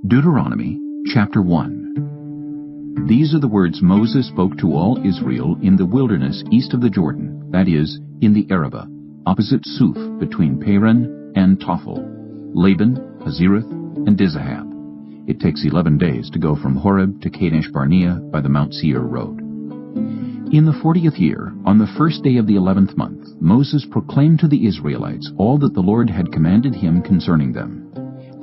Deuteronomy chapter 1. These are the words Moses spoke to all Israel in the wilderness east of the Jordan, that is, in the Arabah, opposite Suph, between Paran and Tophel, Laban, Hazereth, and Dizahab. It takes 11 days to go from Horeb to Kadesh Barnea by the Mount Seir road. In the 40th year, on the first day of the 11th month, Moses proclaimed to the Israelites all that the Lord had commanded him concerning them.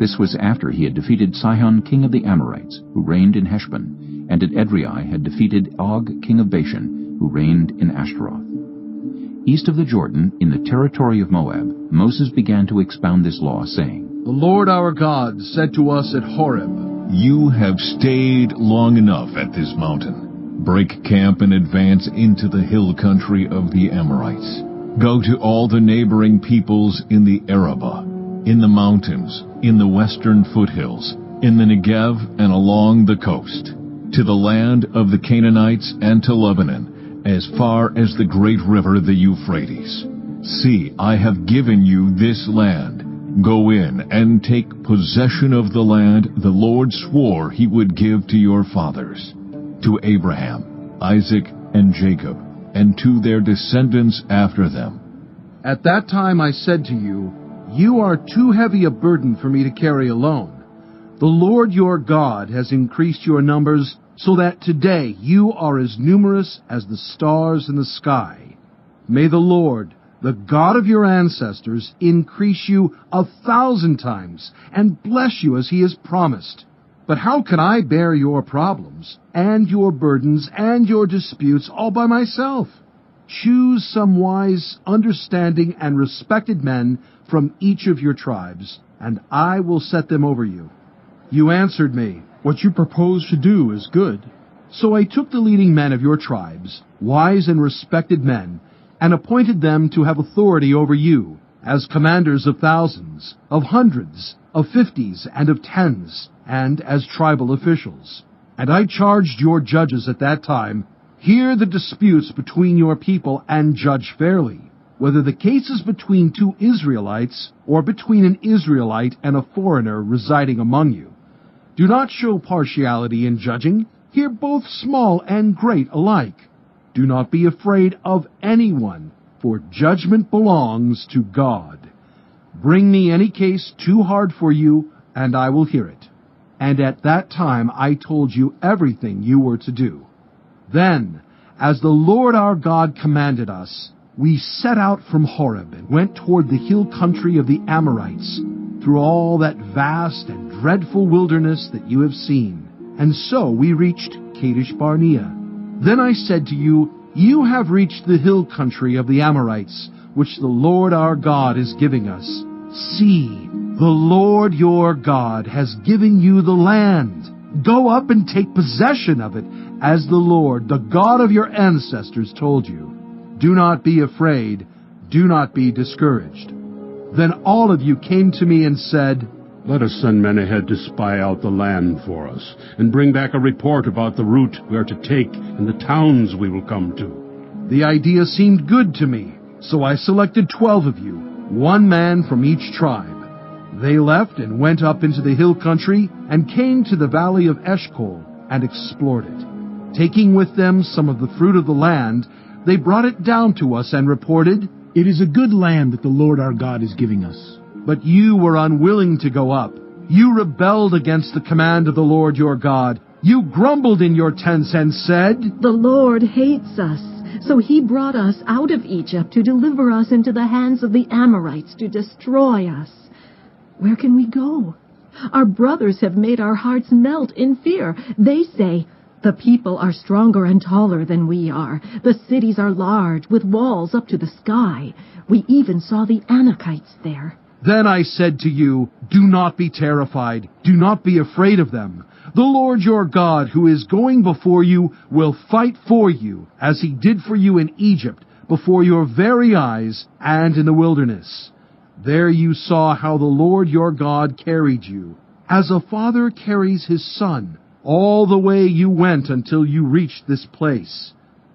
This was after he had defeated Sihon king of the Amorites, who reigned in Heshbon, and at Edrei had defeated Og king of Bashan, who reigned in Ashtaroth. East of the Jordan, in the territory of Moab, Moses began to expound this law, saying, The Lord our God said to us at Horeb, You have stayed long enough at this mountain. Break camp and advance into the hill country of the Amorites. Go to all the neighboring peoples in the Arabah, in the mountains, in the western foothills, in the Negev and along the coast, to the land of the Canaanites and to Lebanon, as far as the great river the Euphrates. See, I have given you this land. Go in and take possession of the land the Lord swore he would give to your fathers, to Abraham, Isaac, and Jacob, and to their descendants after them. At that time I said to you, You are too heavy a burden for me to carry alone. The Lord your God has increased your numbers, so that today you are as numerous as the stars in the sky. May the Lord, the God of your ancestors, increase you 1,000 times, and bless you as he has promised. But how can I bear your problems, and your burdens, and your disputes all by myself? Choose some wise, understanding, and respected men from each of your tribes, and I will set them over you. You answered me, What you propose to do is good. So I took the leading men of your tribes, wise and respected men, and appointed them to have authority over you, as commanders of thousands, of hundreds, of fifties, and of tens, and as tribal officials. And I charged your judges at that time, Hear the disputes between your people and judge fairly, whether the case is between two Israelites or between an Israelite and a foreigner residing among you. Do not show partiality in judging. Hear both small and great alike. Do not be afraid of anyone, for judgment belongs to God. Bring me any case too hard for you, and I will hear it. And at that time I told you everything you were to do. Then, as the Lord our God commanded us, we set out from Horeb and went toward the hill country of the Amorites, through all that vast and dreadful wilderness that you have seen. And so we reached Kadesh Barnea. Then I said to you, You have reached the hill country of the Amorites, which the Lord our God is giving us. See, the Lord your God has given you the land. Go up and take possession of it, as the Lord, the God of your ancestors, told you. Do not be afraid. Do not be discouraged. Then all of you came to me and said, Let us send men ahead to spy out the land for us, and bring back a report about the route we are to take and the towns we will come to. The idea seemed good to me, so I selected 12 of you, one man from each tribe. They left and went up into the hill country and came to the valley of Eshcol and explored it. Taking with them some of the fruit of the land, they brought it down to us and reported, It is a good land that the Lord our God is giving us. But you were unwilling to go up. You rebelled against the command of the Lord your God. You grumbled in your tents and said, The Lord hates us, so he brought us out of Egypt to deliver us into the hands of the Amorites to destroy us. Where can we go? Our brothers have made our hearts melt in fear. They say, The people are stronger and taller than we are. The cities are large, with walls up to the sky. We even saw the Anakites there. Then I said to you, Do not be terrified. Do not be afraid of them. The Lord your God, who is going before you, will fight for you, as he did for you in Egypt, before your very eyes and in the wilderness. There you saw how the Lord your God carried you, as a father carries his son, all the way you went until you reached this place.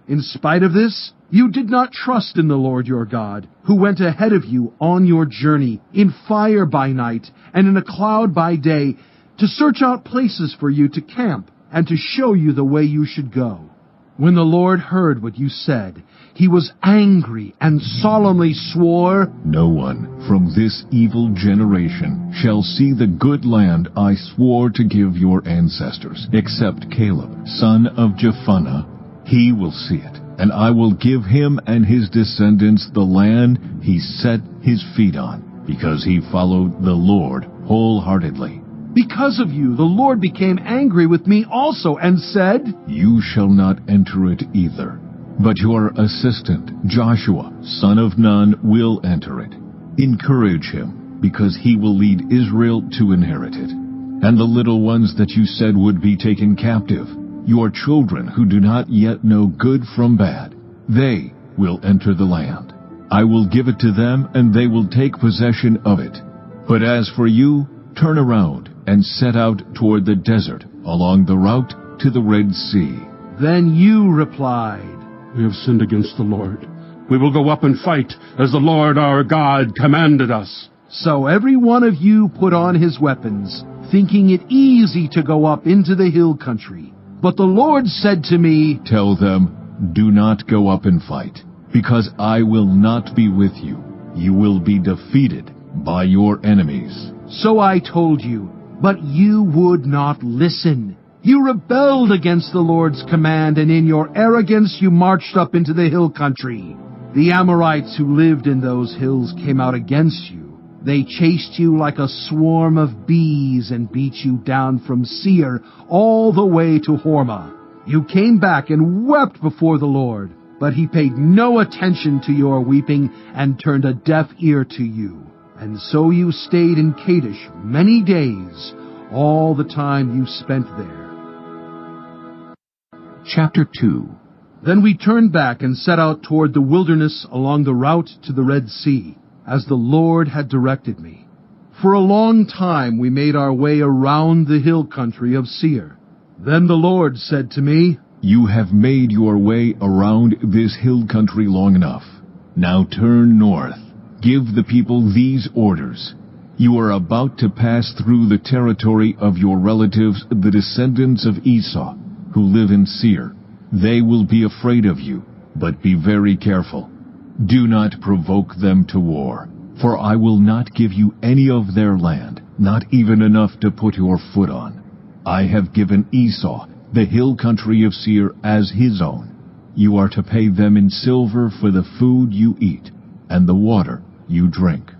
In spite of this, you did not trust in the Lord your God, who went ahead of you on your journey, in fire by night and in a cloud by day, to search out places for you to camp, and to show you the way you should go. When the Lord heard what you said, he was angry and solemnly swore, No one from this evil generation shall see the good land I swore to give your ancestors, except Caleb, son of Jephunneh. He will see it, and I will give him and his descendants the land he set his feet on, because he followed the Lord wholeheartedly. Because of you, the Lord became angry with me also, and said, You shall not enter it either, but your assistant, Joshua, son of Nun, will enter it. Encourage him, because he will lead Israel to inherit it. And the little ones that you said would be taken captive, your children who do not yet know good from bad, they will enter the land. I will give it to them, and they will take possession of it. But as for you, turn around and set out toward the desert, along the route to the Red Sea. Then you replied, We have sinned against the Lord. We will go up and fight, as the Lord our God commanded us. So every one of you put on his weapons, thinking it easy to go up into the hill country. But the Lord said to me, Tell them, Do not go up and fight, because I will not be with you. You will be defeated by your enemies. So I told you, but you would not listen. You rebelled against the Lord's command, and in your arrogance you marched up into the hill country. The Amorites who lived in those hills came out against you. They chased you like a swarm of bees and beat you down from Seir all the way to Hormah. You came back and wept before the Lord, but he paid no attention to your weeping and turned a deaf ear to you. And so you stayed in Kadesh many days, all the time you spent there. Chapter 2. Then we turned back and set out toward the wilderness along the route to the Red Sea, as the Lord had directed me. For a long time we made our way around the hill country of Seir. Then the Lord said to me, You have made your way around this hill country long enough. Now turn north. Give the people these orders. You are about to pass through the territory of your relatives, the descendants of Esau, who live in Seir. They will be afraid of you, but be very careful. Do not provoke them to war, for I will not give you any of their land, not even enough to put your foot on. I have given Esau the hill country of Seir as his own. You are to pay them in silver for the food you eat and the water you drink.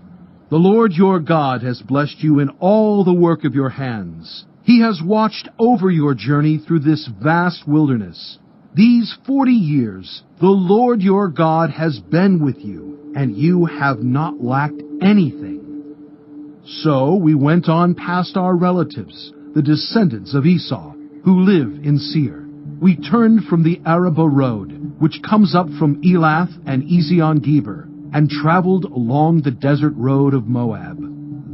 The Lord your God has blessed you in all the work of your hands. He has watched over your journey through this vast wilderness. These 40 years, the Lord your God has been with you, and you have not lacked anything. So we went on past our relatives, the descendants of Esau, who live in Seir. We turned from the Arabah road, which comes up from Elath and Ezion-Geber, and traveled along the desert road of Moab.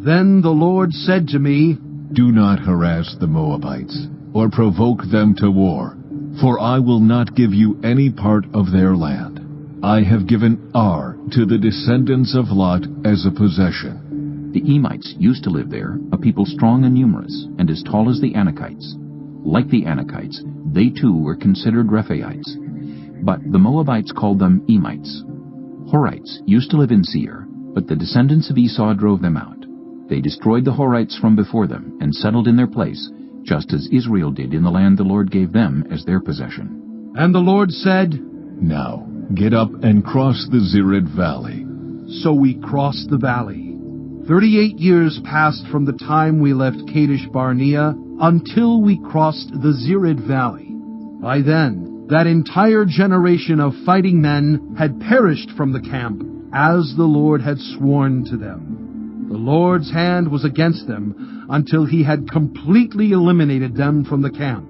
Then the Lord said to me, Do not harass the Moabites, or provoke them to war, for I will not give you any part of their land. I have given Ar to the descendants of Lot as a possession. The Emites used to live there, a people strong and numerous, and as tall as the Anakites. Like the Anakites, they too were considered Rephaites. But the Moabites called them Emites. Horites used to live in Seir, but the descendants of Esau drove them out. They destroyed the Horites from before them and settled in their place, just as Israel did in the land the Lord gave them as their possession. And the Lord said, Now get up and cross the Zered Valley. So we crossed the valley. 38 years passed from the time we left Kadesh Barnea until we crossed the Zered Valley. By then, that entire generation of fighting men had perished from the camp, as the Lord had sworn to them. The Lord's hand was against them until he had completely eliminated them from the camp.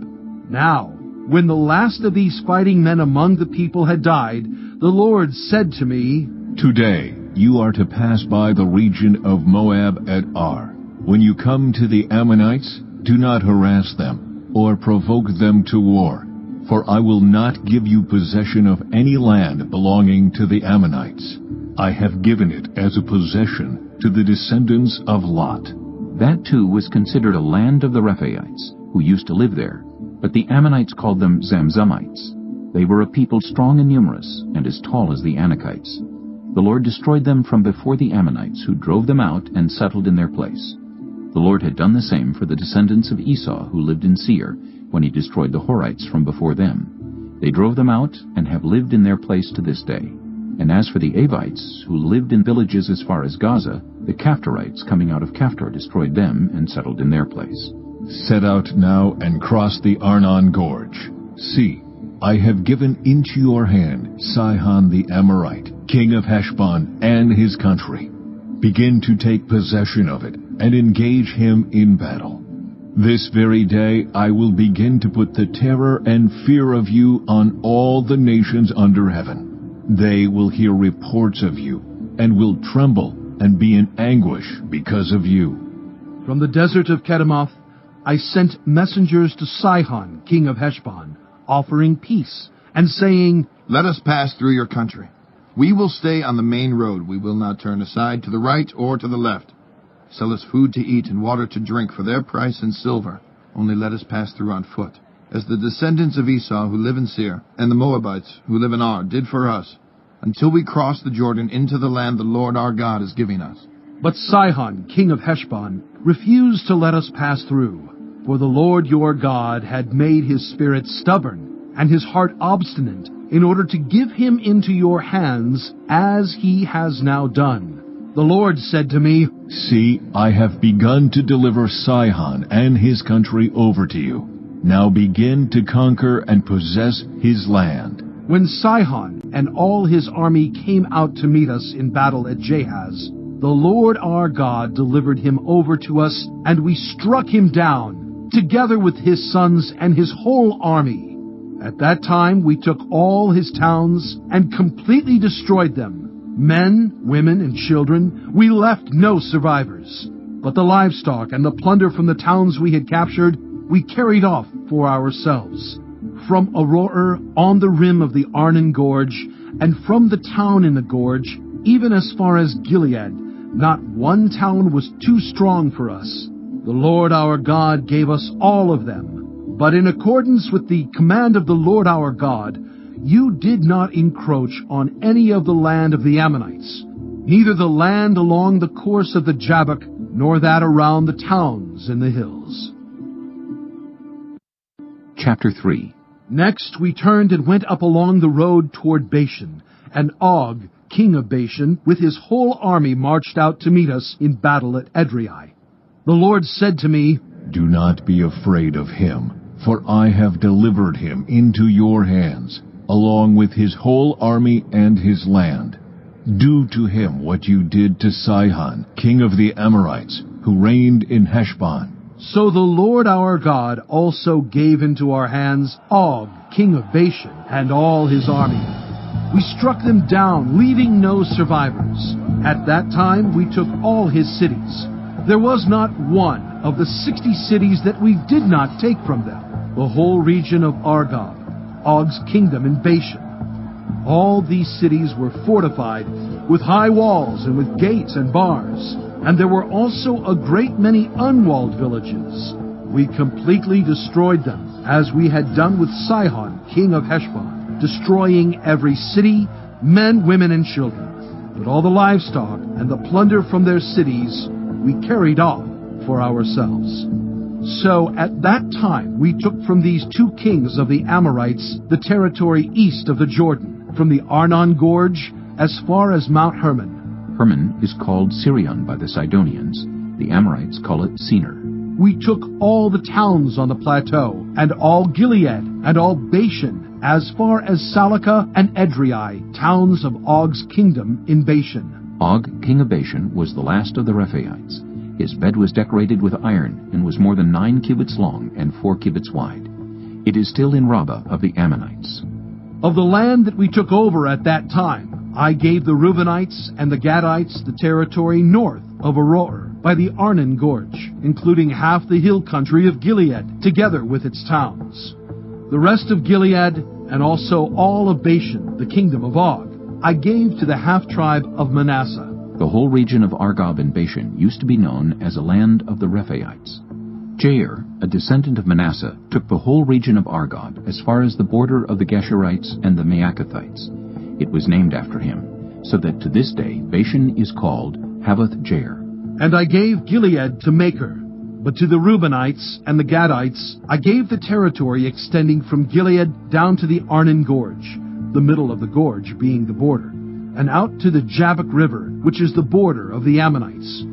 Now, when the last of these fighting men among the people had died, the Lord said to me, Today you are to pass by the region of Moab at Ar. When you come to the Ammonites, do not harass them or provoke them to war, for I will not give you possession of any land belonging to the Ammonites. I have given it as a possession to the descendants of Lot. That too was considered a land of the Rephaites, who used to live there, but the Ammonites called them Zamzummites. They were a people strong and numerous, and as tall as the Anakites. The Lord destroyed them from before the Ammonites, who drove them out and settled in their place. The Lord had done the same for the descendants of Esau, who lived in Seir, when he destroyed the Horites from before them. They drove them out and have lived in their place to this day. And as for the Avites, who lived in villages as far as Gaza, the Caphtorites coming out of Caphtor destroyed them and settled in their place. Set out now and cross the Arnon Gorge. See, I have given into your hand Sihon the Amorite, king of Heshbon, and his country. Begin to take possession of it, and engage him in battle. This very day I will begin to put the terror and fear of you on all the nations under heaven. They will hear reports of you, and will tremble and be in anguish because of you. From the desert of Kedemoth, I sent messengers to Sihon, king of Heshbon, offering peace, and saying, Let us pass through your country. We will stay on the main road. We will not turn aside to the right or to the left. Sell us food to eat and water to drink for their price in silver. Only let us pass through on foot, as the descendants of Esau who live in Seir, and the Moabites who live in Ar did for us, until we cross the Jordan into the land the Lord our God is giving us. But Sihon, king of Heshbon, refused to let us pass through. For the Lord your God had made his spirit stubborn, and his heart obstinate, in order to give him into your hands, as he has now done. The Lord said to me, See, I have begun to deliver Sihon and his country over to you. Now begin to conquer and possess his land. When Sihon and all his army came out to meet us in battle at Jahaz, the Lord our God delivered him over to us, and we struck him down, together with his sons and his whole army. At that time we took all his towns and completely destroyed them. Men, women, and children, we left no survivors. But the livestock and the plunder from the towns we had captured, we carried off for ourselves. From Aroer on the rim of the Arnon Gorge, and from the town in the gorge, even as far as Gilead, not one town was too strong for us. The Lord our God gave us all of them. But in accordance with the command of the Lord our God, you did not encroach on any of the land of the Ammonites, neither the land along the course of the Jabbok, nor that around the towns in the hills. Chapter 3. Next we turned and went up along the road toward Bashan, and Og, king of Bashan, with his whole army marched out to meet us in battle at Edrei. The Lord said to me, Do not be afraid of him, for I have delivered him into your hands, along with his whole army and his land. Do to him what you did to Sihon, king of the Amorites, who reigned in Heshbon. So the Lord our God also gave into our hands Og, king of Bashan, and all his army. We struck them down, leaving no survivors. At that time we took all his cities. There was not one of the 60 cities that we did not take from them. The whole region of Argob, Og's kingdom in Bashan. All these cities were fortified with high walls and with gates and bars. And there were also a great many unwalled villages. We completely destroyed them, as we had done with Sihon, king of Heshbon, destroying every city, men, women, and children. But all the livestock and the plunder from their cities we carried off for ourselves. So at that time we took from these two kings of the Amorites the territory east of the Jordan, from the Arnon Gorge as far as Mount Hermon. Hermon is called Sirion by the Sidonians. The Amorites call it Senir. We took all the towns on the plateau, and all Gilead, and all Bashan, as far as Salakah and Edrei, towns of Og's kingdom in Bashan. Og, king of Bashan, was the last of the Rephaites. His bed was decorated with iron, and was more than 9 cubits long and 4 cubits wide. It is still in Rabbah of the Ammonites. Of the land that we took over at that time, I gave the Reubenites and the Gadites the territory north of Aroer by the Arnon Gorge, including half the hill country of Gilead, together with its towns. The rest of Gilead, and also all of Bashan, the kingdom of Og, I gave to the half-tribe of Manasseh. The whole region of Argob and Bashan used to be known as a land of the Rephaites. Jair, a descendant of Manasseh, took the whole region of Argob as far as the border of the Geshurites and the Maacathites. It was named after him, so that to this day Bashan is called Havoth-Jair. And I gave Gilead to Makir, but to the Reubenites and the Gadites I gave the territory extending from Gilead down to the Arnon Gorge, the middle of the gorge being the border, and out to the Jabbok River, which is the border of the Ammonites.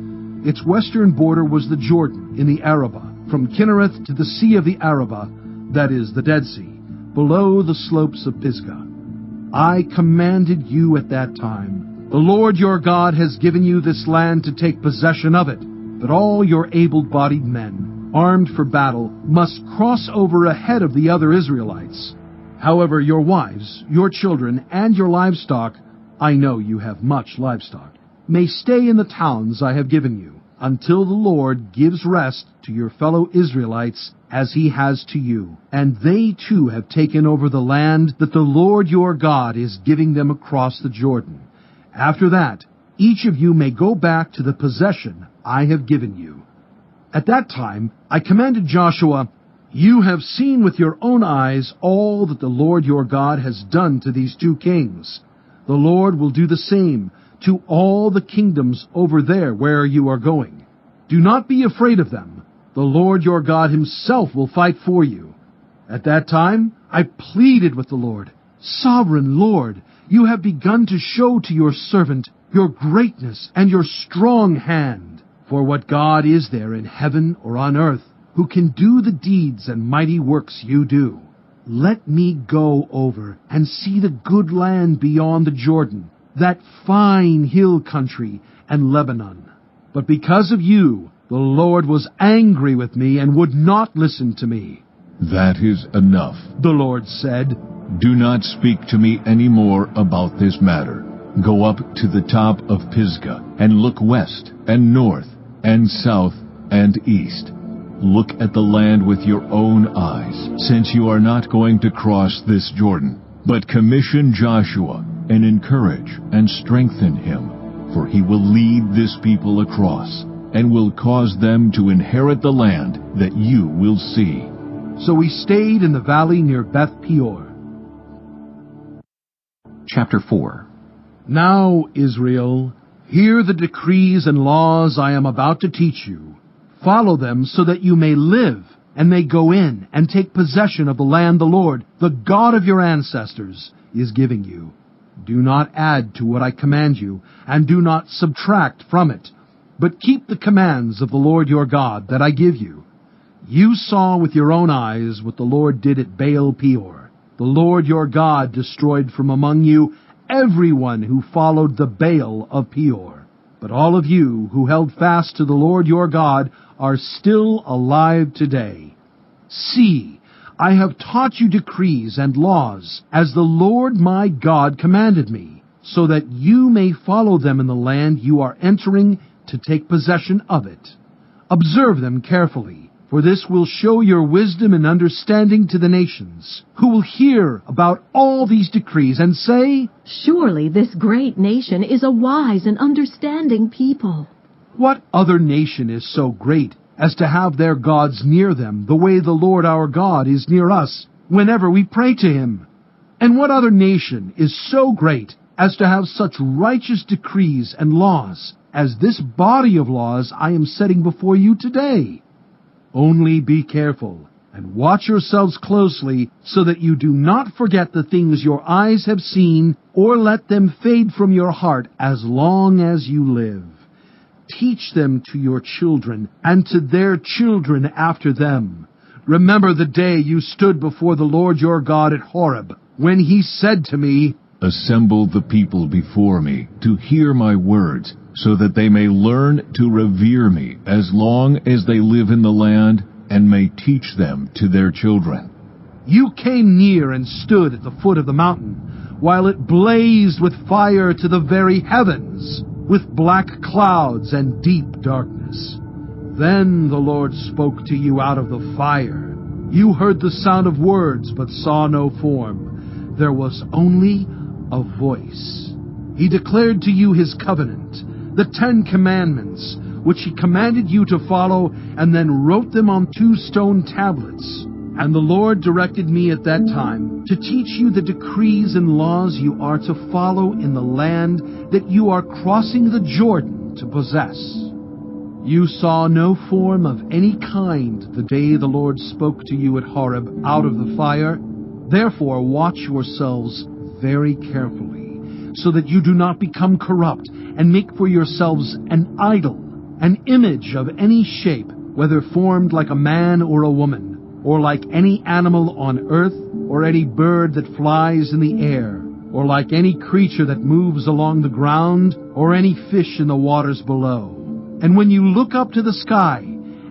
Its western border was the Jordan in the Arabah, from Kinnereth to the Sea of the Arabah, that is, the Dead Sea, below the slopes of Pisgah. I commanded you at that time, the Lord your God has given you this land to take possession of it, but all your able-bodied men, armed for battle, must cross over ahead of the other Israelites. However, your wives, your children, and your livestock, I know you have much livestock, may stay in the towns I have given you, until the Lord gives rest to your fellow Israelites as he has to you. And they too have taken over the land that the Lord your God is giving them across the Jordan. After that, each of you may go back to the possession I have given you. At that time, I commanded Joshua, You have seen with your own eyes all that the Lord your God has done to these two kings. The Lord will do the same to all the kingdoms over there where you are going. Do not be afraid of them. The Lord your God himself will fight for you. At that time, I pleaded with the Lord, Sovereign Lord, you have begun to show to your servant your greatness and your strong hand. For what God is there in heaven or on earth who can do the deeds and mighty works you do? Let me go over and see the good land beyond the Jordan, that fine hill country and Lebanon. But because of you, the Lord was angry with me and would not listen to me. That is enough, The Lord said. Do not speak to me any more about this matter. Go up to the top of Pisgah, and look west and north and south and east. Look at the land with your own eyes, since you are not going to cross this Jordan. But commission Joshua, and encourage and strengthen him, for he will lead this people across, and will cause them to inherit the land that you will see. So we stayed in the valley near Beth Peor. Chapter 4. Now, Israel, hear the decrees and laws I am about to teach you. Follow them so that you may live, and may go in and take possession of the land the Lord, the God of your ancestors, is giving you. Do not add to what I command you, and do not subtract from it, but keep the commands of the Lord your God that I give you. You saw with your own eyes what the Lord did at Baal Peor. The Lord your God destroyed from among you everyone who followed the Baal of Peor. But all of you who held fast to the Lord your God are still alive today. See, I have taught you decrees and laws, as the Lord my God commanded me, so that you may follow them in the land you are entering to take possession of it. Observe them carefully, for this will show your wisdom and understanding to the nations, who will hear about all these decrees and say, Surely this great nation is a wise and understanding people. What other nation is so great as to have their gods near them the way the Lord our God is near us whenever we pray to him? And what other nation is so great as to have such righteous decrees and laws as this body of laws I am setting before you today? Only be careful and watch yourselves closely so that you do not forget the things your eyes have seen or let them fade from your heart as long as you live. Teach them to your children and to their children after them. Remember the day you stood before the Lord your God at Horeb, when he said to me, Assemble the people before me to hear my words, so that they may learn to revere me as long as they live in the land, and may teach them to their children. You came near and stood at the foot of the mountain, while it blazed with fire to the very heavens, with black clouds and deep darkness. Then the Lord spoke to you out of the fire. You heard the sound of words, but saw no form. There was only a voice. He declared to you his covenant, the 10 Commandments, which he commanded you to follow, and then wrote them on 2 stone tablets. And the Lord directed me at that time to teach you the decrees and laws you are to follow in the land that you are crossing the Jordan to possess. You saw no form of any kind the day the Lord spoke to you at Horeb out of the fire. Therefore watch yourselves very carefully, so that you do not become corrupt and make for yourselves an idol, an image of any shape, whether formed like a man or a woman, or like any animal on earth, or any bird that flies in the air, or like any creature that moves along the ground, or any fish in the waters below. And when you look up to the sky,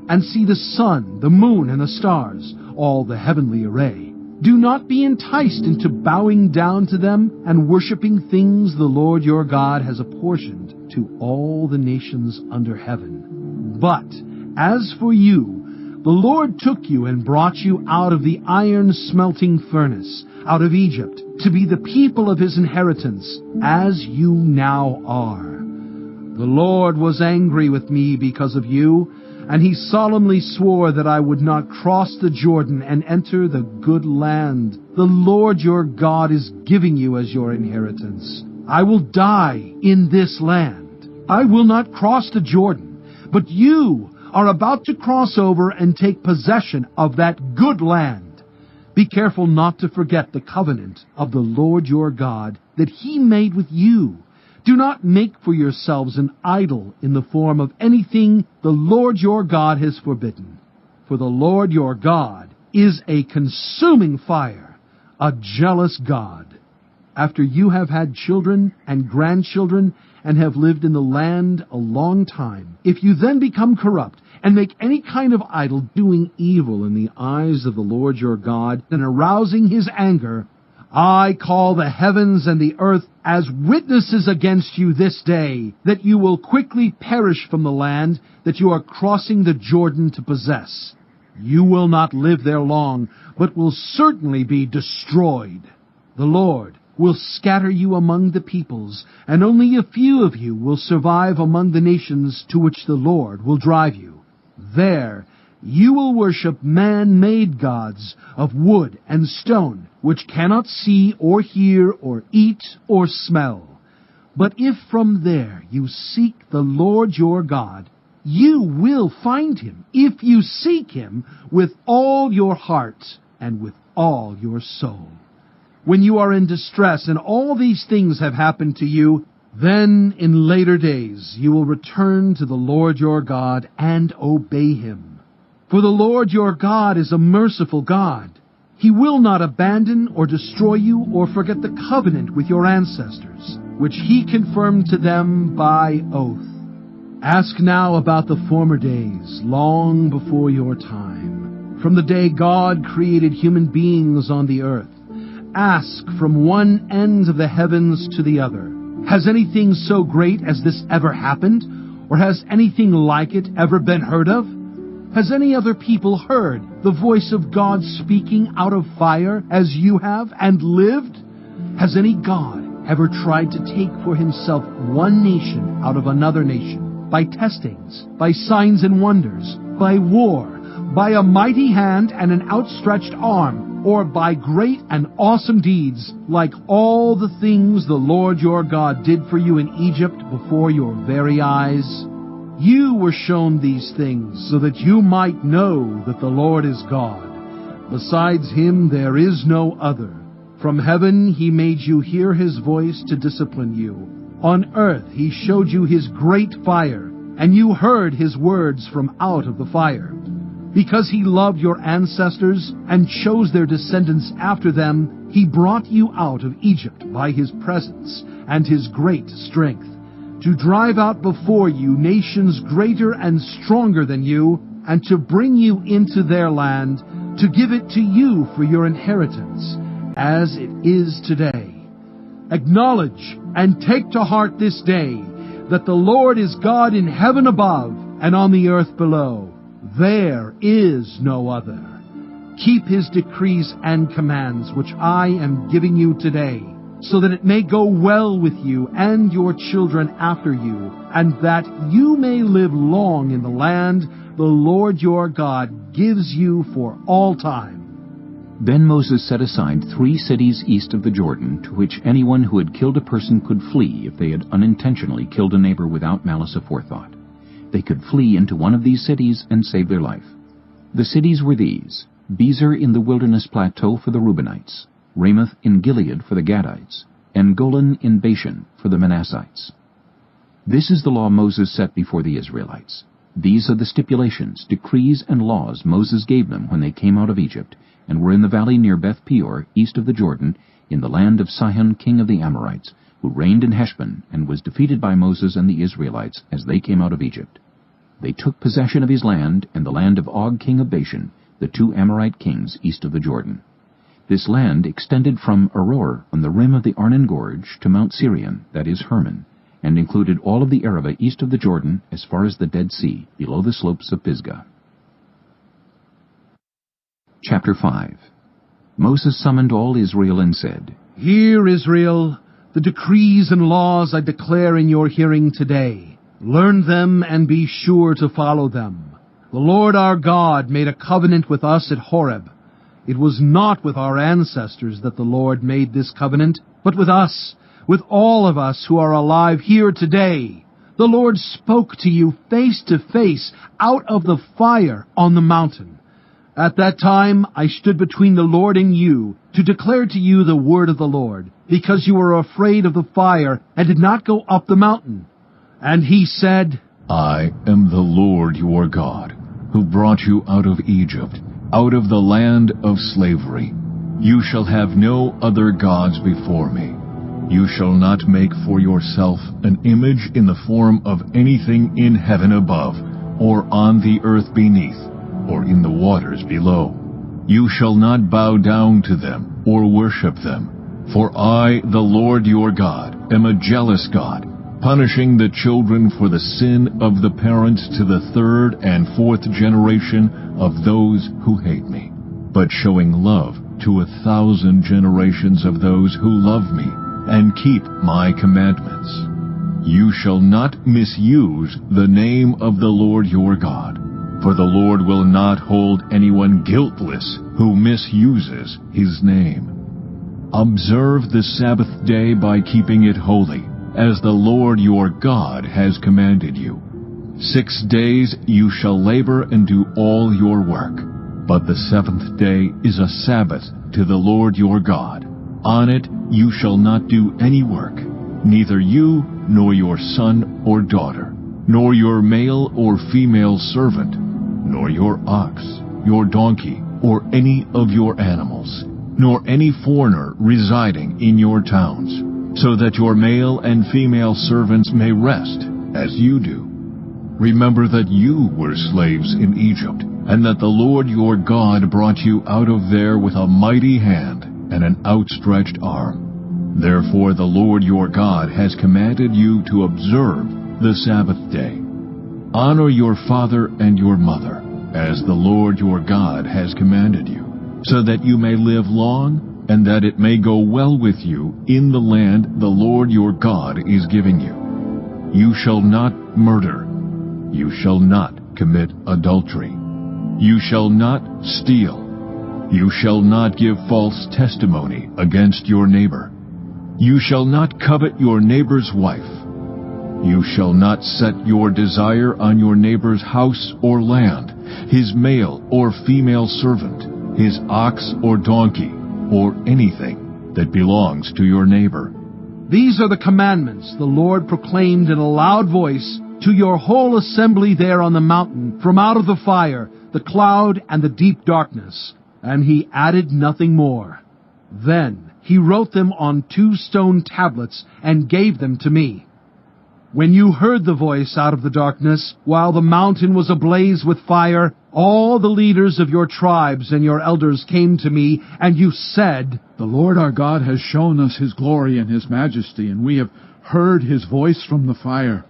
and see the sun, the moon, and the stars, all the heavenly array, do not be enticed into bowing down to them and worshiping things the Lord your God has apportioned to all the nations under heaven. But as for you, the Lord took you and brought you out of the iron smelting furnace, out of Egypt, to be the people of his inheritance, as you now are. The Lord was angry with me because of you, and he solemnly swore that I would not cross the Jordan and enter the good land the Lord your God is giving you as your inheritance. I will die in this land. I will not cross the Jordan, but you are about to cross over and take possession of that good land. Be careful not to forget the covenant of the Lord your God that he made with you. Do not make for yourselves an idol in the form of anything the Lord your God has forbidden. For the Lord your God is a consuming fire, a jealous God. After you have had children and grandchildren and have lived in the land a long time, if you then become corrupt and make any kind of idol, doing evil in the eyes of the Lord your God and arousing his anger, I call the heavens and the earth as witnesses against you this day, that you will quickly perish from the land that you are crossing the Jordan to possess. You will not live there long, but will certainly be destroyed. The Lord will scatter you among the peoples, and only a few of you will survive among the nations to which the Lord will drive you. There you will worship man-made gods of wood and stone, which cannot see or hear or eat or smell. But if from there you seek the Lord your God, you will find him, if you seek him with all your heart and with all your soul. When you are in distress and all these things have happened to you, then in later days you will return to the Lord your God and obey him. For the Lord your God is a merciful God. He will not abandon or destroy you or forget the covenant with your ancestors, which he confirmed to them by oath. Ask now about the former days, long before your time, from the day God created human beings on the earth. Ask from one end of the heavens to the other. Has anything so great as this ever happened? Or has anything like it ever been heard of? Has any other people heard the voice of God speaking out of fire as you have and lived? Has any God ever tried to take for himself one nation out of another nation, by testings, by signs and wonders, by war, by a mighty hand and an outstretched arm, or by great and awesome deeds, like all the things the Lord your God did for you in Egypt before your very eyes? You were shown these things so that you might know that the Lord is God. Besides him there is no other. From heaven he made you hear his voice to discipline you. On earth he showed you his great fire, and you heard his words from out of the fire. Because he loved your ancestors and chose their descendants after them, he brought you out of Egypt by his presence and his great strength, to drive out before you nations greater and stronger than you, and to bring you into their land, to give it to you for your inheritance, as it is today. Acknowledge and take to heart this day that the Lord is God in heaven above and on the earth below. There is no other. Keep his decrees and commands, which I am giving you today, so that it may go well with you and your children after you, and that you may live long in the land the Lord your God gives you for all time. Then Moses set aside 3 cities east of the Jordan, to which anyone who had killed a person could flee if they had unintentionally killed a neighbor without malice aforethought. They could flee into one of these cities and save their life. The cities were these: Bezer in the wilderness plateau for the Reubenites, Ramoth in Gilead for the Gadites, and Golan in Bashan for the Manassites. This is the law Moses set before the Israelites. These are the stipulations, decrees, and laws Moses gave them when they came out of Egypt, and were in the valley near Beth Peor, east of the Jordan, in the land of Sihon king of the Amorites, who reigned in Heshbon, and was defeated by Moses and the Israelites as they came out of Egypt. They took possession of his land, and the land of Og king of Bashan, the 2 Amorite kings east of the Jordan. This land extended from Aroer on the rim of the Arnon Gorge to Mount Sirion, that is Hermon, and included all of the Arabah east of the Jordan as far as the Dead Sea, below the slopes of Pisgah. Chapter 5. Moses summoned all Israel and said, Hear, Israel, the decrees and laws I declare in your hearing today. Learn them and be sure to follow them. The Lord our God made a covenant with us at Horeb. It was not with our ancestors that the Lord made this covenant, but with us, with all of us who are alive here today. The Lord spoke to you face to face out of the fire on the mountain. At that time I stood between the Lord and you to declare to you the word of the Lord, because you were afraid of the fire and did not go up the mountain. And he said, I am the Lord your God, who brought you out of Egypt, out of the land of slavery. You shall have no other gods before me. You shall not make for yourself an image in the form of anything in heaven above, or on the earth beneath, or in the waters below. You shall not bow down to them, or worship them. For I, the Lord your God, am a jealous God, punishing the children for the sin of the parents to the 3rd and 4th generation of those who hate me, but showing love to 1,000 generations of those who love me and keep my commandments. You shall not misuse the name of the Lord your God, for the Lord will not hold anyone guiltless who misuses his name. Observe the Sabbath day by keeping it holy, as the Lord your God has commanded you. 6 days you shall labor and do all your work, but the 7th day is a Sabbath to the Lord your God. On it you shall not do any work, neither you nor your son or daughter, nor your male or female servant, nor your ox, your donkey, or any of your animals, nor any foreigner residing in your towns, so that your male and female servants may rest, as you do. Remember that you were slaves in Egypt, and that the Lord your God brought you out of there with a mighty hand and an outstretched arm. Therefore the Lord your God has commanded you to observe the Sabbath day. Honor your father and your mother, as the Lord your God has commanded you, so that you may live long, and that it may go well with you in the land the Lord your God is giving you. You shall not murder. You shall not commit adultery. You shall not steal. You shall not give false testimony against your neighbor. You shall not covet your neighbor's wife. You shall not set your desire on your neighbor's house or land, his male or female servant, his ox or donkey, or anything that belongs to your neighbor. These are the commandments the Lord proclaimed in a loud voice to your whole assembly there on the mountain, from out of the fire, the cloud, and the deep darkness. And he added nothing more. Then he wrote them on 2 stone tablets and gave them to me. When you heard the voice out of the darkness, while the mountain was ablaze with fire, all the leaders of your tribes and your elders came to me, and you said, The Lord our God has shown us his glory and his majesty, and we have heard his voice from the fire.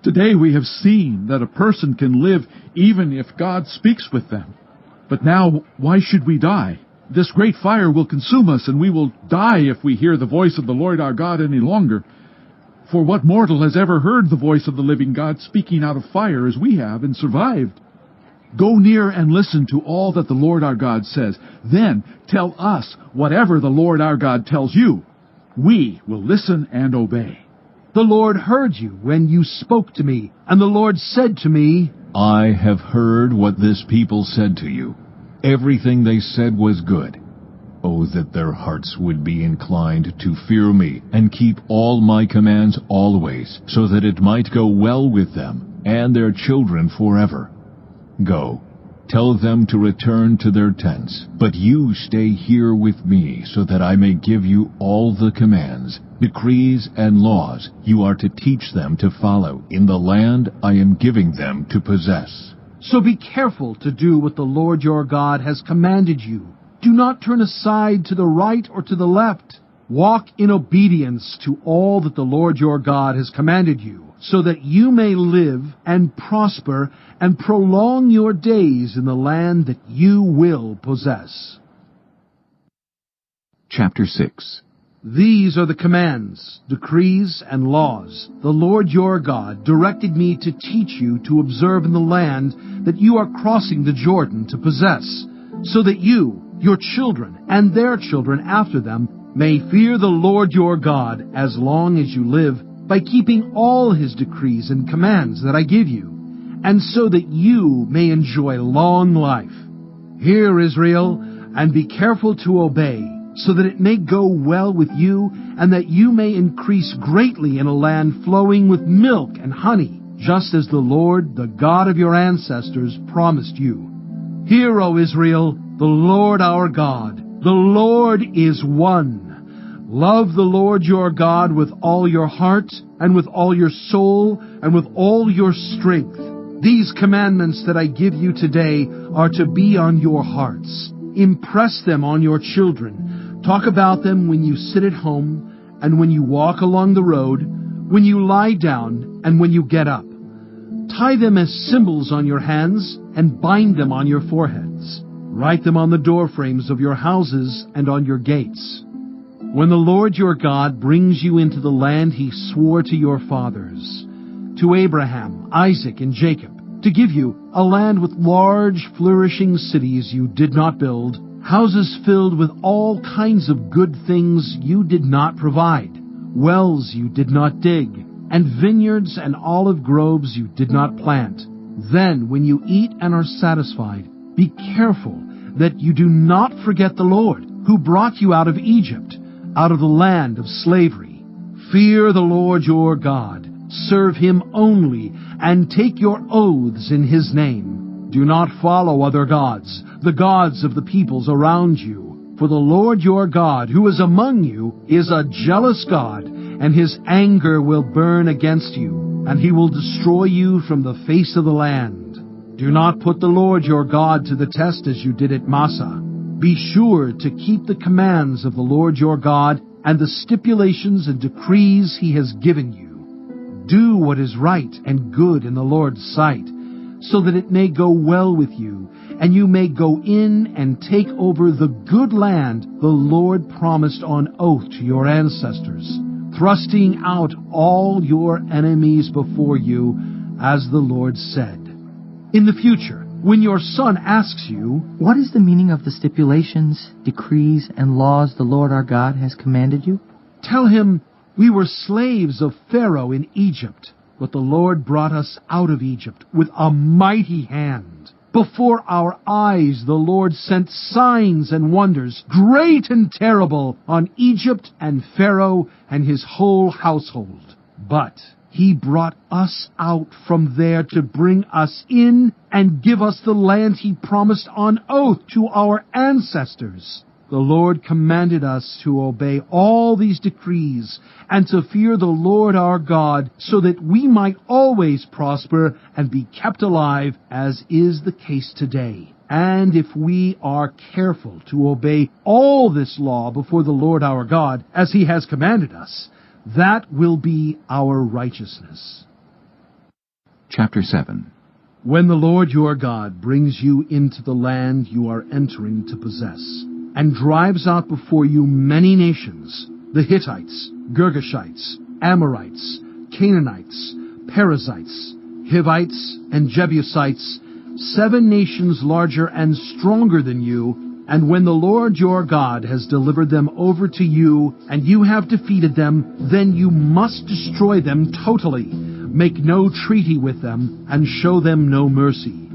Today we have seen that a person can live even if God speaks with them. But now, why should we die? This great fire will consume us, and we will die if we hear the voice of the Lord our God any longer. For what mortal has ever heard the voice of the living God speaking out of fire as we have and survived? Go near and listen to all that the Lord our God says. Then tell us whatever the Lord our God tells you. We will listen and obey." The Lord heard you when you spoke to me, and the Lord said to me, I have heard what this people said to you. Everything they said was good. Oh, that their hearts would be inclined to fear me and keep all my commands always, so that it might go well with them and their children forever. Go, tell them to return to their tents, but you stay here with me, so that I may give you all the commands, decrees, and laws you are to teach them to follow in the land I am giving them to possess. "So be careful to do what the Lord your God has commanded you. Do not turn aside to the right or to the left. Walk in obedience to all that the Lord your God has commanded you, so that you may live and prosper and prolong your days in the land that you will possess." Chapter 6. These are the commands, decrees, and laws the Lord your God directed me to teach you to observe in the land that you are crossing the Jordan to possess, so that you, your children, and their children after them may fear the Lord your God as long as you live, by keeping all his decrees and commands that I give you, and so that you may enjoy long life. Hear, Israel, and be careful to obey, so that it may go well with you, and that you may increase greatly in a land flowing with milk and honey, just as the Lord, the God of your ancestors, promised you. Hear, O Israel, the Lord our God, the Lord is one. Love the Lord your God with all your heart, and with all your soul, and with all your strength. These commandments that I give you today are to be on your hearts. Impress them on your children. Talk about them when you sit at home, and when you walk along the road, when you lie down, and when you get up. Tie them as symbols on your hands, and bind them on your foreheads. Write them on the doorframes of your houses and on your gates. When the Lord your God brings you into the land he swore to your fathers, to Abraham, Isaac, and Jacob, to give you a land with large, flourishing cities you did not build, houses filled with all kinds of good things you did not provide, wells you did not dig, and vineyards and olive groves you did not plant. Then, when you eat and are satisfied, be careful that you do not forget the Lord, who brought you out of Egypt, out of the land of slavery. Fear the Lord your God. Serve him only, and take your oaths in his name. Do not follow other gods, the gods of the peoples around you. For the Lord your God, who is among you, is a jealous God, and his anger will burn against you, and he will destroy you from the face of the land. Do not put the Lord your God to the test as you did at Massah. Be sure to keep the commands of the Lord your God and the stipulations and decrees he has given you. Do what is right and good in the Lord's sight, so that it may go well with you, and you may go in and take over the good land the Lord promised on oath to your ancestors, thrusting out all your enemies before you, as the Lord said. In the future, when your son asks you, "What is the meaning of the stipulations, decrees, and laws the Lord our God has commanded you?" tell him, "We were slaves of Pharaoh in Egypt, but the Lord brought us out of Egypt with a mighty hand. Before our eyes the Lord sent signs and wonders, great and terrible, on Egypt and Pharaoh and his whole household. But he brought us out from there to bring us in and give us the land he promised on oath to our ancestors. The Lord commanded us to obey all these decrees and to fear the Lord our God, so that we might always prosper and be kept alive, as is the case today. And if we are careful to obey all this law before the Lord our God, as he has commanded us, that will be our righteousness." Chapter 7. When the Lord your God brings you into the land you are entering to possess, and drives out before you many nations, the Hittites, Girgashites, Amorites, Canaanites, Perizzites, Hivites, and Jebusites, 7 nations larger and stronger than you, and when the Lord your God has delivered them over to you, and you have defeated them, then you must destroy them totally. Make no treaty with them, and show them no mercy.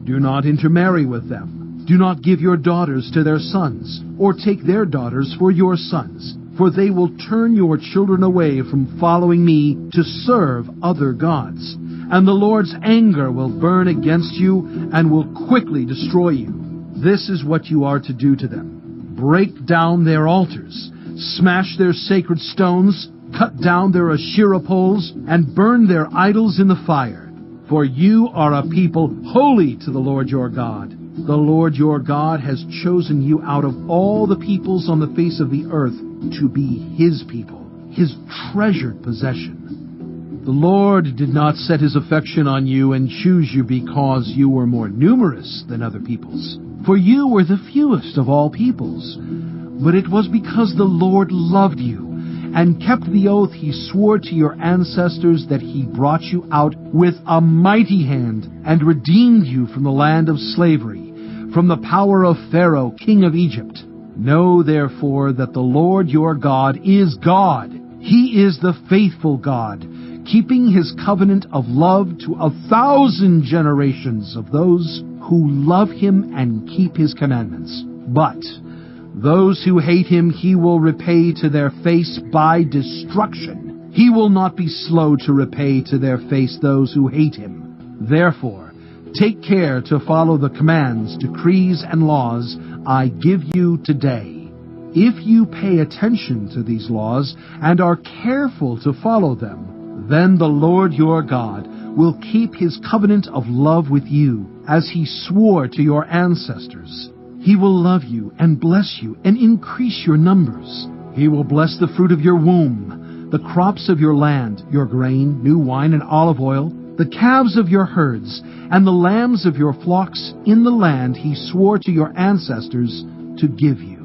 Do not intermarry with them. Do not give your daughters to their sons, or take their daughters for your sons, for they will turn your children away from following me to serve other gods. And the Lord's anger will burn against you and will quickly destroy you. This is what you are to do to them. Break down their altars, smash their sacred stones, cut down their Asherah poles, and burn their idols in the fire. For you are a people holy to the Lord your God. The Lord your God has chosen you out of all the peoples on the face of the earth to be His people, His treasured possession. The Lord did not set His affection on you and choose you because you were more numerous than other peoples, for you were the fewest of all peoples. But it was because the Lord loved you and kept the oath He swore to your ancestors that He brought you out with a mighty hand and redeemed you from the land of slavery, from the power of Pharaoh, king of Egypt. Know therefore that the Lord your God is God. He is the faithful God, keeping His covenant of love to 1,000 generations of those who love Him and keep His commandments. But those who hate Him He will repay to their face by destruction. He will not be slow to repay to their face those who hate Him. Therefore, take care to follow the commands, decrees, and laws I give you today. If you pay attention to these laws and are careful to follow them, then the Lord your God will keep His covenant of love with you, as He swore to your ancestors. He will love you and bless you and increase your numbers. He will bless the fruit of your womb, the crops of your land, your grain, new wine, and olive oil, the calves of your herds, and the lambs of your flocks in the land He swore to your ancestors to give you.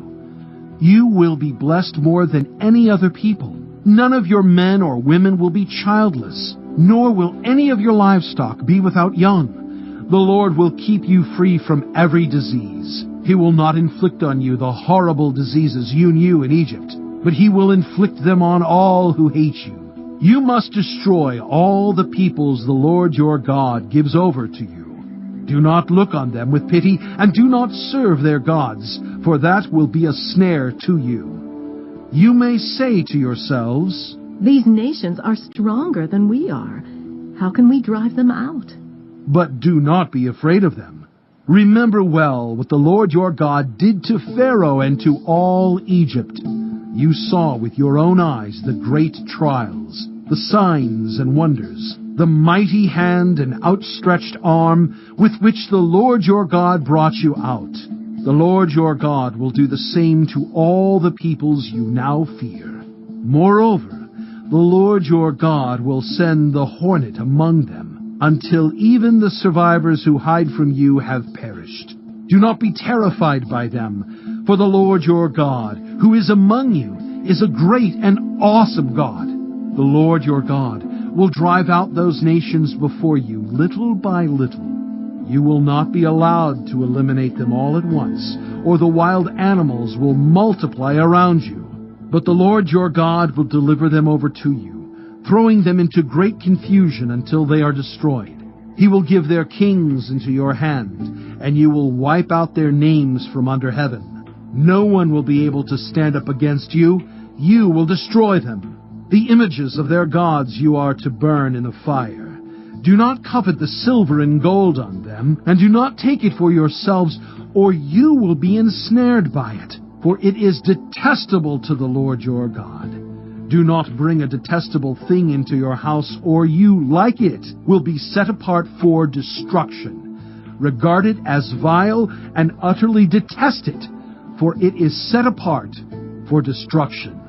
You will be blessed more than any other people. None of your men or women will be childless, nor will any of your livestock be without young. The Lord will keep you free from every disease. He will not inflict on you the horrible diseases you knew in Egypt, but He will inflict them on all who hate you. You must destroy all the peoples the Lord your God gives over to you. Do not look on them with pity, and do not serve their gods, for that will be a snare to you. You may say to yourselves, These nations are stronger than we are. How can we drive them out? But do not be afraid of them. Remember well what the Lord your God did to Pharaoh and to all Egypt. You saw with your own eyes the great trials, the signs and wonders, the mighty hand and outstretched arm with which the Lord your God brought you out. The Lord your God will do the same to all the peoples you now fear. Moreover, the Lord your God will send the hornet among them, until even the survivors who hide from you have perished. Do not be terrified by them, for the Lord your God, who is among you, is a great and awesome God. The Lord your God will drive out those nations before you, little by little. You will not be allowed to eliminate them all at once, or the wild animals will multiply around you. But the Lord your God will deliver them over to you, throwing them into great confusion until they are destroyed. He will give their kings into your hand, and you will wipe out their names from under heaven. No one will be able to stand up against you. You will destroy them. The images of their gods you are to burn in the fire. Do not covet the silver and gold on them, and do not take it for yourselves, or you will be ensnared by it, for it is detestable to the Lord your God. Do not bring a detestable thing into your house, or you, like it, will be set apart for destruction. Regard it as vile and utterly detest it, for it is set apart for destruction.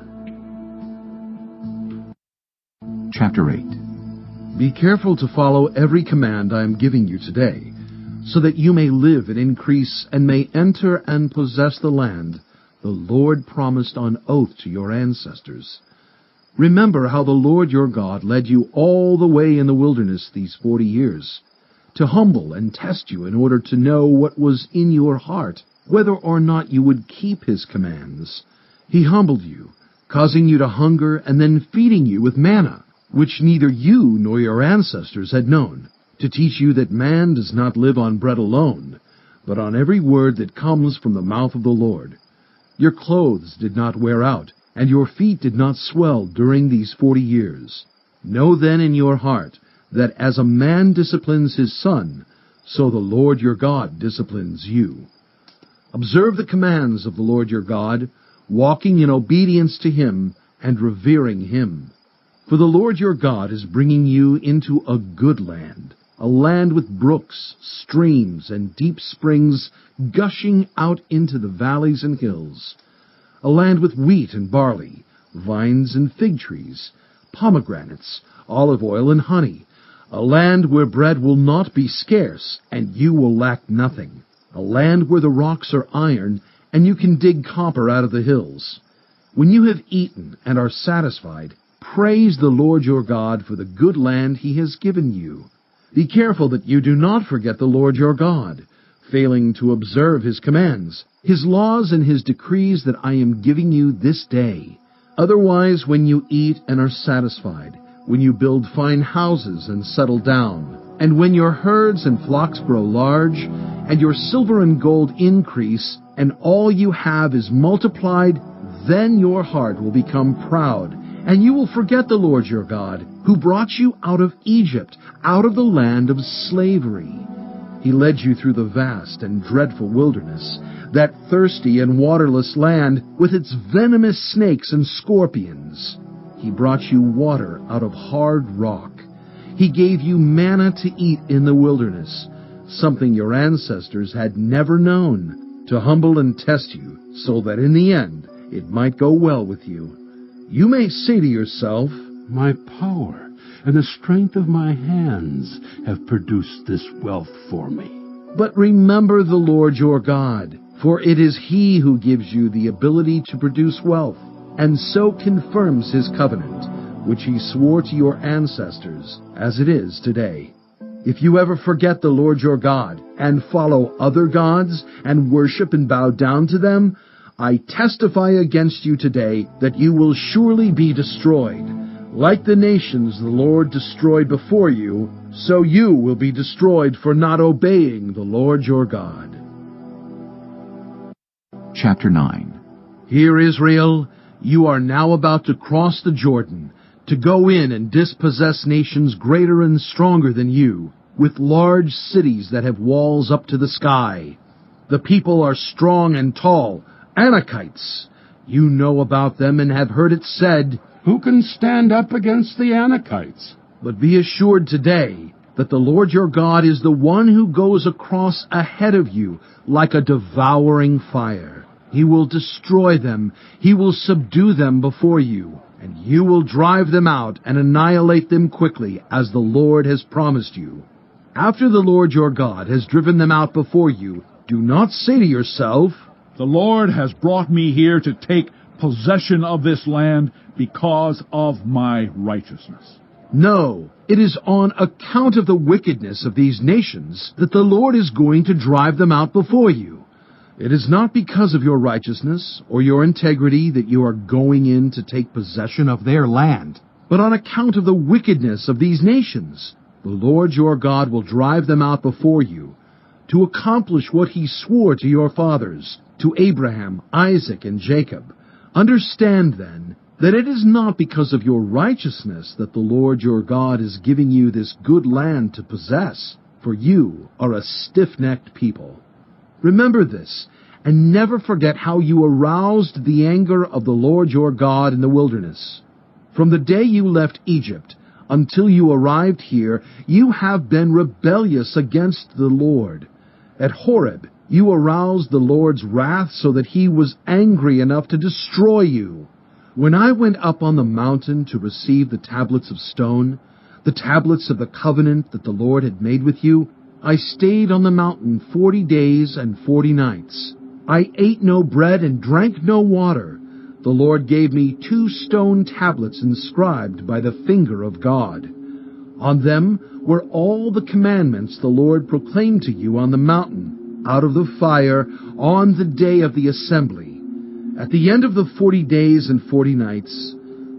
Chapter 8. Be careful to follow every command I am giving you today, so that you may live and increase and may enter and possess the land the Lord promised on oath to your ancestors. Remember how the Lord your God led you all the way in the wilderness these 40 years, to humble and test you in order to know what was in your heart, whether or not you would keep his commands. He humbled you, causing you to hunger and then feeding you with manna, which neither you nor your ancestors had known, to teach you that man does not live on bread alone, but on every word that comes from the mouth of the Lord. Your clothes did not wear out, and your feet did not swell during these 40 years. Know then in your heart that as a man disciplines his son, so the Lord your God disciplines you. Observe the commands of the Lord your God, walking in obedience to him and revering him. For the Lord your God is bringing you into a good land, a land with brooks, streams, and deep springs gushing out into the valleys and hills, a land with wheat and barley, vines and fig trees, pomegranates, olive oil and honey, a land where bread will not be scarce, and you will lack nothing, a land where the rocks are iron, and you can dig copper out of the hills. When you have eaten and are satisfied, praise the Lord your God for the good land he has given you. Be careful that you do not forget the Lord your God, failing to observe his commands, his laws and his decrees that I am giving you this day. Otherwise, when you eat and are satisfied, when you build fine houses and settle down, and when your herds and flocks grow large, and your silver and gold increase, and all you have is multiplied, then your heart will become proud, and you will forget the Lord your God, who brought you out of Egypt, out of the land of slavery. He led you through the vast and dreadful wilderness, that thirsty and waterless land with its venomous snakes and scorpions. He brought you water out of hard rock. He gave you manna to eat in the wilderness, something your ancestors had never known, to humble and test you, so that in the end it might go well with you. You may say to yourself, My power and the strength of my hands have produced this wealth for me. but remember the Lord your God, for it is he who gives you the ability to produce wealth, and so confirms his covenant, which he swore to your ancestors, as it is today. If you ever forget the Lord your God, and follow other gods, and worship and bow down to them, I testify against you today that you will surely be destroyed. Like the nations the Lord destroyed before you, so you will be destroyed for not obeying the Lord your God. Chapter 9. Hear, Israel, you are now about to cross the Jordan, to go in and dispossess nations greater and stronger than you, with large cities that have walls up to the sky. The people are strong and tall, Anakites. You know about them and have heard it said, Who can stand up against the Anakites? But be assured today that the Lord your God is the one who goes across ahead of you like a devouring fire. He will destroy them. He will subdue them before you, and you will drive them out and annihilate them quickly, as the Lord has promised you. After the Lord your God has driven them out before you, do not say to yourself, The Lord has brought me here to take possession of this land because of my righteousness. No, it is on account of the wickedness of these nations that the Lord is going to drive them out before you. It is not because of your righteousness or your integrity that you are going in to take possession of their land, but on account of the wickedness of these nations. The Lord your God will drive them out before you, to accomplish what he swore to your fathers, to Abraham, Isaac, and Jacob. Understand, then, that it is not because of your righteousness that the Lord your God is giving you this good land to possess, for you are a stiff-necked people. Remember this, and never forget how you aroused the anger of the Lord your God in the wilderness. From the day you left Egypt until you arrived here, you have been rebellious against the Lord. At Horeb, you aroused the Lord's wrath so that he was angry enough to destroy you. When I went up on the mountain to receive the tablets of stone, the tablets of the covenant that the Lord had made with you, I stayed on the mountain 40 days and 40 nights. I ate no bread and drank no water. the Lord gave me 2 stone tablets inscribed by the finger of God. On them were all the commandments the Lord proclaimed to you on the mountain, out of the fire, on the day of the assembly. At the end of the 40 days and 40 nights,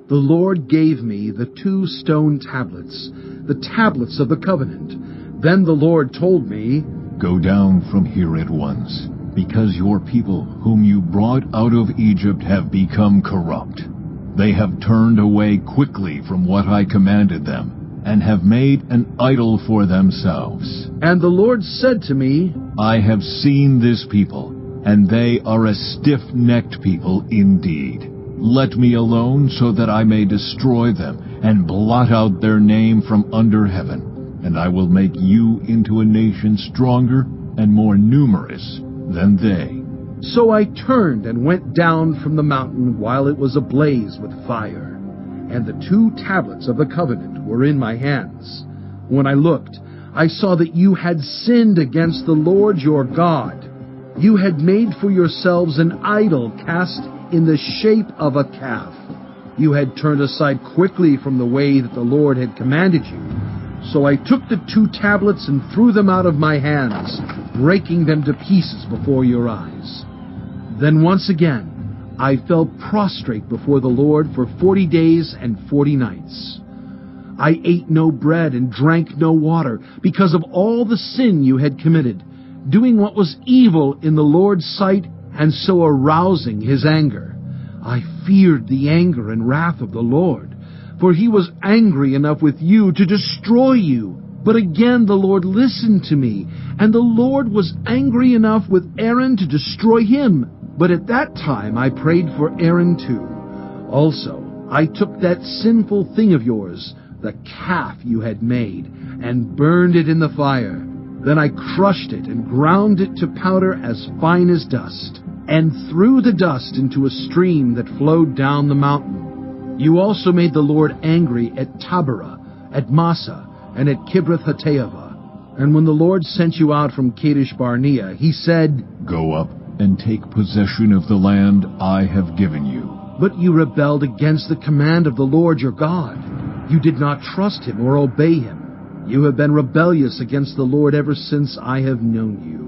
the Lord gave me the 2 stone tablets, the tablets of the covenant. Then the Lord told me, Go down from here at once, because your people whom you brought out of Egypt have become corrupt. They have turned away quickly from what I commanded them, and have made an idol for themselves. And the Lord said to me, I have seen this people, and they are a stiff-necked people indeed. Let me alone so that I may destroy them, and blot out their name from under heaven. And I will make you into a nation stronger and more numerous than they. So I turned and went down from the mountain while it was ablaze with fire. And the 2 tablets of the covenant were in my hands. When I looked, I saw that you had sinned against the Lord your God. You had made for yourselves an idol cast in the shape of a calf. You had turned aside quickly from the way that the Lord had commanded you. So I took the 2 tablets and threw them out of my hands, breaking them to pieces before your eyes. Then once again, I fell prostrate before the Lord for 40 days and 40 nights. I ate no bread and drank no water because of all the sin you had committed, doing what was evil in the Lord's sight and so arousing his anger. I feared the anger and wrath of the Lord, for he was angry enough with you to destroy you. But again the Lord listened to me, and the Lord was angry enough with Aaron to destroy him. But at that time I prayed for Aaron too. Also, I took that sinful thing of yours, the calf you had made, and burned it in the fire. Then I crushed it and ground it to powder as fine as dust, and threw the dust into a stream that flowed down the mountain. You also made the Lord angry at Taberah, at Massa, and at Kibroth-Hattaavah. And when the Lord sent you out from Kadesh Barnea, he said, Go up and take possession of the land I have given you. But you rebelled against the command of the Lord your God. You did not trust him or obey him. You have been rebellious against the Lord ever since I have known you.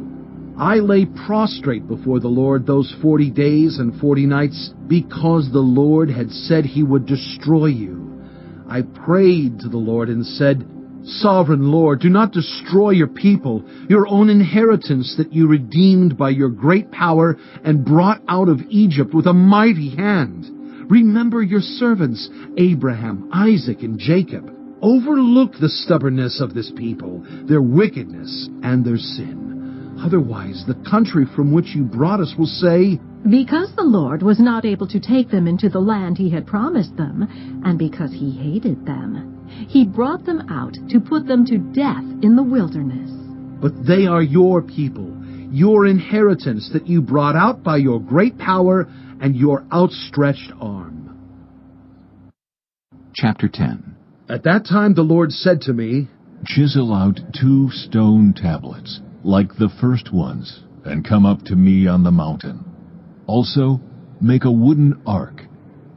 I lay prostrate before the Lord those 40 days and 40 nights because the Lord had said he would destroy you. I prayed to the Lord and said, Sovereign Lord, do not destroy your people, your own inheritance that you redeemed by your great power and brought out of Egypt with a mighty hand. Remember your servants, Abraham, Isaac, and Jacob. Overlook the stubbornness of this people, their wickedness, and their sin. Otherwise, the country from which you brought us will say, Because the Lord was not able to take them into the land he had promised them, and because he hated them, he brought them out to put them to death in the wilderness. But they are your people, your inheritance that you brought out by your great power and your outstretched arm. Chapter 10. At that time the Lord said to me, Chisel out 2 stone tablets, like the first ones, and come up to me on the mountain. Also, make a wooden ark.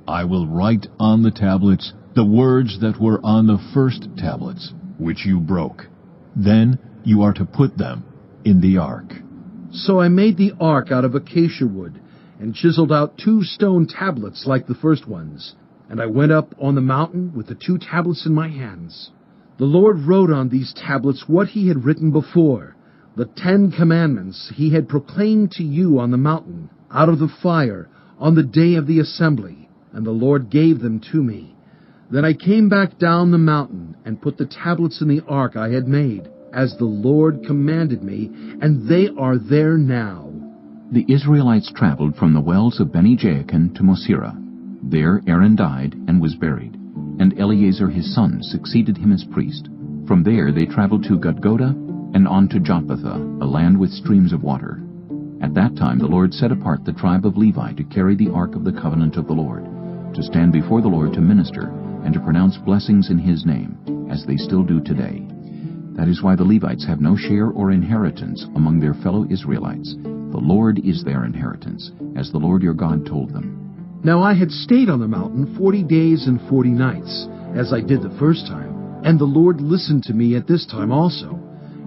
I will write on the tablets the words that were on the first tablets, which you broke. Then you are to put them in the ark. So I made the ark out of acacia wood, and chiseled out 2 stone tablets like the first ones. And I went up on the mountain with the 2 tablets in my hands. The Lord wrote on these tablets what he had written before, the 10 commandments he had proclaimed to you on the mountain, out of the fire, on the day of the assembly. And the Lord gave them to me. Then I came back down the mountain and put the tablets in the ark I had made, as the Lord commanded me, and they are there now. The Israelites traveled from the wells of Beni-Jaakan to Mosera. There Aaron died and was buried, and Eleazar his son succeeded him as priest. From there they traveled to Gudgoda and on to Jotbatha, a land with streams of water. At that time the Lord set apart the tribe of Levi to carry the ark of the covenant of the Lord, to stand before the Lord to minister, and to pronounce blessings in his name, as they still do today. That is why the Levites have no share or inheritance among their fellow Israelites. The Lord is their inheritance, as the Lord your God told them. Now I had stayed on the mountain 40 days and 40 nights, as I did the first time, and the Lord listened to me at this time also.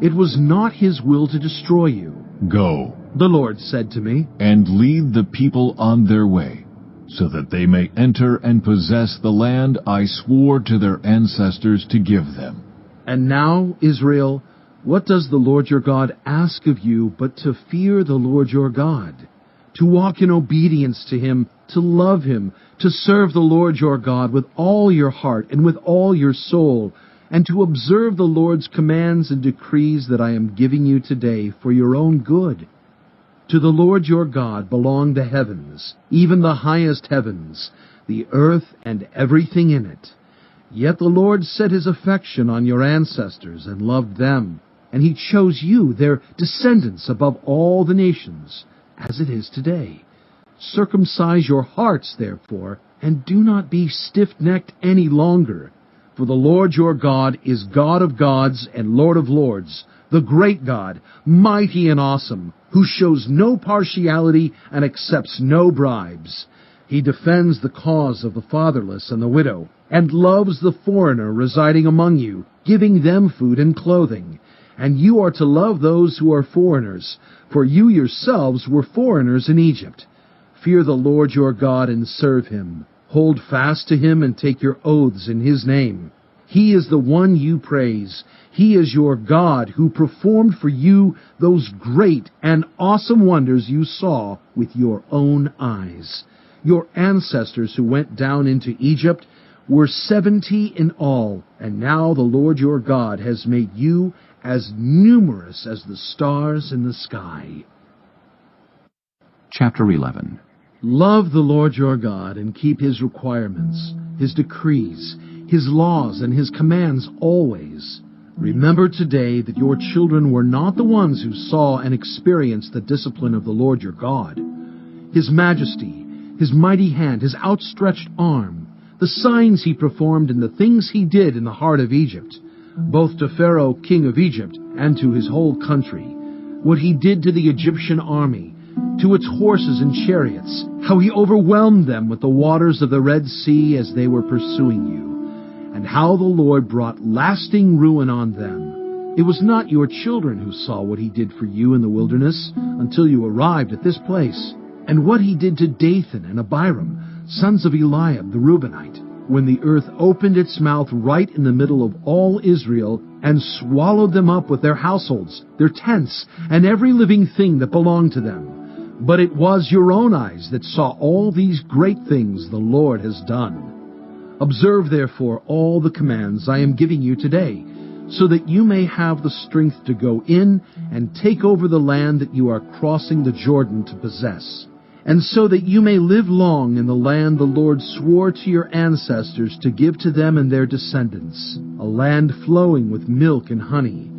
It was not his will to destroy you. Go, The Lord said to me, and lead the people on their way, so that they may enter and possess the land I swore to their ancestors to give them. And now, Israel, what does the Lord your God ask of you but to fear the Lord your God, to walk in obedience to him, to love him, to serve the Lord your God with all your heart and with all your soul, and to observe the Lord's commands and decrees that I am giving you today for your own good? To the Lord your God belong the heavens, even the highest heavens, the earth and everything in it. Yet the Lord set his affection on your ancestors and loved them, and he chose you, their descendants, above all the nations, as it is today. Circumcise your hearts, therefore, and do not be stiff-necked any longer. For the Lord your God is God of gods and Lord of lords, the great God, mighty and awesome, who shows no partiality and accepts no bribes. He defends the cause of the fatherless and the widow, and loves the foreigner residing among you, giving them food and clothing. And you are to love those who are foreigners, for you yourselves were foreigners in Egypt. Fear the Lord your God and serve him. Hold fast to him and take your oaths in his name. He is the one you praise. He is your God who performed for you those great and awesome wonders you saw with your own eyes. Your ancestors who went down into Egypt were 70 in all, and now the Lord your God has made you as numerous as the stars in the sky. Chapter 11. Love the Lord your God and keep his requirements, his decrees, his laws, and his commands always. Remember today that your children were not the ones who saw and experienced the discipline of the Lord your God, his majesty, his mighty hand, his outstretched arm, the signs he performed and the things he did in the heart of Egypt, both to Pharaoh, king of Egypt, and to his whole country, what he did to the Egyptian army, to its horses and chariots, how he overwhelmed them with the waters of the Red Sea as they were pursuing you, and how the Lord brought lasting ruin on them. It was not your children who saw what he did for you in the wilderness until you arrived at this place, and what he did to Dathan and Abiram, sons of Eliab the Reubenite, when the earth opened its mouth right in the middle of all Israel and swallowed them up with their households, their tents, and every living thing that belonged to them. But it was your own eyes that saw all these great things the Lord has done. Observe, therefore, all the commands I am giving you today, so that you may have the strength to go in and take over the land that you are crossing the Jordan to possess, and so that you may live long in the land the Lord swore to your ancestors to give to them and their descendants, a land flowing with milk and honey.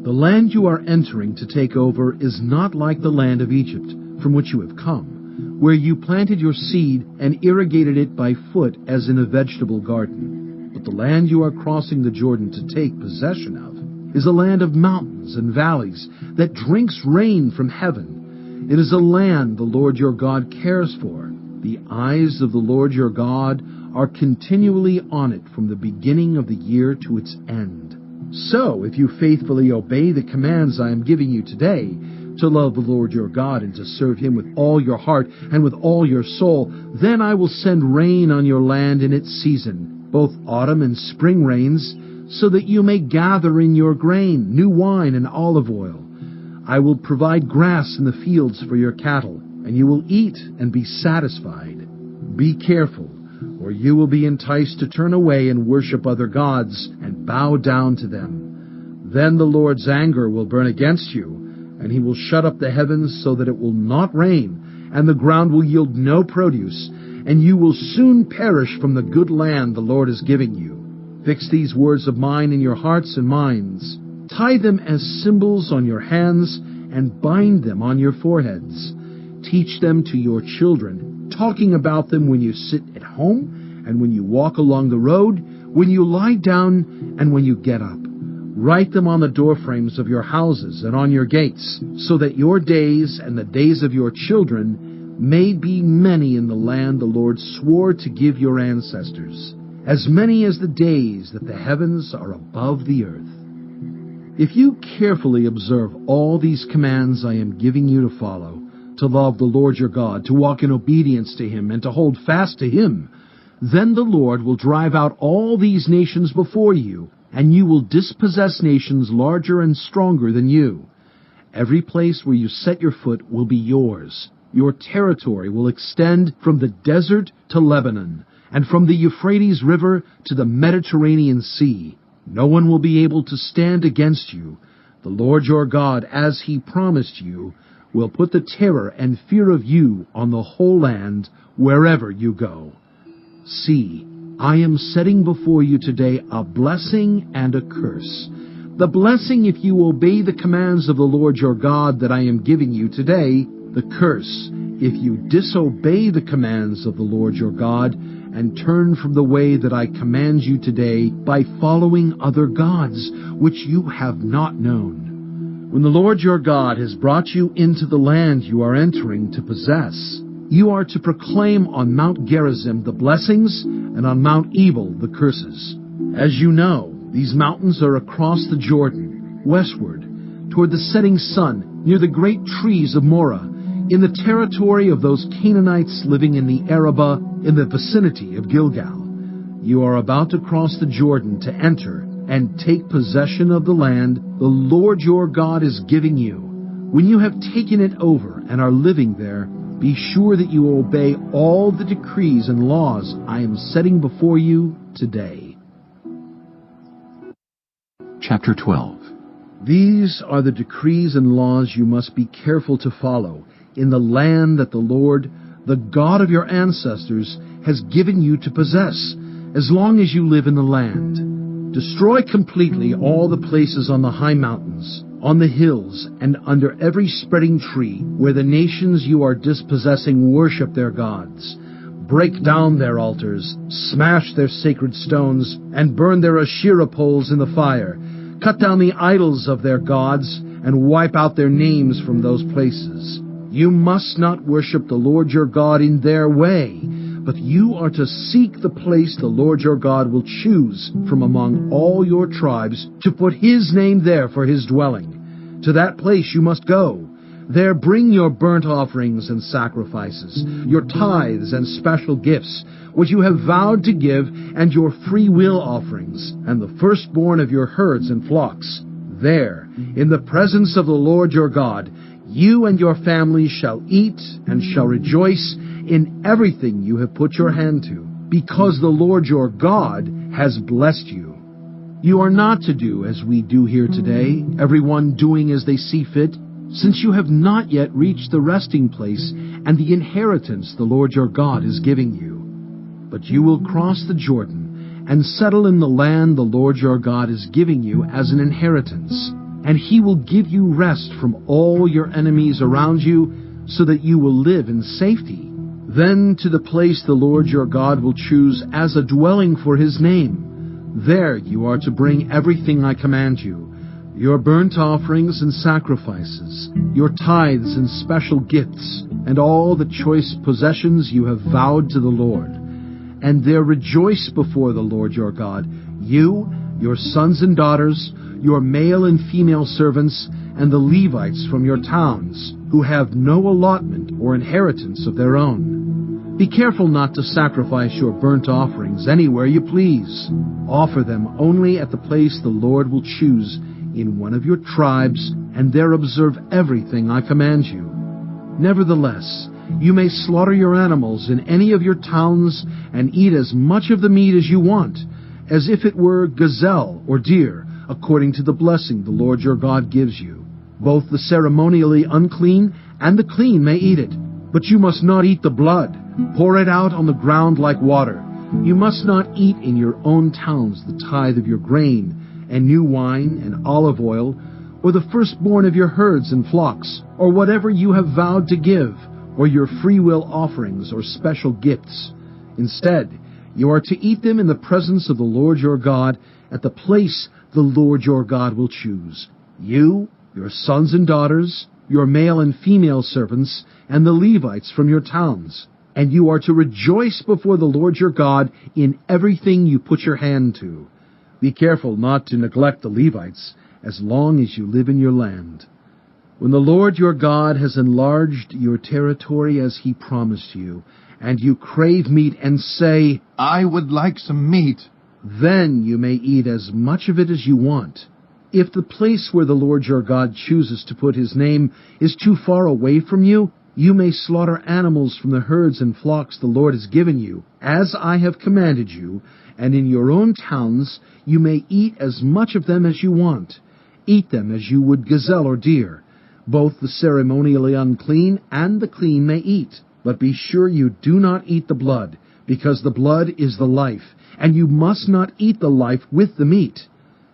The land you are entering to take over is not like the land of Egypt, from which you have come, where you planted your seed and irrigated it by foot as in a vegetable garden. But the land you are crossing the Jordan to take possession of is a land of mountains and valleys that drinks rain from heaven. It is a land the Lord your God cares for. The eyes of the Lord your God are continually on it from the beginning of the year to its end. So, if you faithfully obey the commands I am giving you today, to love the Lord your God and to serve him with all your heart and with all your soul, then I will send rain on your land in its season, both autumn and spring rains, so that you may gather in your grain, new wine, and olive oil. I will provide grass in the fields for your cattle, and you will eat and be satisfied. Be careful, or you will be enticed to turn away and worship other gods and bow down to them. Then the Lord's anger will burn against you, and he will shut up the heavens so that it will not rain, and the ground will yield no produce, and you will soon perish from the good land the Lord is giving you. Fix these words of mine in your hearts and minds. Tie them as symbols on your hands, and bind them on your foreheads. Teach them to your children, talking about them when you sit at home, and when you walk along the road, when you lie down, and when you get up. Write them on the doorframes of your houses and on your gates, so that your days and the days of your children may be many in the land the Lord swore to give your ancestors, as many as the days that the heavens are above the earth. If you carefully observe all these commands I am giving you to follow, to love the Lord your God, to walk in obedience to Him, and to hold fast to Him, then the Lord will drive out all these nations before you, and you will dispossess nations larger and stronger than you. Every place where you set your foot will be yours. Your territory will extend from the desert to Lebanon, and from the Euphrates River to the Mediterranean Sea. No one will be able to stand against you. The Lord your God, as He promised you, will put the terror and fear of you on the whole land wherever you go. See, I am setting before you today a blessing and a curse. The blessing if you obey the commands of the Lord your God that I am giving you today. The curse if you disobey the commands of the Lord your God and turn from the way that I command you today by following other gods which you have not known. When the Lord your God has brought you into the land you are entering to possess, you are to proclaim on Mount Gerizim the blessings, and on Mount Ebal the curses. As you know, these mountains are across the Jordan, westward, toward the setting sun, near the great trees of Morah, in the territory of those Canaanites living in the Arabah, in the vicinity of Gilgal. You are about to cross the Jordan to enter and take possession of the land the Lord your God is giving you. When you have taken it over and are living there, be sure that you obey all the decrees and laws I am setting before you today. Chapter 12. These are the decrees and laws you must be careful to follow in the land that the Lord, the God of your ancestors, has given you to possess, as long as you live in the land. Destroy completely all the places on the high mountains, on the hills, and under every spreading tree where the nations you are dispossessing worship their gods. Break down their altars, smash their sacred stones, and burn their Asherah poles in the fire. Cut down the idols of their gods, and wipe out their names from those places. You must not worship the Lord your God in their way, but you are to seek the place the Lord your God will choose from among all your tribes to put His name there for His dwelling. To that place you must go. There bring your burnt offerings and sacrifices, your tithes and special gifts, which you have vowed to give, and your free will offerings, and the firstborn of your herds and flocks. There, in the presence of the Lord your God, you and your family shall eat and shall rejoice in everything you have put your hand to, because the Lord your God has blessed you. You are not to do as we do here today, everyone doing as they see fit, since you have not yet reached the resting place and the inheritance the Lord your God is giving you. But you will cross the Jordan and settle in the land the Lord your God is giving you as an inheritance, and He will give you rest from all your enemies around you, so that you will live in safety. Then to the place the Lord your God will choose as a dwelling for His name. There you are to bring everything I command you, your burnt offerings and sacrifices, your tithes and special gifts, and all the choice possessions you have vowed to the Lord. And there rejoice before the Lord your God, you, your sons and daughters, your male and female servants, and the Levites from your towns, who have no allotment or inheritance of their own. Be careful not to sacrifice your burnt offerings anywhere you please. Offer them only at the place the Lord will choose in one of your tribes, and there observe everything I command you. Nevertheless, you may slaughter your animals in any of your towns and eat as much of the meat as you want, as if it were gazelle or deer, according to the blessing the Lord your God gives you. Both the ceremonially unclean and the clean may eat it, but you must not eat the blood. Pour it out on the ground like water. You must not eat in your own towns the tithe of your grain, and new wine, and olive oil, or the firstborn of your herds and flocks, or whatever you have vowed to give, or your freewill offerings or special gifts. Instead, you are to eat them in the presence of the Lord your God, at the place the Lord your God will choose, you, your sons and daughters, your male and female servants, and the Levites from your towns. And you are to rejoice before the Lord your God in everything you put your hand to. Be careful not to neglect the Levites, as long as you live in your land. When the Lord your God has enlarged your territory as he promised you, and you crave meat and say, I would like some meat, then you may eat as much of it as you want. If the place where the Lord your God chooses to put his name is too far away from you, you may slaughter animals from the herds and flocks the Lord has given you, as I have commanded you, and in your own towns you may eat as much of them as you want. Eat them as you would gazelle or deer. Both the ceremonially unclean and the clean may eat. But be sure you do not eat the blood, because the blood is the life, and you must not eat the life with the meat.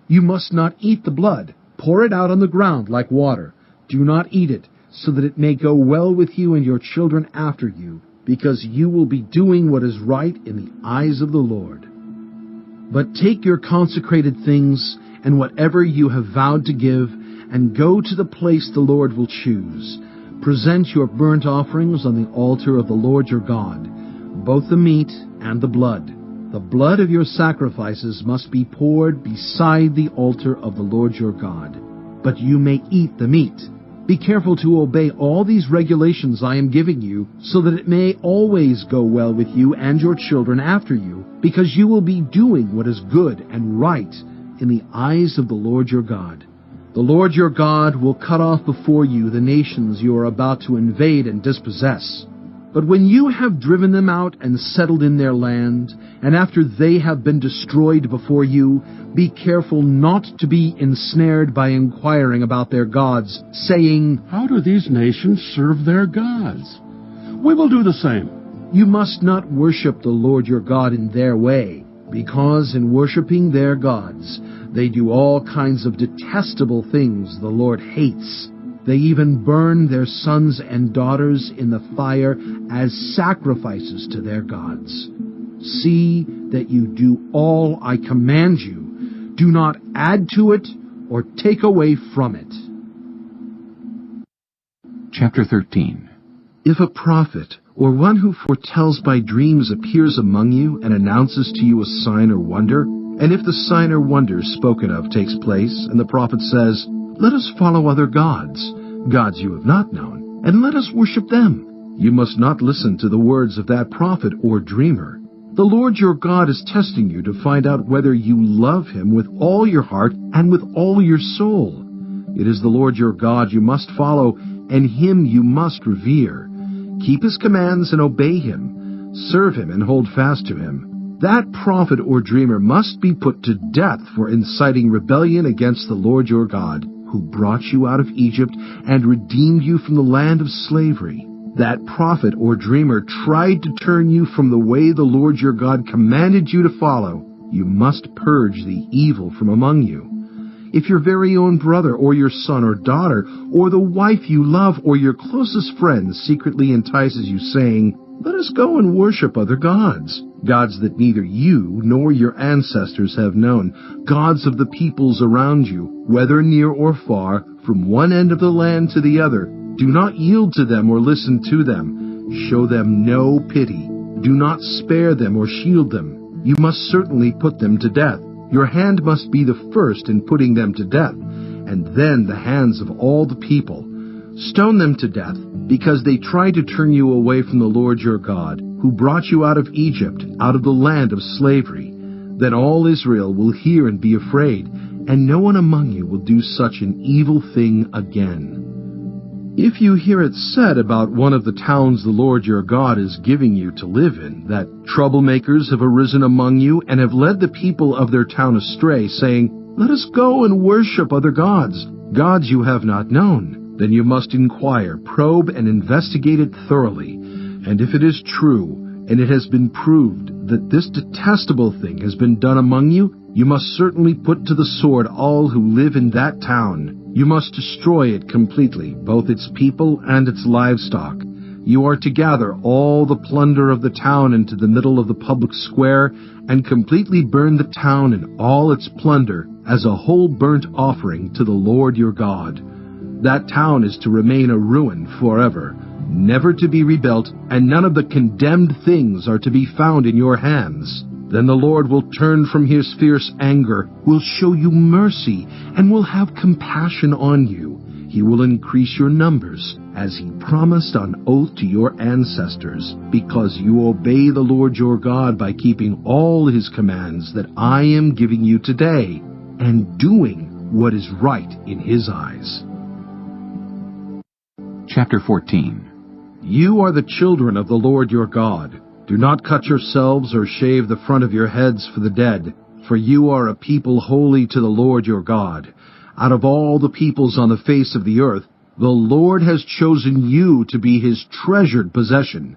You must not eat the blood. Pour it out on the ground like water. Do not eat it, so that it may go well with you and your children after you, because you will be doing what is right in the eyes of the Lord. But take your consecrated things and whatever you have vowed to give, and go to the place the Lord will choose. Present your burnt offerings on the altar of the Lord your God, both the meat and the blood. The blood of your sacrifices must be poured beside the altar of the Lord your God. But you may eat the meat. Be careful to obey all these regulations I am giving you, so that it may always go well with you and your children after you, because you will be doing what is good and right in the eyes of the Lord your God. The Lord your God will cut off before you the nations you are about to invade and dispossess. But when you have driven them out and settled in their land, and after they have been destroyed before you, be careful not to be ensnared by inquiring about their gods, saying, How do these nations serve their gods? We will do the same. You must not worship the Lord your God in their way, because in worshiping their gods, they do all kinds of detestable things the Lord hates. They even burn their sons and daughters in the fire as sacrifices to their gods. See that you do all I command you. Do not add to it or take away from it. Chapter 13. If a prophet or one who foretells by dreams appears among you and announces to you a sign or wonder, and if the sign or wonder spoken of takes place, and the prophet says, Let us follow other gods, gods you have not known, and let us worship them, you must not listen to the words of that prophet or dreamer. The Lord your God is testing you to find out whether you love him with all your heart and with all your soul. It is the Lord your God you must follow, and him you must revere. Keep his commands and obey him. Serve him and hold fast to him. That prophet or dreamer must be put to death for inciting rebellion against the Lord your God, who brought you out of Egypt and redeemed you from the land of slavery. That prophet or dreamer tried to turn you from the way the Lord your God commanded you to follow. You must purge the evil from among you. If your very own brother or your son or daughter or the wife you love or your closest friend secretly entices you, saying, Let us go and worship other gods, gods that neither you nor your ancestors have known, gods of the peoples around you, whether near or far, from one end of the land to the other, do not yield to them or listen to them. Show them no pity. Do not spare them or shield them. You must certainly put them to death. Your hand must be the first in putting them to death, and then the hands of all the people. Stone them to death, because they tried to turn you away from the Lord your God, who brought you out of Egypt, out of the land of slavery. Then all Israel will hear and be afraid, and no one among you will do such an evil thing again. If you hear it said about one of the towns the Lord your God is giving you to live in, that troublemakers have arisen among you and have led the people of their town astray, saying, Let us go and worship other gods, gods you have not known, then you must inquire, probe, and investigate it thoroughly. And if it is true, and it has been proved that this detestable thing has been done among you, you must certainly put to the sword all who live in that town. You must destroy it completely, both its people and its livestock. You are to gather all the plunder of the town into the middle of the public square, and completely burn the town and all its plunder, as a whole burnt offering to the Lord your God. That town is to remain a ruin forever, never to be rebuilt, and none of the condemned things are to be found in your hands. Then the Lord will turn from his fierce anger, will show you mercy, and will have compassion on you. He will increase your numbers, as he promised on oath to your ancestors, because you obey the Lord your God by keeping all his commands that I am giving you today, and doing what is right in his eyes. Chapter 14. You are the children of the Lord your God. Do not cut yourselves or shave the front of your heads for the dead, for you are a people holy to the Lord your God. Out of all the peoples on the face of the earth, the Lord has chosen you to be his treasured possession.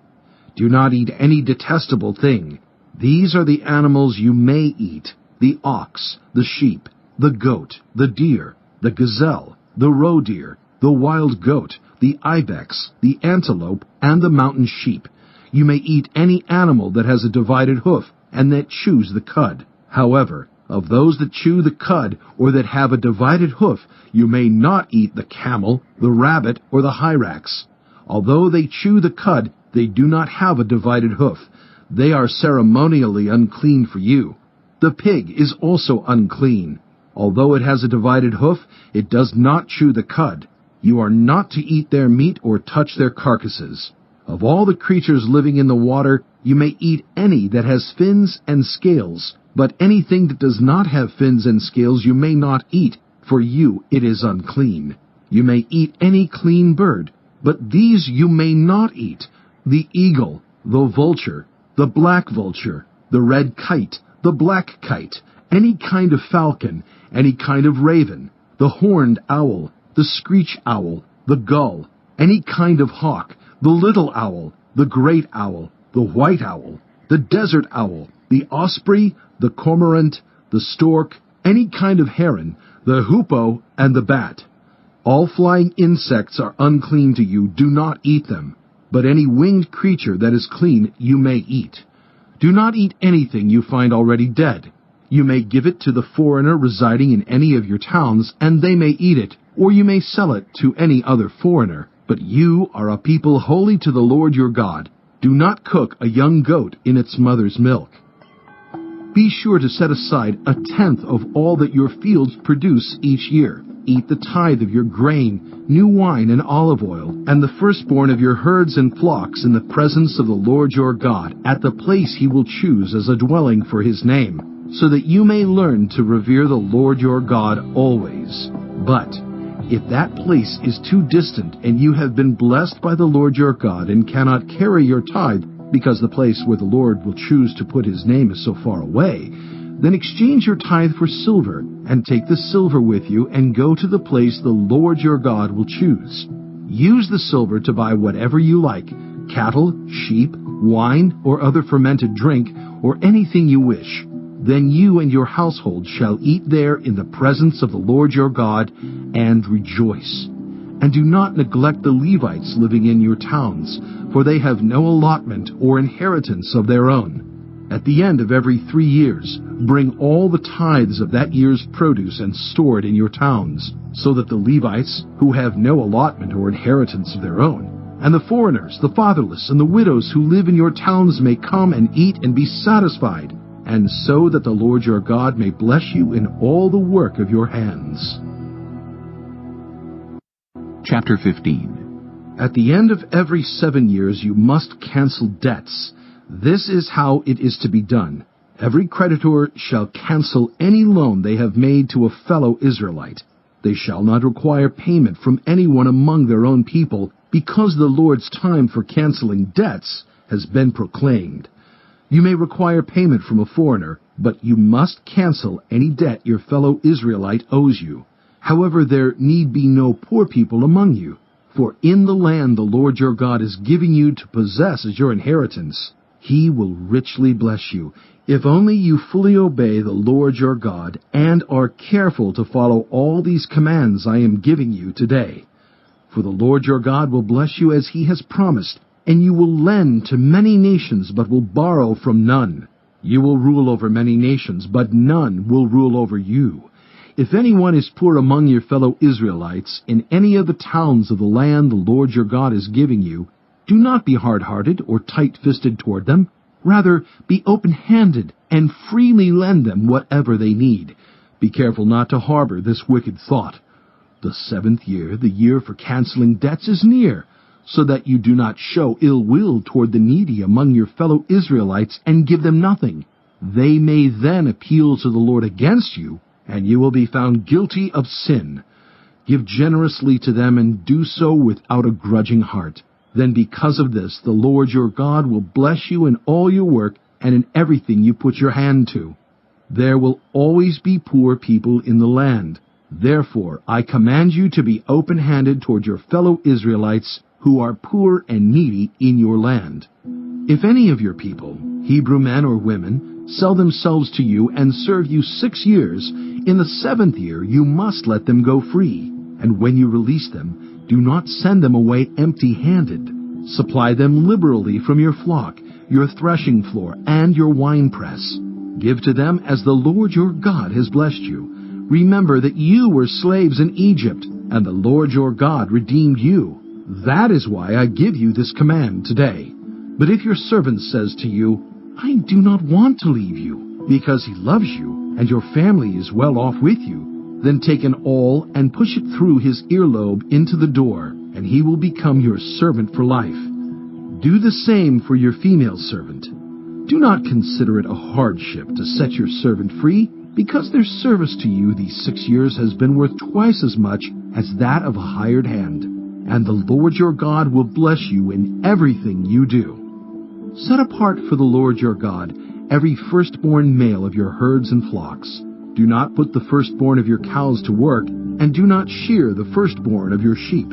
Do not eat any detestable thing. These are the animals you may eat: the ox, the sheep, the goat, the deer, the gazelle, the roe deer, the wild goat, the ibex, the antelope, and the mountain sheep. You may eat any animal that has a divided hoof, and that chews the cud. However, of those that chew the cud, or that have a divided hoof, you may not eat the camel, the rabbit, or the hyrax. Although they chew the cud, they do not have a divided hoof. They are ceremonially unclean for you. The pig is also unclean. Although it has a divided hoof, it does not chew the cud. You are not to eat their meat or touch their carcasses. Of all the creatures living in the water, you may eat any that has fins and scales, but anything that does not have fins and scales you may not eat, for you it is unclean. You may eat any clean bird, but these you may not eat: the eagle, the vulture, the black vulture, the red kite, the black kite, any kind of falcon, any kind of raven, the horned owl, the screech owl, the gull, any kind of hawk, the little owl, the great owl, the white owl, the desert owl, the osprey, the cormorant, the stork, any kind of heron, the hoopoe, and the bat. All flying insects are unclean to you. Do not eat them. But any winged creature that is clean you may eat. Do not eat anything you find already dead. You may give it to the foreigner residing in any of your towns, and they may eat it, or you may sell it to any other foreigner. But you are a people holy to the Lord your God. Do not cook a young goat in its mother's milk. Be sure to set aside 1/10 of all that your fields produce each year. Eat the tithe of your grain, new wine and olive oil, and the firstborn of your herds and flocks in the presence of the Lord your God, at the place he will choose as a dwelling for his name, so that you may learn to revere the Lord your God always. But if that place is too distant, and you have been blessed by the Lord your God and cannot carry your tithe, because the place where the Lord will choose to put his name is so far away, then exchange your tithe for silver, and take the silver with you, and go to the place the Lord your God will choose. Use the silver to buy whatever you like: cattle, sheep, wine, or other fermented drink, or anything you wish. Then you and your household shall eat there in the presence of the Lord your God, and rejoice. And do not neglect the Levites living in your towns, for they have no allotment or inheritance of their own. At the end of every 3 years, bring all the tithes of that year's produce and store it in your towns, so that the Levites, who have no allotment or inheritance of their own, and the foreigners, the fatherless, and the widows who live in your towns may come and eat and be satisfied, and so that the Lord your God may bless you in all the work of your hands. Chapter 15. At the end of every 7 years you must cancel debts. This is how it is to be done. Every creditor shall cancel any loan they have made to a fellow Israelite. They shall not require payment from anyone among their own people, because the Lord's time for canceling debts has been proclaimed. You may require payment from a foreigner, but you must cancel any debt your fellow Israelite owes you. However, there need be no poor people among you, for in the land the Lord your God is giving you to possess as your inheritance, he will richly bless you, if only you fully obey the Lord your God and are careful to follow all these commands I am giving you today. For the Lord your God will bless you as he has promised, and you will lend to many nations, but will borrow from none. You will rule over many nations, but none will rule over you. If anyone is poor among your fellow Israelites in any of the towns of the land the Lord your God is giving you, do not be hard-hearted or tight-fisted toward them. Rather, be open-handed and freely lend them whatever they need. Be careful not to harbor this wicked thought. The 7th year, the year for canceling debts, is near, so that you do not show ill will toward the needy among your fellow Israelites and give them nothing. They may then appeal to the Lord against you, and you will be found guilty of sin. Give generously to them and do so without a grudging heart. Then because of this, the Lord your God will bless you in all your work and in everything you put your hand to. There will always be poor people in the land. Therefore, I command you to be open-handed toward your fellow Israelites who are poor and needy in your land. If any of your people, Hebrew men or women, sell themselves to you and serve you 6 years, in the 7th year you must let them go free. And when you release them, do not send them away empty-handed. Supply them liberally from your flock, your threshing floor, and your winepress. Give to them as the Lord your God has blessed you. Remember that you were slaves in Egypt, and the Lord your God redeemed you. That is why I give you this command today. But if your servant says to you, I do not want to leave you, because he loves you, and your family is well off with you, then take an awl and push it through his earlobe into the door, and he will become your servant for life. Do the same for your female servant. Do not consider it a hardship to set your servant free, because their service to you these 6 years has been worth twice as much as that of a hired hand. And the Lord your God will bless you in everything you do. Set apart for the Lord your God every firstborn male of your herds and flocks. Do not put the firstborn of your cows to work, and do not shear the firstborn of your sheep.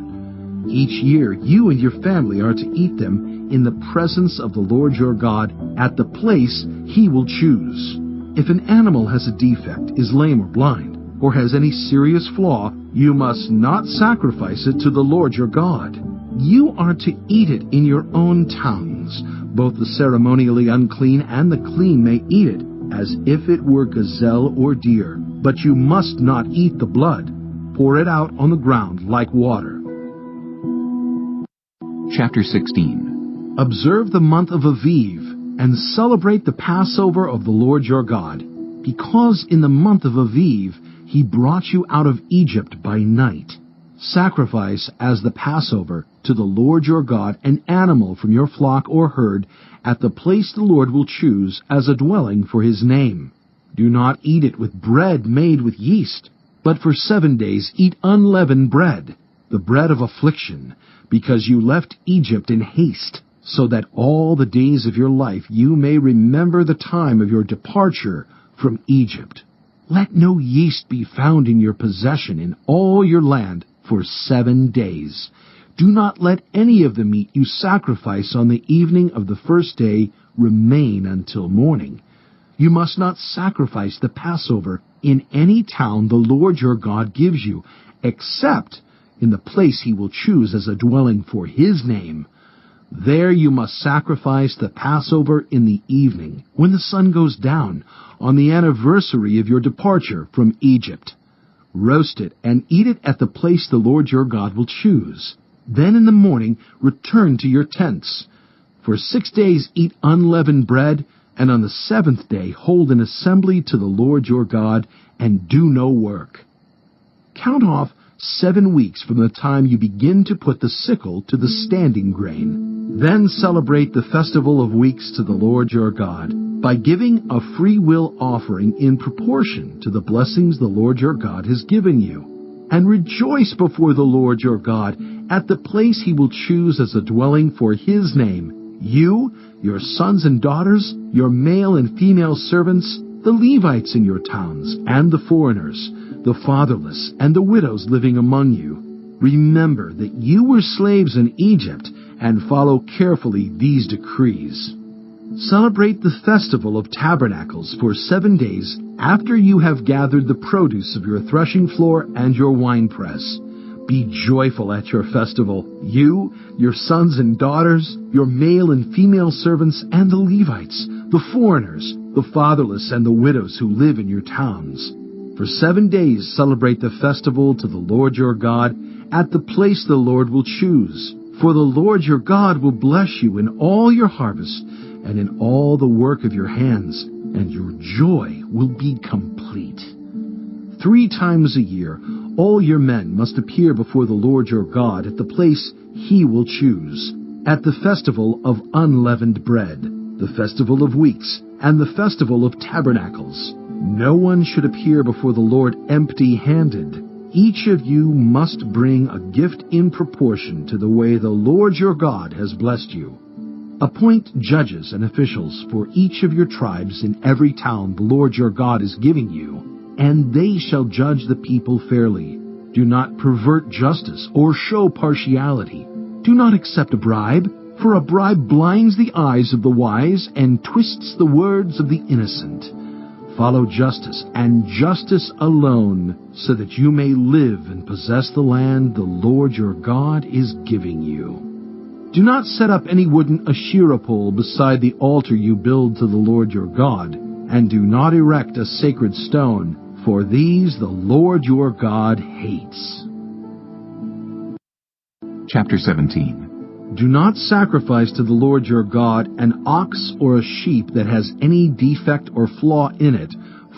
Each year you and your family are to eat them in the presence of the Lord your God at the place he will choose. If an animal has a defect, is lame or blind, or has any serious flaw, you must not sacrifice it to the Lord your God. You are to eat it in your own towns. Both the ceremonially unclean and the clean may eat it, as if it were gazelle or deer. But you must not eat the blood. Pour it out on the ground like water. Chapter 16. Observe the month of Aviv, and celebrate the Passover of the Lord your God, because in the month of Aviv he brought you out of Egypt by night. Sacrifice as the Passover to the Lord your God an animal from your flock or herd at the place the Lord will choose as a dwelling for his name. Do not eat it with bread made with yeast, but for 7 days eat unleavened bread, the bread of affliction, because you left Egypt in haste, so that all the days of your life you may remember the time of your departure from Egypt. Let no yeast be found in your possession in all your land for 7 days. Do not let any of the meat you sacrifice on the evening of the first day remain until morning. You must not sacrifice the Passover in any town the Lord your God gives you, except in the place he will choose as a dwelling for his name. There you must sacrifice the Passover in the evening, when the sun goes down, on the anniversary of your departure from Egypt. Roast it and eat it at the place the Lord your God will choose. Then in the morning return to your tents. For 6 days eat unleavened bread, and on the 7th day hold an assembly to the Lord your God, and do no work. Count off 7 weeks from the time you begin to put the sickle to the standing grain. Then celebrate the festival of weeks to the Lord your God, by giving a free will offering in proportion to the blessings the Lord your God has given you. And rejoice before the Lord your God at the place he will choose as a dwelling for his name. You, your sons and daughters, your male and female servants, the Levites in your towns, and the foreigners, the fatherless, and the widows living among you. Remember that you were slaves in Egypt, and follow carefully these decrees. Celebrate the festival of tabernacles for 7 days after you have gathered the produce of your threshing floor and your winepress. Be joyful at your festival, you, your sons and daughters, your male and female servants, and the Levites, the foreigners, the fatherless, and the widows who live in your towns. For 7 days celebrate the festival to the Lord your God at the place the Lord will choose. For the Lord your God will bless you in all your harvest and in all the work of your hands, and your joy will be complete. 3 times a year all your men must appear before the Lord your God at the place he will choose, at the festival of unleavened bread, the festival of weeks, and the festival of tabernacles. No one should appear before the Lord empty-handed. Each of you must bring a gift in proportion to the way the Lord your God has blessed you. Appoint judges and officials for each of your tribes in every town the Lord your God is giving you, and they shall judge the people fairly. Do not pervert justice or show partiality. Do not accept a bribe, for a bribe blinds the eyes of the wise and twists the words of the innocent. Follow justice, and justice alone, so that you may live and possess the land the Lord your God is giving you. Do not set up any wooden Asherah pole beside the altar you build to the Lord your God, and do not erect a sacred stone, for these the Lord your God hates. Chapter 17. Do not sacrifice to the Lord your God an ox or a sheep that has any defect or flaw in it,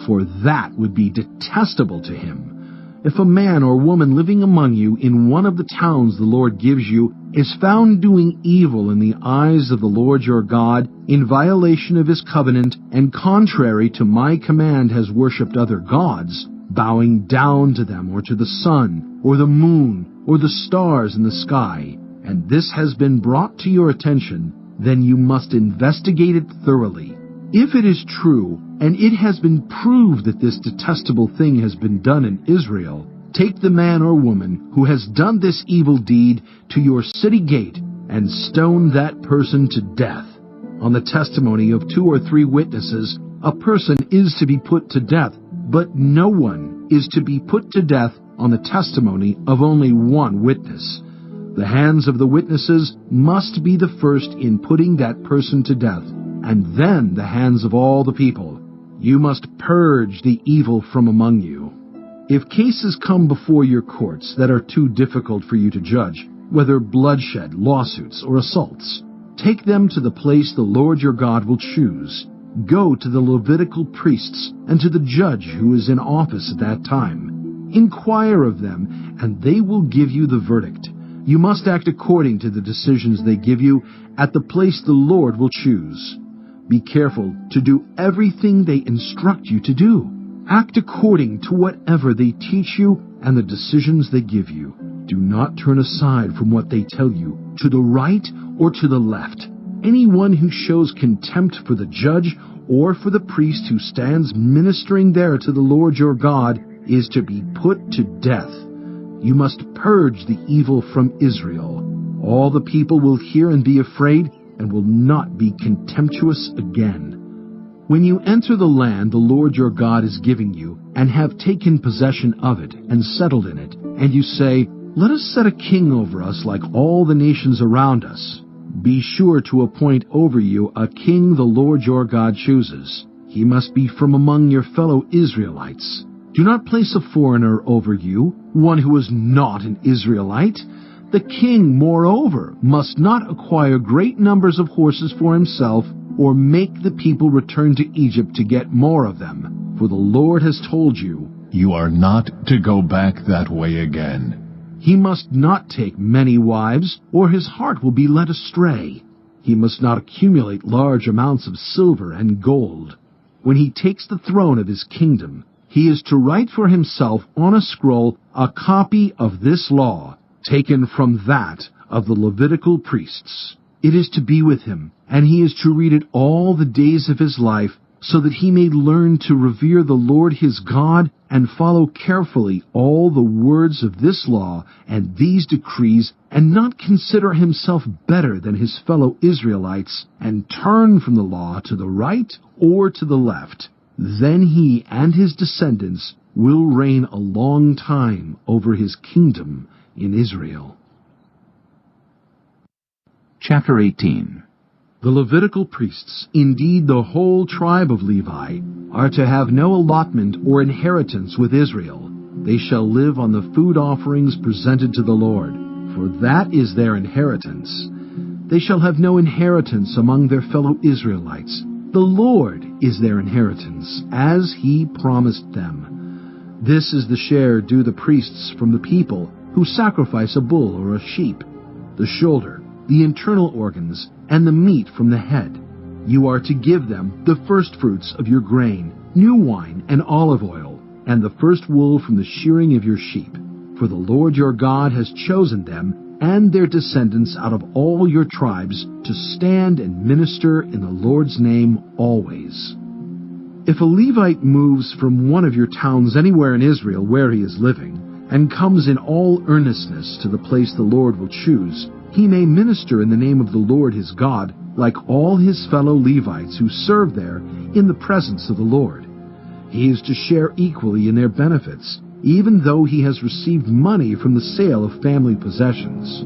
for that would be detestable to him. If a man or woman living among you in one of the towns the Lord gives you is found doing evil in the eyes of the Lord your God, in violation of his covenant, and contrary to my command has worshipped other gods, bowing down to them or to the sun, or the moon, or the stars in the sky, and this has been brought to your attention, then you must investigate it thoroughly. If it is true, and it has been proved that this detestable thing has been done in Israel, take the man or woman who has done this evil deed to your city gate, and stone that person to death. On the testimony of 2 or 3 witnesses, a person is to be put to death, but no one is to be put to death on the testimony of only 1 witness. The hands of the witnesses must be the first in putting that person to death, and then the hands of all the people. You must purge the evil from among you. If cases come before your courts that are too difficult for you to judge, whether bloodshed, lawsuits, or assaults, take them to the place the Lord your God will choose. Go to the Levitical priests and to the judge who is in office at that time. Inquire of them, and they will give you the verdict. You must act according to the decisions they give you at the place the Lord will choose. Be careful to do everything they instruct you to do. Act according to whatever they teach you and the decisions they give you. Do not turn aside from what they tell you, to the right or to the left. Anyone who shows contempt for the judge or for the priest who stands ministering there to the Lord your God is to be put to death. You must purge the evil from Israel. All the people will hear and be afraid, and will not be contemptuous again. When you enter the land the Lord your God is giving you, and have taken possession of it, and settled in it, and you say, "Let us set a king over us like all the nations around us," be sure to appoint over you a king the Lord your God chooses. He must be from among your fellow Israelites. Do not place a foreigner over you, one who is not an Israelite. The king, moreover, must not acquire great numbers of horses for himself, or make the people return to Egypt to get more of them. For the Lord has told you, "You are not to go back that way again." He must not take many wives, or his heart will be led astray. He must not accumulate large amounts of silver and gold. When he takes the throne of his kingdom, he is to write for himself on a scroll a copy of this law, taken from that of the Levitical priests. It is to be with him, and he is to read it all the days of his life, so that he may learn to revere the Lord his God and follow carefully all the words of this law and these decrees, and not consider himself better than his fellow Israelites, and turn from the law to the right or to the left. Then he and his descendants will reign a long time over his kingdom in Israel. Chapter 18. The Levitical priests, indeed the whole tribe of Levi, are to have no allotment or inheritance with Israel. They shall live on the food offerings presented to the Lord, for that is their inheritance. They shall have no inheritance among their fellow Israelites. The Lord is their inheritance, as He promised them. This is the share due the priests from the people who sacrifice a bull or a sheep, the shoulder, the internal organs, and the meat from the head. You are to give them the firstfruits of your grain, new wine, and olive oil, and the first wool from the shearing of your sheep. For the Lord your God has chosen them and their descendants out of all your tribes to stand and minister in the Lord's name always. If a Levite moves from one of your towns anywhere in Israel where he is living, and comes in all earnestness to the place the Lord will choose, he may minister in the name of the Lord his God, like all his fellow Levites who serve there in the presence of the Lord. He is to share equally in their benefits, even though he has received money from the sale of family possessions.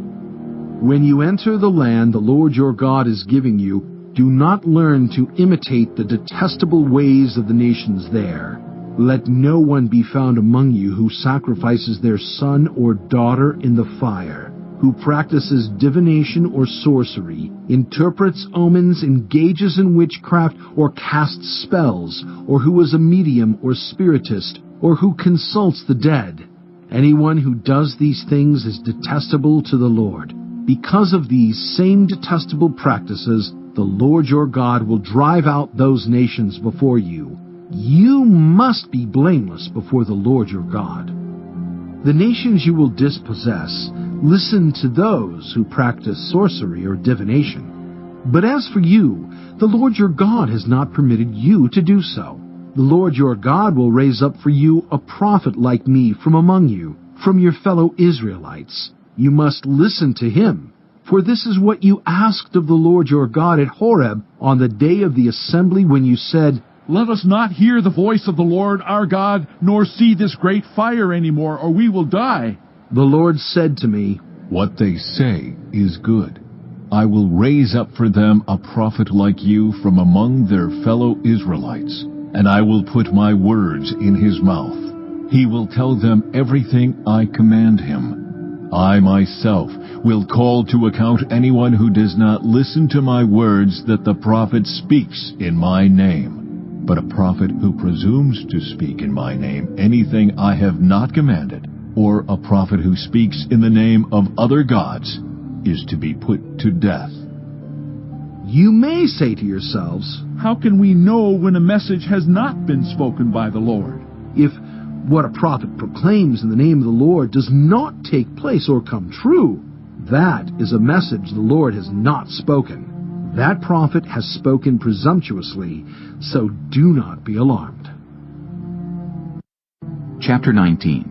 When you enter the land the Lord your God is giving you, do not learn to imitate the detestable ways of the nations there. Let no one be found among you who sacrifices their son or daughter in the fire, who practices divination or sorcery, interprets omens, engages in witchcraft, or casts spells, or who is a medium or spiritist, or who consults the dead. Anyone who does these things is detestable to the Lord. Because of these same detestable practices, the Lord your God will drive out those nations before you. You must be blameless before the Lord your God. The nations you will dispossess, listen to those who practice sorcery or divination. But as for you, the Lord your God has not permitted you to do so. The Lord your God will raise up for you a prophet like me from among you, from your fellow Israelites. You must listen to him, for this is what you asked of the Lord your God at Horeb on the day of the assembly when you said, "Let us not hear the voice of the Lord our God, nor see this great fire anymore, or we will die." The Lord said to me, "What they say is good. I will raise up for them a prophet like you from among their fellow Israelites, and I will put my words in his mouth. He will tell them everything I command him. I myself will call to account anyone who does not listen to my words that the prophet speaks in my name. But a prophet who presumes to speak in my name anything I have not commanded, or a prophet who speaks in the name of other gods, is to be put to death." You may say to yourselves, "How can we know when a message has not been spoken by the Lord?" If what a prophet proclaims in the name of the Lord does not take place or come true, that is a message the Lord has not spoken. That prophet has spoken presumptuously, so do not be alarmed. Chapter 19.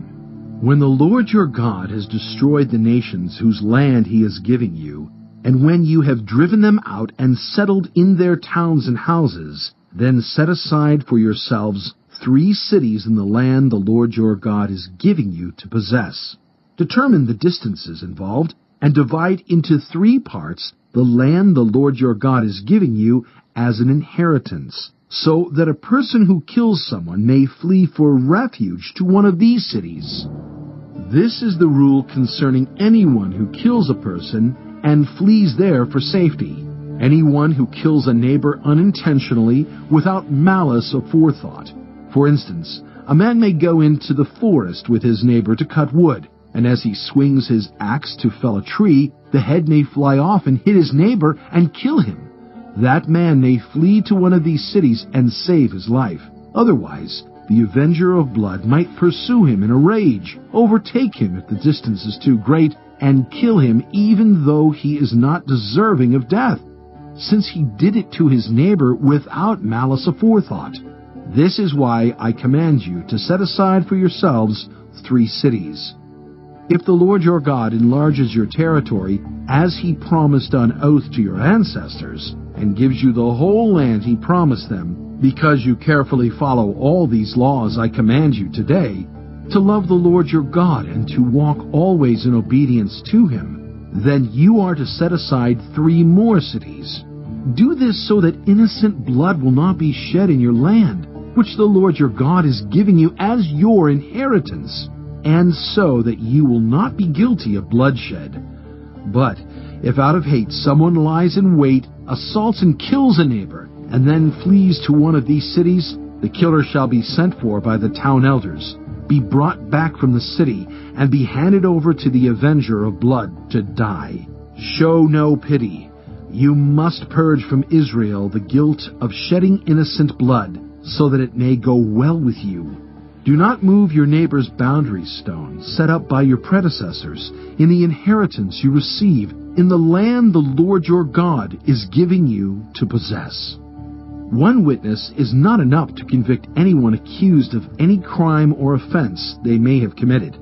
When the Lord your God has destroyed the nations whose land he is giving you, and when you have driven them out and settled in their towns and houses, then set aside for yourselves 3 cities in the land the Lord your God is giving you to possess. Determine the distances involved, and divide into 3 parts the land the Lord your God is giving you as an inheritance, so that a person who kills someone may flee for refuge to one of these cities. This is the rule concerning anyone who kills a person and flees there for safety. Anyone who kills a neighbor unintentionally without malice or forethought. For instance, a man may go into the forest with his neighbor to cut wood, and as he swings his axe to fell a tree, the head may fly off and hit his neighbor and kill him. That man may flee to one of these cities and save his life. Otherwise, the avenger of blood might pursue him in a rage, overtake him if the distance is too great, and kill him even though he is not deserving of death, since he did it to his neighbor without malice aforethought. This is why I command you to set aside for yourselves 3 cities. If the Lord your God enlarges your territory, as he promised on oath to your ancestors, and gives you the whole land he promised them, because you carefully follow all these laws I command you today, to love the Lord your God and to walk always in obedience to him, then you are to set aside 3 more cities. Do this so that innocent blood will not be shed in your land, which the Lord your God is giving you as your inheritance, and so that you will not be guilty of bloodshed. But if out of hate someone lies in wait, assaults and kills a neighbor, and then flees to one of these cities, the killer shall be sent for by the town elders, be brought back from the city, and be handed over to the avenger of blood to die. Show no pity. You must purge from Israel the guilt of shedding innocent blood, so that it may go well with you. Do not move your neighbor's boundary stone set up by your predecessors in the inheritance you receive in the land the Lord your God is giving you to possess. One witness is not enough to convict anyone accused of any crime or offense they may have committed.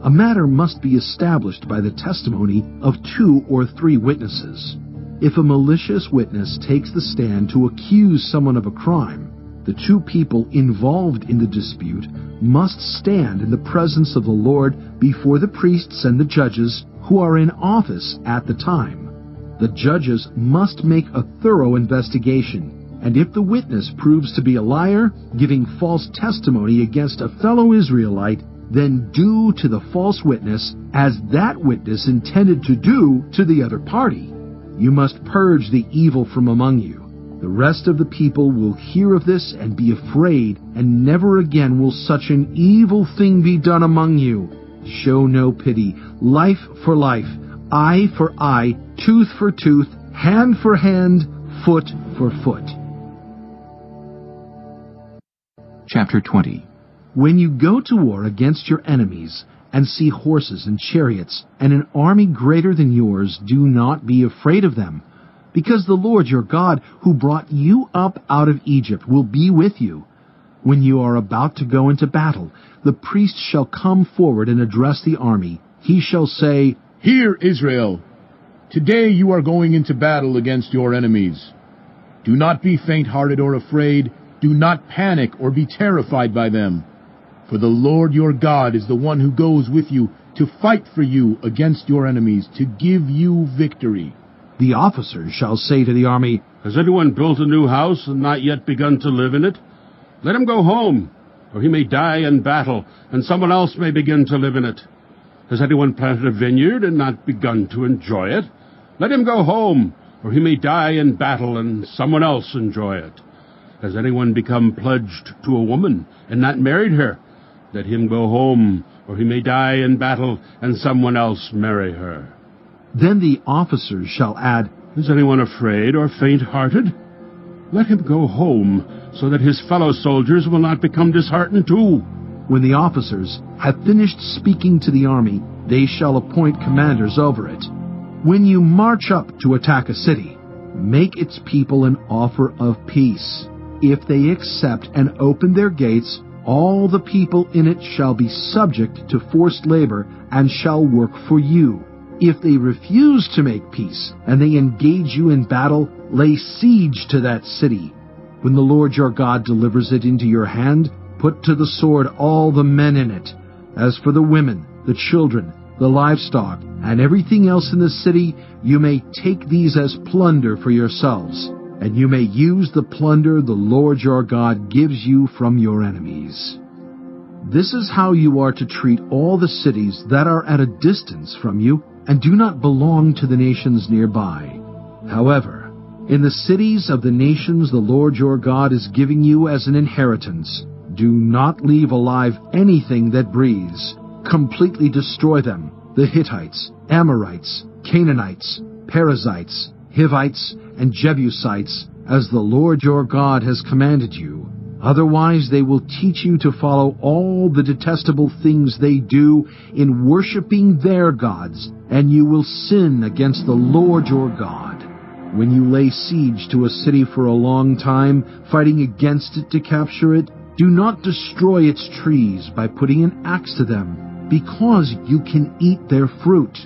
A matter must be established by the testimony of 2 or 3 witnesses. If a malicious witness takes the stand to accuse someone of a crime, the 2 people involved in the dispute must stand in the presence of the Lord before the priests and the judges who are in office at the time. The judges must make a thorough investigation, and if the witness proves to be a liar, giving false testimony against a fellow Israelite, then do to the false witness as that witness intended to do to the other party. You must purge the evil from among you. The rest of the people will hear of this and be afraid, and never again will such an evil thing be done among you. Show no pity. Life for life, eye for eye, tooth for tooth, hand for hand, foot for foot. Chapter 20. When you go to war against your enemies, and see horses and chariots, and an army greater than yours, do not be afraid of them, because the Lord your God, who brought you up out of Egypt, will be with you. When you are about to go into battle, the priest shall come forward and address the army. He shall say, Hear, Israel! Today you are going into battle against your enemies. Do not be faint-hearted or afraid. Do not panic or be terrified by them. For the Lord your God is the one who goes with you to fight for you against your enemies, to give you victory. The officers shall say to the army, Has anyone built a new house and not yet begun to live in it? Let him go home, or he may die in battle, and someone else may begin to live in it. Has anyone planted a vineyard and not begun to enjoy it? Let him go home, or he may die in battle, and someone else enjoy it. Has anyone become pledged to a woman and not married her? Let him go home, or he may die in battle, and someone else marry her. Then the officers shall add, Is anyone afraid or faint-hearted? Let him go home, so that his fellow soldiers will not become disheartened too. When the officers have finished speaking to the army, they shall appoint commanders over it. When you march up to attack a city, make its people an offer of peace. If they accept and open their gates, all the people in it shall be subject to forced labor and shall work for you. If they refuse to make peace, and they engage you in battle, lay siege to that city. When the Lord your God delivers it into your hand, put to the sword all the men in it. As for the women, the children, the livestock, and everything else in the city, you may take these as plunder for yourselves, and you may use the plunder the Lord your God gives you from your enemies. This is how you are to treat all the cities that are at a distance from you, and do not belong to the nations nearby. However, in the cities of the nations the Lord your God is giving you as an inheritance, do not leave alive anything that breathes. Completely destroy them: the Hittites, Amorites, Canaanites, Perizzites, Hivites, and Jebusites, as the Lord your God has commanded you. Otherwise they will teach you to follow all the detestable things they do in worshiping their gods, and you will sin against the Lord your God. When you lay siege to a city for a long time, fighting against it to capture it, do not destroy its trees by putting an axe to them, because you can eat their fruit.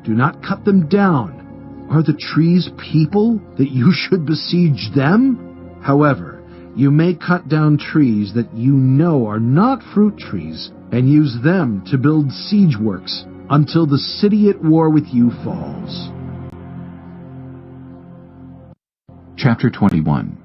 Do not cut them down. Are the trees people, that you should besiege them? However, you may cut down trees that you know are not fruit trees, and use them to build siege works, until the city at war with you falls. Chapter 21.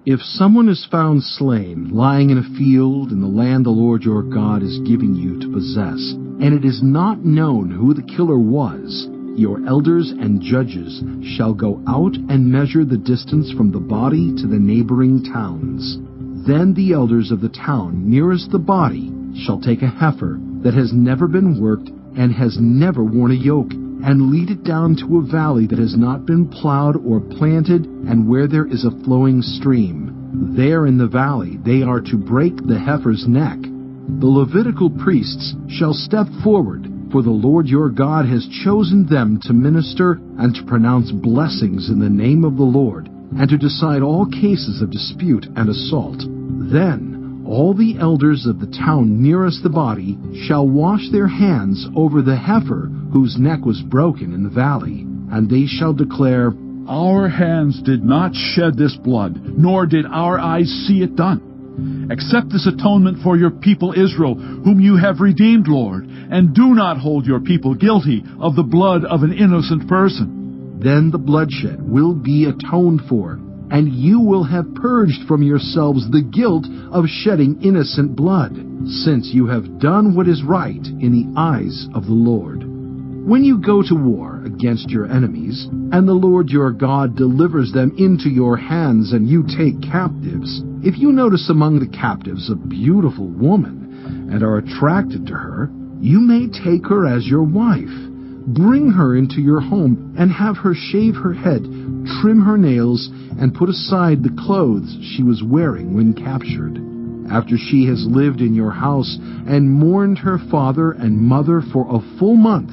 If someone is found slain, lying in a field in the land the Lord your God is giving you to possess, and it is not known who the killer was, your elders and judges shall go out and measure the distance from the body to the neighboring towns. Then the elders of the town nearest the body shall take a heifer that has never been worked and has never worn a yoke, and lead it down to a valley that has not been plowed or planted, and where there is a flowing stream. There in the valley they are to break the heifer's neck. The Levitical priests shall step forward, for the Lord your God has chosen them to minister and to pronounce blessings in the name of the Lord, and to decide all cases of dispute and assault. Then all the elders of the town nearest the body shall wash their hands over the heifer whose neck was broken in the valley, and they shall declare, Our hands did not shed this blood, nor did our eyes see it done. Accept this atonement for your people Israel, whom you have redeemed, Lord, and do not hold your people guilty of the blood of an innocent person. Then the bloodshed will be atoned for, and you will have purged from yourselves the guilt of shedding innocent blood, since you have done what is right in the eyes of the Lord. When you go to war against your enemies, and the Lord your God delivers them into your hands, and you take captives, if you notice among the captives a beautiful woman, and are attracted to her, you may take her as your wife. Bring her into your home, and have her shave her head, trim her nails, and put aside the clothes she was wearing when captured. After she has lived in your house, and mourned her father and mother for a full month,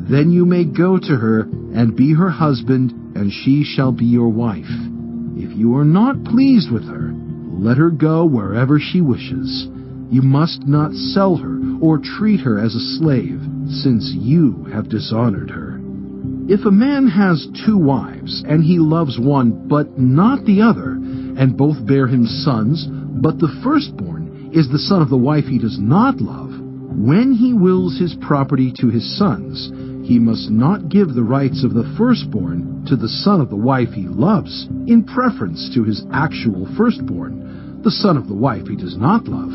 then you may go to her and be her husband, and she shall be your wife. If you are not pleased with her, let her go wherever she wishes. You must not sell her or treat her as a slave, since you have dishonored her. If a man has 2 wives, and he loves one but not the other, and both bear him sons, but the firstborn is the son of the wife he does not love, when he wills his property to his sons, he must not give the rights of the firstborn to the son of the wife he loves, in preference to his actual firstborn, the son of the wife he does not love.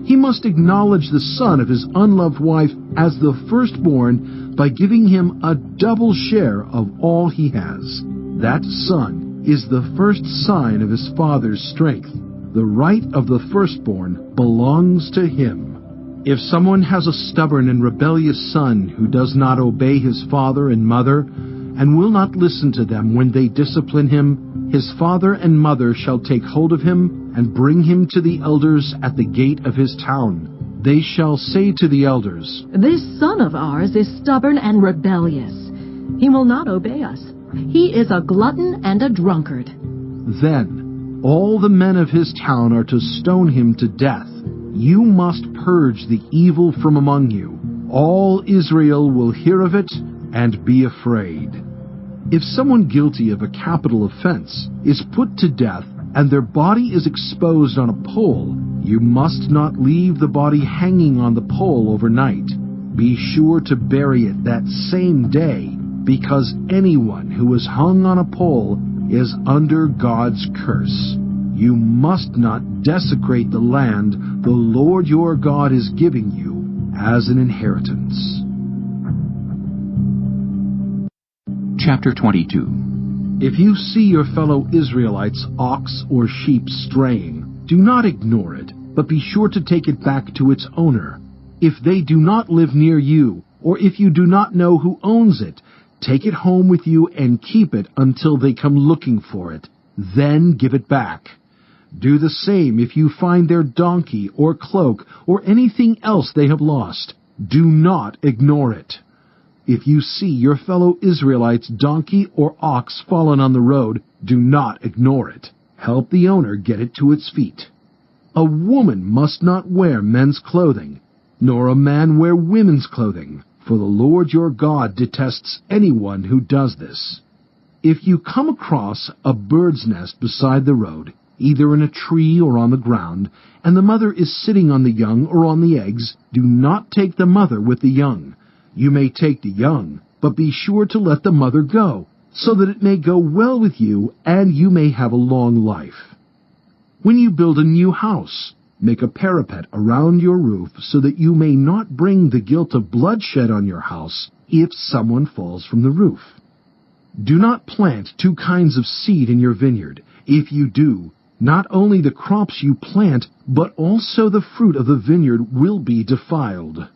He must acknowledge the son of his unloved wife as the firstborn by giving him a double share of all he has. That son is the first sign of his father's strength. The right of the firstborn belongs to him. If someone has a stubborn and rebellious son who does not obey his father and mother, and will not listen to them when they discipline him, his father and mother shall take hold of him and bring him to the elders at the gate of his town. They shall say to the elders, This son of ours is stubborn and rebellious. He will not obey us. He is a glutton and a drunkard. Then all the men of his town are to stone him to death. You must purge the evil from among you. All Israel will hear of it and be afraid. If someone guilty of a capital offense is put to death, and their body is exposed on a pole, you must not leave the body hanging on the pole overnight. Be sure to bury it that same day, because anyone who is hung on a pole is under God's curse. You must not desecrate the land the Lord your God is giving you as an inheritance. Chapter 22. If you see your fellow Israelites' ox or sheep straying, do not ignore it, but be sure to take it back to its owner. If they do not live near you, or if you do not know who owns it, take it home with you and keep it until they come looking for it. Then give it back. Do the same if you find their donkey or cloak or anything else they have lost. Do not ignore it. If you see your fellow Israelites' donkey or ox fallen on the road, do not ignore it. Help the owner get it to its feet. A woman must not wear men's clothing, nor a man wear women's clothing, for the Lord your God detests anyone who does this. If you come across a bird's nest beside the road, either in a tree or on the ground, and the mother is sitting on the young or on the eggs, do not take the mother with the young. You may take the young, but be sure to let the mother go, so that it may go well with you and you may have a long life. When you build a new house, make a parapet around your roof so that you may not bring the guilt of bloodshed on your house if someone falls from the roof. Do not plant two kinds of seed in your vineyard. If you do, not only the crops you plant, but also the fruit of the vineyard will be defiled.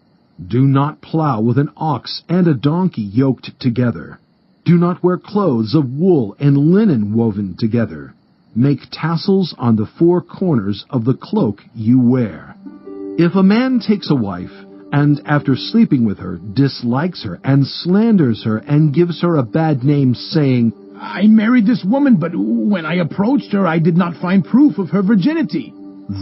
Do not plow with an ox and a donkey yoked together. Do not wear clothes of wool and linen woven together. Make tassels on the four corners of the cloak you wear. If a man takes a wife, and after sleeping with her, dislikes her, and slanders her, and gives her a bad name, saying, I married this woman, but when I approached her, I did not find proof of her virginity.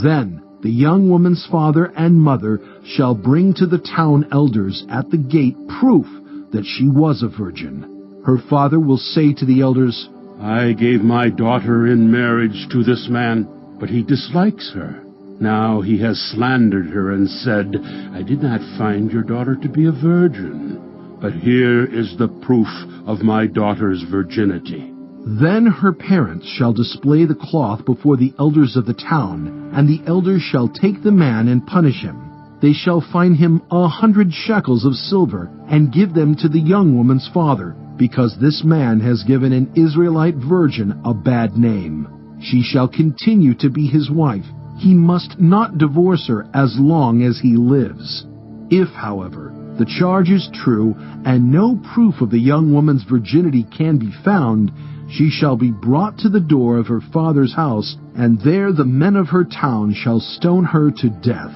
Then the young woman's father and mother shall bring to the town elders at the gate proof that she was a virgin. Her father will say to the elders, I gave my daughter in marriage to this man, but he dislikes her. Now he has slandered her and said, I did not find your daughter to be a virgin, but here is the proof of my daughter's virginity. Then her parents shall display the cloth before the elders of the town, and the elders shall take the man and punish him. They shall fine him 100 shekels of silver, and give them to the young woman's father, because this man has given an Israelite virgin a bad name. She shall continue to be his wife. He must not divorce her as long as he lives. If, however, the charge is true, and no proof of the young woman's virginity can be found, she shall be brought to the door of her father's house, and there the men of her town shall stone her to death.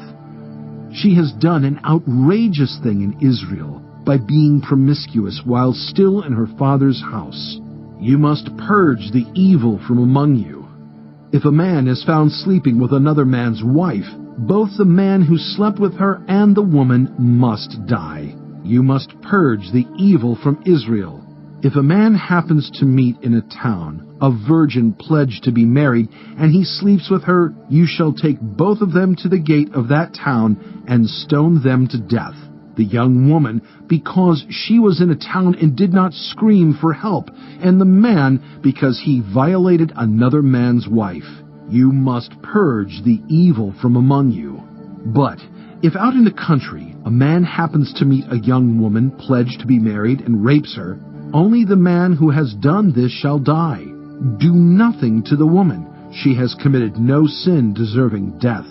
She has done an outrageous thing in Israel by being promiscuous while still in her father's house. You must purge the evil from among you. If a man is found sleeping with another man's wife, both the man who slept with her and the woman must die. You must purge the evil from Israel. If a man happens to meet in a town a virgin pledged to be married, and he sleeps with her, you shall take both of them to the gate of that town and stone them to death. The young woman, because she was in a town and did not scream for help, and the man, because he violated another man's wife. You must purge the evil from among you. But if out in the country a man happens to meet a young woman pledged to be married and rapes her, only the man who has done this shall die. Do nothing to the woman. She has committed no sin deserving death.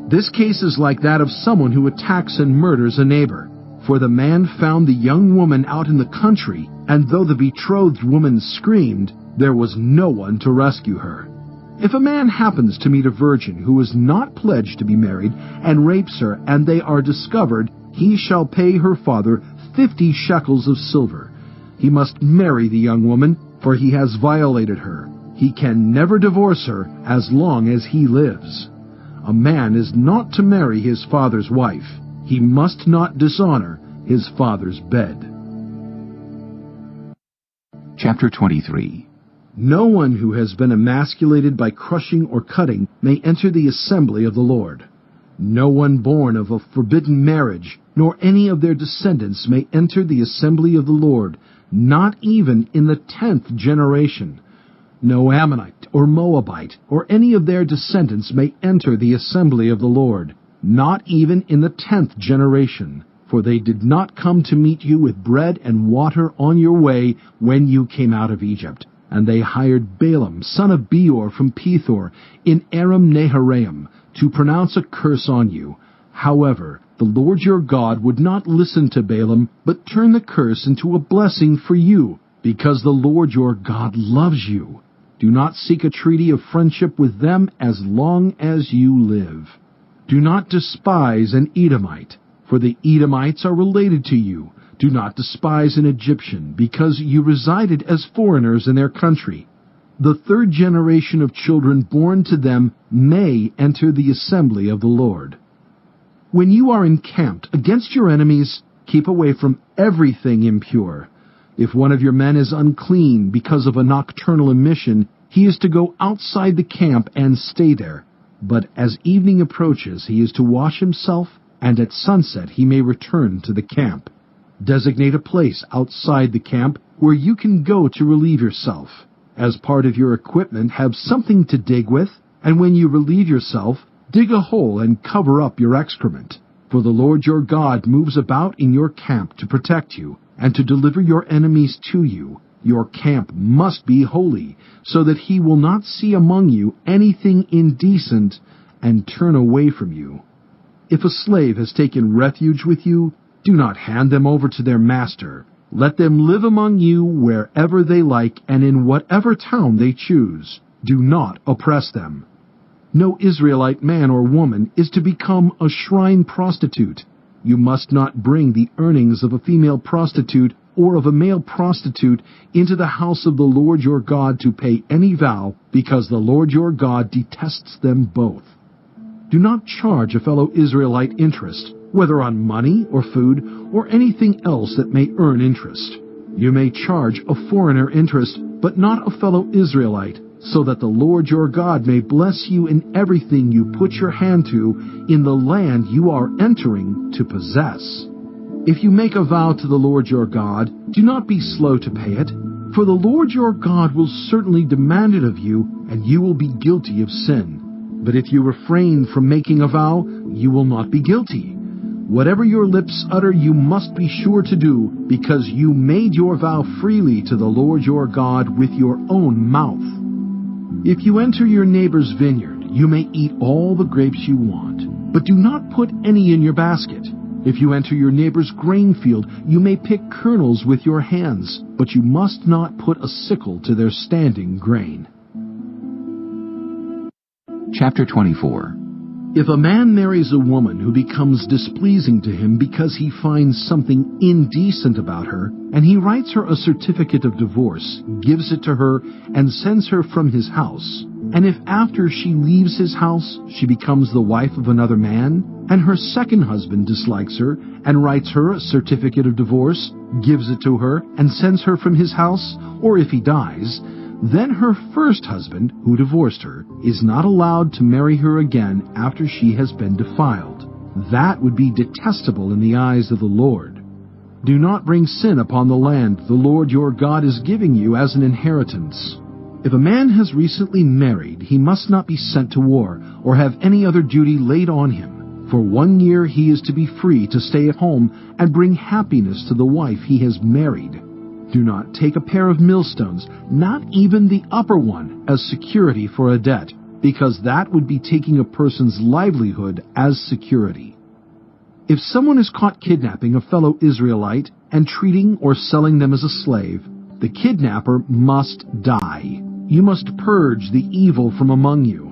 This case is like that of someone who attacks and murders a neighbor. For the man found the young woman out in the country, and though the betrothed woman screamed, there was no one to rescue her. If a man happens to meet a virgin who is not pledged to be married and rapes her, and they are discovered, he shall pay her father 50 shekels of silver. He must marry the young woman, for he has violated her. He can never divorce her as long as he lives. A man is not to marry his father's wife. He must not dishonor his father's bed. Chapter 23. No one who has been emasculated by crushing or cutting may enter the assembly of the Lord. No one born of a forbidden marriage, nor any of their descendants may enter the assembly of the Lord, not even in the 10th generation. No Ammonite or Moabite or any of their descendants may enter the assembly of the Lord, not even in the 10th generation, for they did not come to meet you with bread and water on your way when you came out of Egypt. And they hired Balaam, son of Beor from Pethor, in Aram Naharaim, to pronounce a curse on you. However, the Lord your God would not listen to Balaam, but turned the curse into a blessing for you, because the Lord your God loves you. Do not seek a treaty of friendship with them as long as you live. Do not despise an Edomite, for the Edomites are related to you. Do not despise an Egyptian, because you resided as foreigners in their country. The 3rd generation of children born to them may enter the assembly of the Lord. When you are encamped against your enemies, keep away from everything impure. If one of your men is unclean because of a nocturnal emission, he is to go outside the camp and stay there. But as evening approaches, he is to wash himself, and at sunset he may return to the camp. Designate a place outside the camp where you can go to relieve yourself. As part of your equipment, have something to dig with, and when you relieve yourself, dig a hole and cover up your excrement. For the Lord your God moves about in your camp to protect you, and to deliver your enemies to you. Your camp must be holy, so that he will not see among you anything indecent and turn away from you. If a slave has taken refuge with you, do not hand them over to their master. Let them live among you wherever they like and in whatever town they choose. Do not oppress them. No Israelite man or woman is to become a shrine prostitute. You must not bring the earnings of a female prostitute or of a male prostitute into the house of the Lord your God to pay any vow, because the Lord your God detests them both. Do not charge a fellow Israelite interest, whether on money or food or anything else that may earn interest. You may charge a foreigner interest, but not a fellow Israelite, so that the Lord your God may bless you in everything you put your hand to in the land you are entering to possess. If you make a vow to the Lord your God, do not be slow to pay it, for the Lord your God will certainly demand it of you, and you will be guilty of sin. But if you refrain from making a vow, you will not be guilty. Whatever your lips utter you must be sure to do, because you made your vow freely to the Lord your God with your own mouth. If you enter your neighbor's vineyard, you may eat all the grapes you want, but do not put any in your basket. If you enter your neighbor's grain field, you may pick kernels with your hands, but you must not put a sickle to their standing grain. Chapter 24. If a man marries a woman who becomes displeasing to him because he finds something indecent about her, and he writes her a certificate of divorce, gives it to her, and sends her from his house, and if after she leaves his house she becomes the wife of another man, and her second husband dislikes her, and writes her a certificate of divorce, gives it to her, and sends her from his house, or if he dies, then her first husband, who divorced her, is not allowed to marry her again after she has been defiled. That would be detestable in the eyes of the Lord. Do not bring sin upon the land the Lord your God is giving you as an inheritance. If a man has recently married, he must not be sent to war or have any other duty laid on him. For 1 year he is to be free to stay at home and bring happiness to the wife he has married. Do not take a pair of millstones, not even the upper one, as security for a debt, because that would be taking a person's livelihood as security. If someone is caught kidnapping a fellow Israelite and treating or selling them as a slave, the kidnapper must die. You must purge the evil from among you.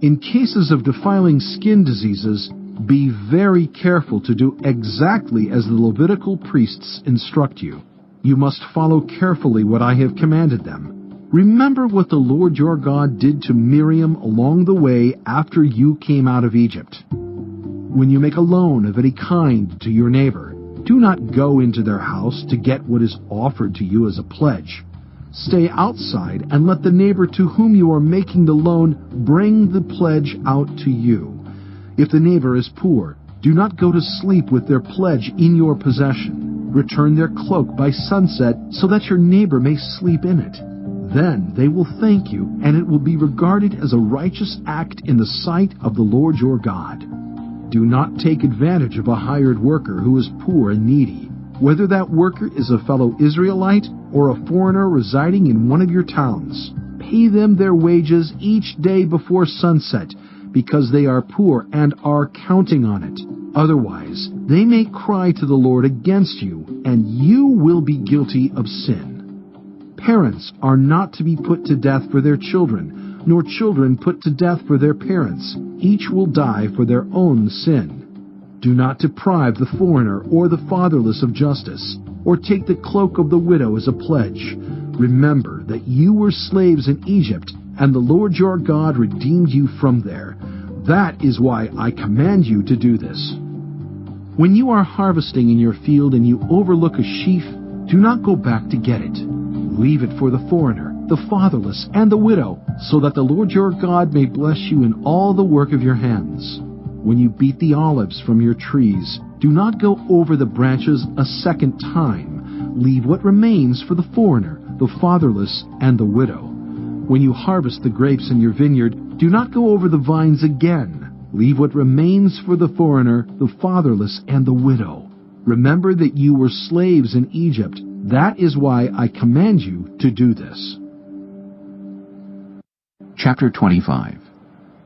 In cases of defiling skin diseases, be very careful to do exactly as the Levitical priests instruct you. You must follow carefully what I have commanded them. Remember what the Lord your God did to Miriam along the way after you came out of Egypt. When you make a loan of any kind to your neighbor, do not go into their house to get what is offered to you as a pledge. Stay outside and let the neighbor to whom you are making the loan bring the pledge out to you. If the neighbor is poor, do not go to sleep with their pledge in your possession. Return their cloak by sunset so that your neighbor may sleep in it. Then they will thank you, and it will be regarded as a righteous act in the sight of the Lord your God. Do not take advantage of a hired worker who is poor and needy, whether that worker is a fellow Israelite or a foreigner residing in one of your towns. Pay them their wages each day before sunset, because they are poor and are counting on it. Otherwise, they may cry to the Lord against you, and you will be guilty of sin. Parents are not to be put to death for their children, nor children put to death for their parents. Each will die for their own sin. Do not deprive the foreigner or the fatherless of justice, or take the cloak of the widow as a pledge. Remember that you were slaves in Egypt, and the Lord your God redeemed you from there. That is why I command you to do this. When you are harvesting in your field and you overlook a sheaf, do not go back to get it. Leave it for the foreigner, the fatherless, and the widow, so that the Lord your God may bless you in all the work of your hands. When you beat the olives from your trees, do not go over the branches a second time. Leave what remains for the foreigner, the fatherless, and the widow. When you harvest the grapes in your vineyard, do not go over the vines again. Leave what remains for the foreigner, the fatherless, and the widow. Remember that you were slaves in Egypt. That is why I command you to do this. Chapter 25.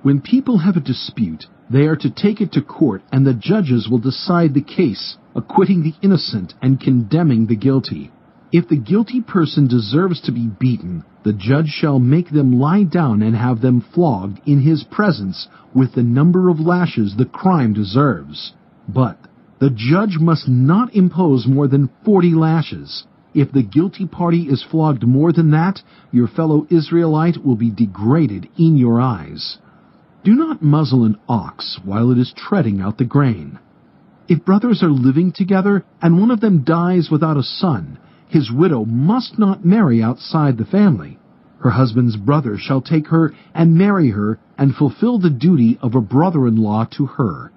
When people have a dispute, they are to take it to court, and the judges will decide the case, acquitting the innocent and condemning the guilty. If the guilty person deserves to be beaten, the judge shall make them lie down and have them flogged in his presence with the number of lashes the crime deserves. But the judge must not impose more than 40 lashes. If the guilty party is flogged more than that, your fellow Israelite will be degraded in your eyes. Do not muzzle an ox while it is treading out the grain. If brothers are living together and one of them dies without a son, his widow must not marry outside the family. Her husband's brother shall take her and marry her and fulfill the duty of a brother-in-law to her.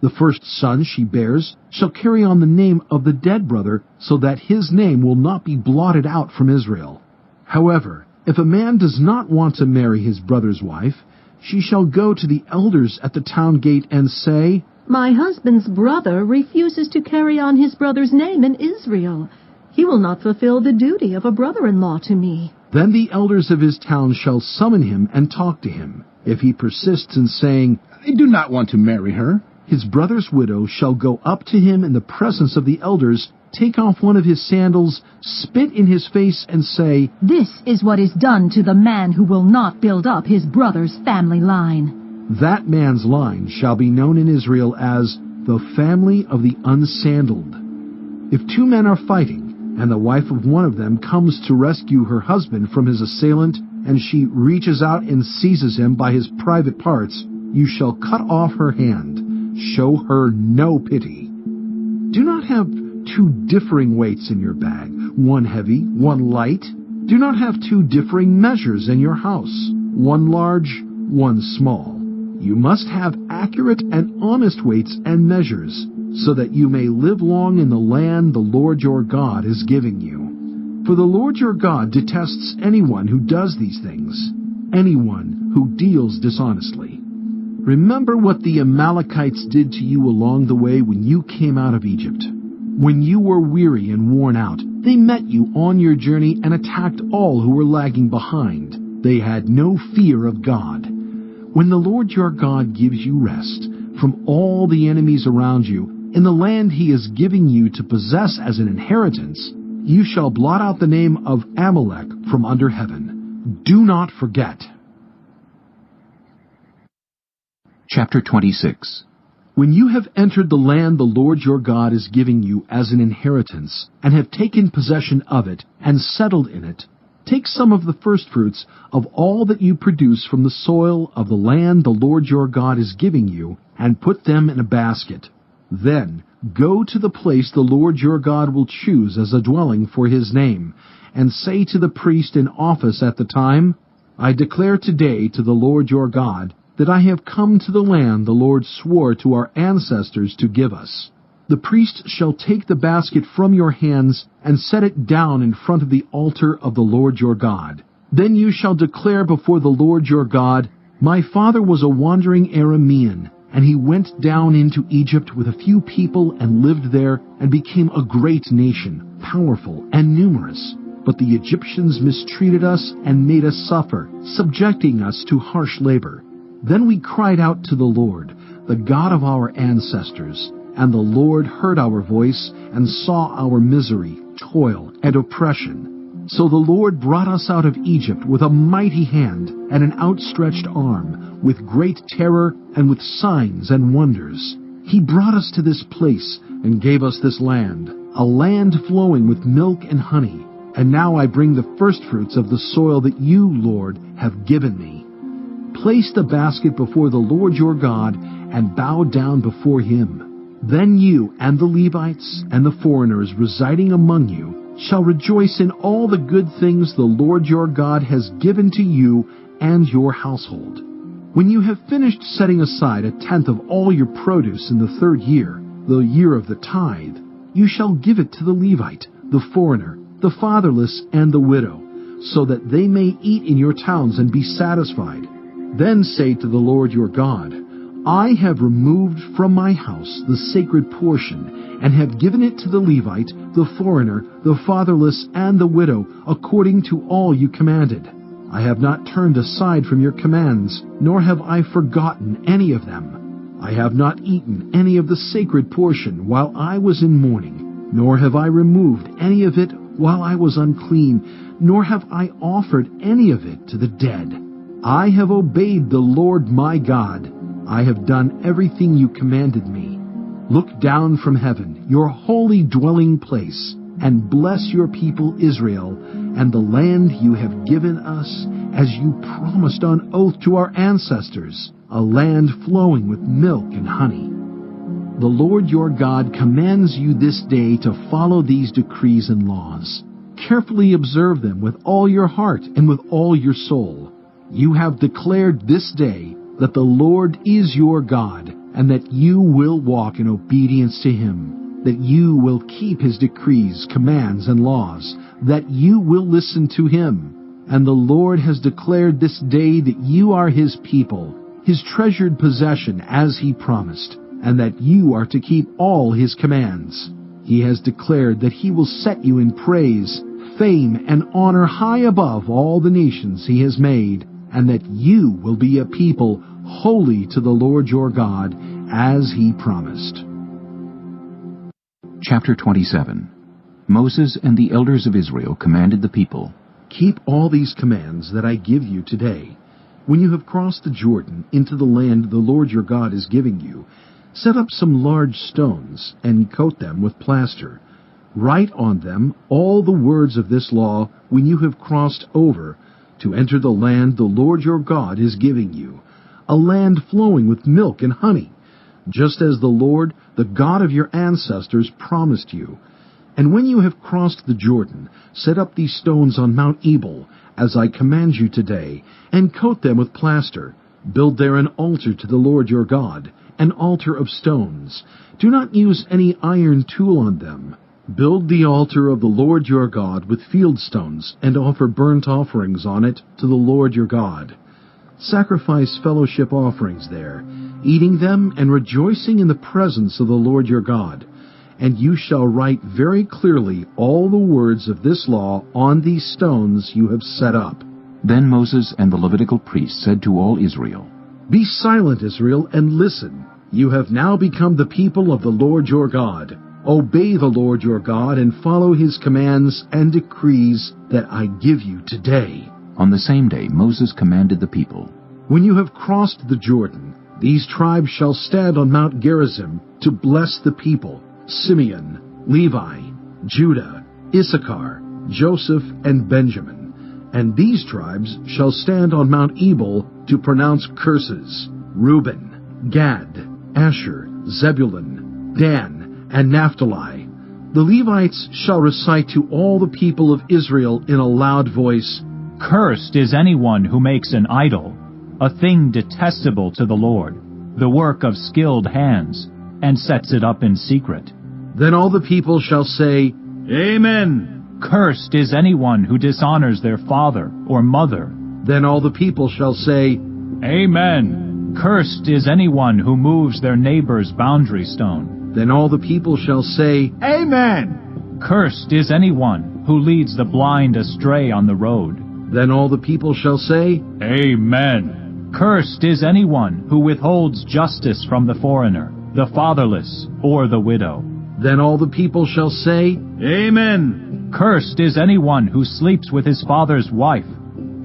The first son she bears shall carry on the name of the dead brother, so that his name will not be blotted out from Israel. However, if a man does not want to marry his brother's wife, she shall go to the elders at the town gate and say, My husband's brother refuses to carry on his brother's name in Israel. He will not fulfill the duty of a brother-in-law to me. Then the elders of his town shall summon him and talk to him. If he persists in saying, I do not want to marry her, his brother's widow shall go up to him in the presence of the elders, take off one of his sandals, spit in his face, and say, This is what is done to the man who will not build up his brother's family line. That man's line shall be known in Israel as the family of the unsandaled. If two men are fighting, and the wife of one of them comes to rescue her husband from his assailant, and she reaches out and seizes him by his private parts, you shall cut off her hand. Show her no pity. Do not have two differing weights in your bag, one heavy, one light. Do not have two differing measures in your house, one large, one small. You must have accurate and honest weights and measures, so that you may live long in the land the Lord your God is giving you. For the Lord your God detests anyone who does these things, anyone who deals dishonestly. Remember what the Amalekites did to you along the way when you came out of Egypt. When you were weary and worn out, they met you on your journey and attacked all who were lagging behind. They had no fear of God. When the Lord your God gives you rest from all the enemies around you, in the land he is giving you to possess as an inheritance, you shall blot out the name of Amalek from under heaven. Do not forget. Chapter 26. When you have entered the land the Lord your God is giving you as an inheritance, and have taken possession of it, and settled in it, take some of the firstfruits of all that you produce from the soil of the land the Lord your God is giving you, and put them in a basket. Then go to the place the Lord your God will choose as a dwelling for his name, and say to the priest in office at the time, I declare today to the Lord your God that I have come to the land the Lord swore to our ancestors to give us. The priest shall take the basket from your hands and set it down in front of the altar of the Lord your God. Then you shall declare before the Lord your God, My father was a wandering Aramean, and he went down into Egypt with a few people and lived there and became a great nation, powerful and numerous. But the Egyptians mistreated us and made us suffer, subjecting us to harsh labor. Then we cried out to the Lord, the God of our ancestors, and the Lord heard our voice and saw our misery, toil, and oppression. So the Lord brought us out of Egypt with a mighty hand and an outstretched arm, with great terror and with signs and wonders. He brought us to this place and gave us this land, a land flowing with milk and honey. And now I bring the firstfruits of the soil that you, Lord, have given me. Place the basket before the Lord your God and bow down before him. Then you and the Levites and the foreigners residing among you shall rejoice in all the good things the Lord your God has given to you and your household. When you have finished setting aside 1/10 of all your produce in the 3rd year, the year of the tithe, you shall give it to the Levite, the foreigner, the fatherless, and the widow, so that they may eat in your towns and be satisfied. Then say to the Lord your God, I have removed from my house the sacred portion, and have given it to the Levite, the foreigner, the fatherless, and the widow, according to all you commanded. I have not turned aside from your commands, nor have I forgotten any of them. I have not eaten any of the sacred portion while I was in mourning, nor have I removed any of it while I was unclean, nor have I offered any of it to the dead. I have obeyed the Lord my God. I have done everything you commanded me. Look down from heaven, your holy dwelling place, and bless your people Israel, and the land you have given us, as you promised on oath to our ancestors, a land flowing with milk and honey. The Lord your God commands you this day to follow these decrees and laws. Carefully observe them with all your heart and with all your soul. You have declared this day that the Lord is your God, and that you will walk in obedience to Him, that you will keep His decrees, commands, and laws, that you will listen to Him. And the Lord has declared this day that you are His people, His treasured possession as He promised, and that you are to keep all His commands. He has declared that He will set you in praise, fame, and honor high above all the nations He has made, and that you will be a people holy to the Lord your God, as He promised. Chapter 27. Moses and the elders of Israel commanded the people, Keep all these commands that I give you today. When you have crossed the Jordan into the land the Lord your God is giving you, set up some large stones and coat them with plaster. Write on them all the words of this law when you have crossed over to enter the land the Lord your God is giving you, a land flowing with milk and honey, just as the Lord, the God of your ancestors, promised you. And when you have crossed the Jordan, set up these stones on Mount Ebal, as I command you today, and coat them with plaster. Build there an altar to the Lord your God, an altar of stones. Do not use any iron tool on them. Build the altar of the Lord your God with field stones, and offer burnt offerings on it to the Lord your God. Sacrifice fellowship offerings there, eating them and rejoicing in the presence of the Lord your God. And you shall write very clearly all the words of this law on these stones you have set up. Then Moses and the Levitical priests said to all Israel, Be silent, Israel, and listen. You have now become the people of the Lord your God. Obey the Lord your God and follow His commands and decrees that I give you today. On the same day Moses commanded the people, When you have crossed the Jordan, these tribes shall stand on Mount Gerizim to bless the people: Simeon, Levi, Judah, Issachar, Joseph, and Benjamin. And these tribes shall stand on Mount Ebal to pronounce curses: Reuben, Gad, Asher, Zebulun, Dan, and Naphtali. The Levites shall recite to all the people of Israel in a loud voice, Cursed is anyone who makes an idol, a thing detestable to the Lord, the work of skilled hands, and sets it up in secret. Then all the people shall say, Amen. Cursed is anyone who dishonors their father or mother. Then all the people shall say, Amen. Cursed is anyone who moves their neighbor's boundary stone. Then all the people shall say, Amen. Cursed is anyone who leads the blind astray on the road. Then all the people shall say, Amen. Cursed is anyone who withholds justice from the foreigner, the fatherless, or the widow. Then all the people shall say, Amen. Cursed is anyone who sleeps with his father's wife,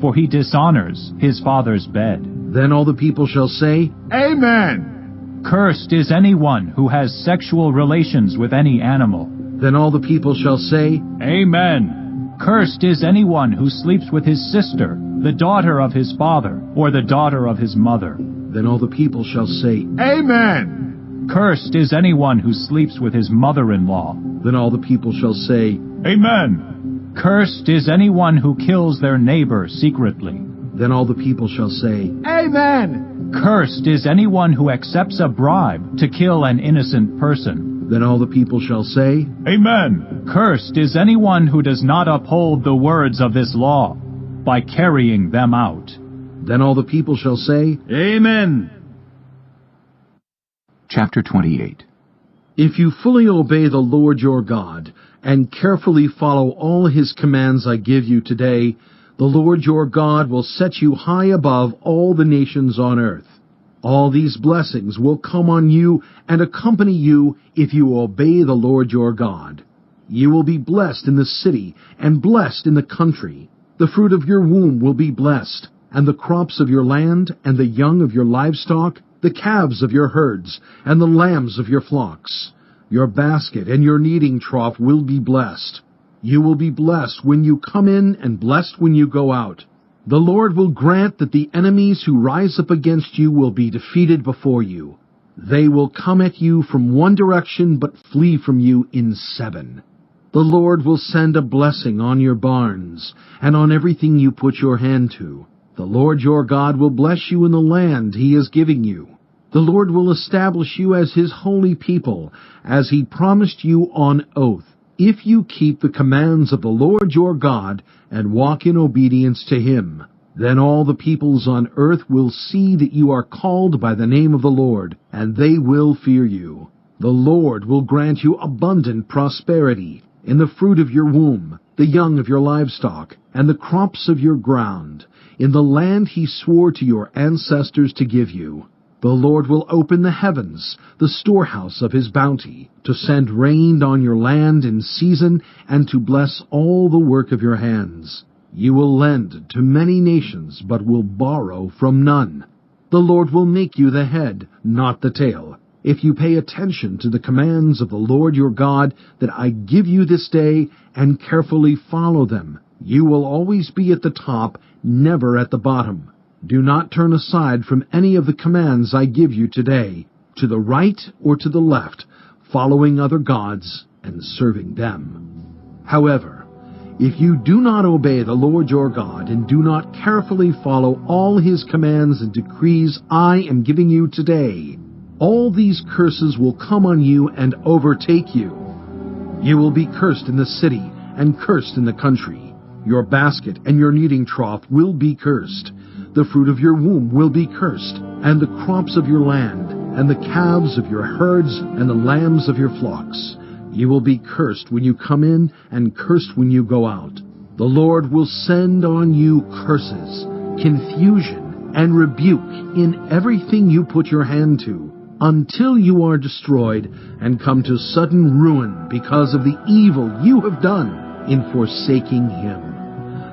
for he dishonors his father's bed. Then all the people shall say, Amen. Cursed is anyone who has sexual relations with any animal. Then all the people shall say, Amen. Cursed is anyone who sleeps with his sister, the daughter of his father, or the daughter of his mother. Then all the people shall say, Amen. Cursed is anyone who sleeps with his mother-in-law. Then all the people shall say, Amen. Cursed is anyone who kills their neighbor secretly. Then all the people shall say, Amen! Cursed is anyone who accepts a bribe to kill an innocent person. Then all the people shall say, Amen. Cursed is anyone who does not uphold the words of this law by carrying them out. Then all the people shall say, Amen! Chapter 28. If you fully obey the Lord your God, and carefully follow all his commands I give you today, the Lord your God will set you high above all the nations on earth. All these blessings will come on you and accompany you if you obey the Lord your God. You will be blessed in the city and blessed in the country. The fruit of your womb will be blessed, and the crops of your land, and the young of your livestock, the calves of your herds, and the lambs of your flocks. Your basket and your kneading trough will be blessed. You will be blessed when you come in and blessed when you go out. The Lord will grant that the enemies who rise up against you will be defeated before you. They will come at you from one direction but flee from you in 7. The Lord will send a blessing on your barns and on everything you put your hand to. The Lord your God will bless you in the land he is giving you. The Lord will establish you as his holy people, as he promised you on oath, if you keep the commands of the Lord your God and walk in obedience to him. Then all the peoples on earth will see that you are called by the name of the Lord, and they will fear you. The Lord will grant you abundant prosperity in the fruit of your womb, the young of your livestock, and the crops of your ground, in the land he swore to your ancestors to give you. The Lord will open the heavens, the storehouse of his bounty, to send rain on your land in season, and to bless all the work of your hands. You will lend to many nations, but will borrow from none. The Lord will make you the head, not the tail, if you pay attention to the commands of the Lord your God that I give you this day, and carefully follow them. You will always be at the top, never at the bottom. Do not turn aside from any of the commands I give you today, to the right or to the left, following other gods and serving them. However, if you do not obey the Lord your God and do not carefully follow all his commands and decrees I am giving you today, all these curses will come on you and overtake you. You will be cursed in the city and cursed in the country. Your basket and your kneading trough will be cursed. The fruit of your womb will be cursed, and the crops of your land, and the calves of your herds, and the lambs of your flocks. You will be cursed when you come in, and cursed when you go out. The Lord will send on you curses, confusion, and rebuke in everything you put your hand to, until you are destroyed and come to sudden ruin because of the evil you have done in forsaking him.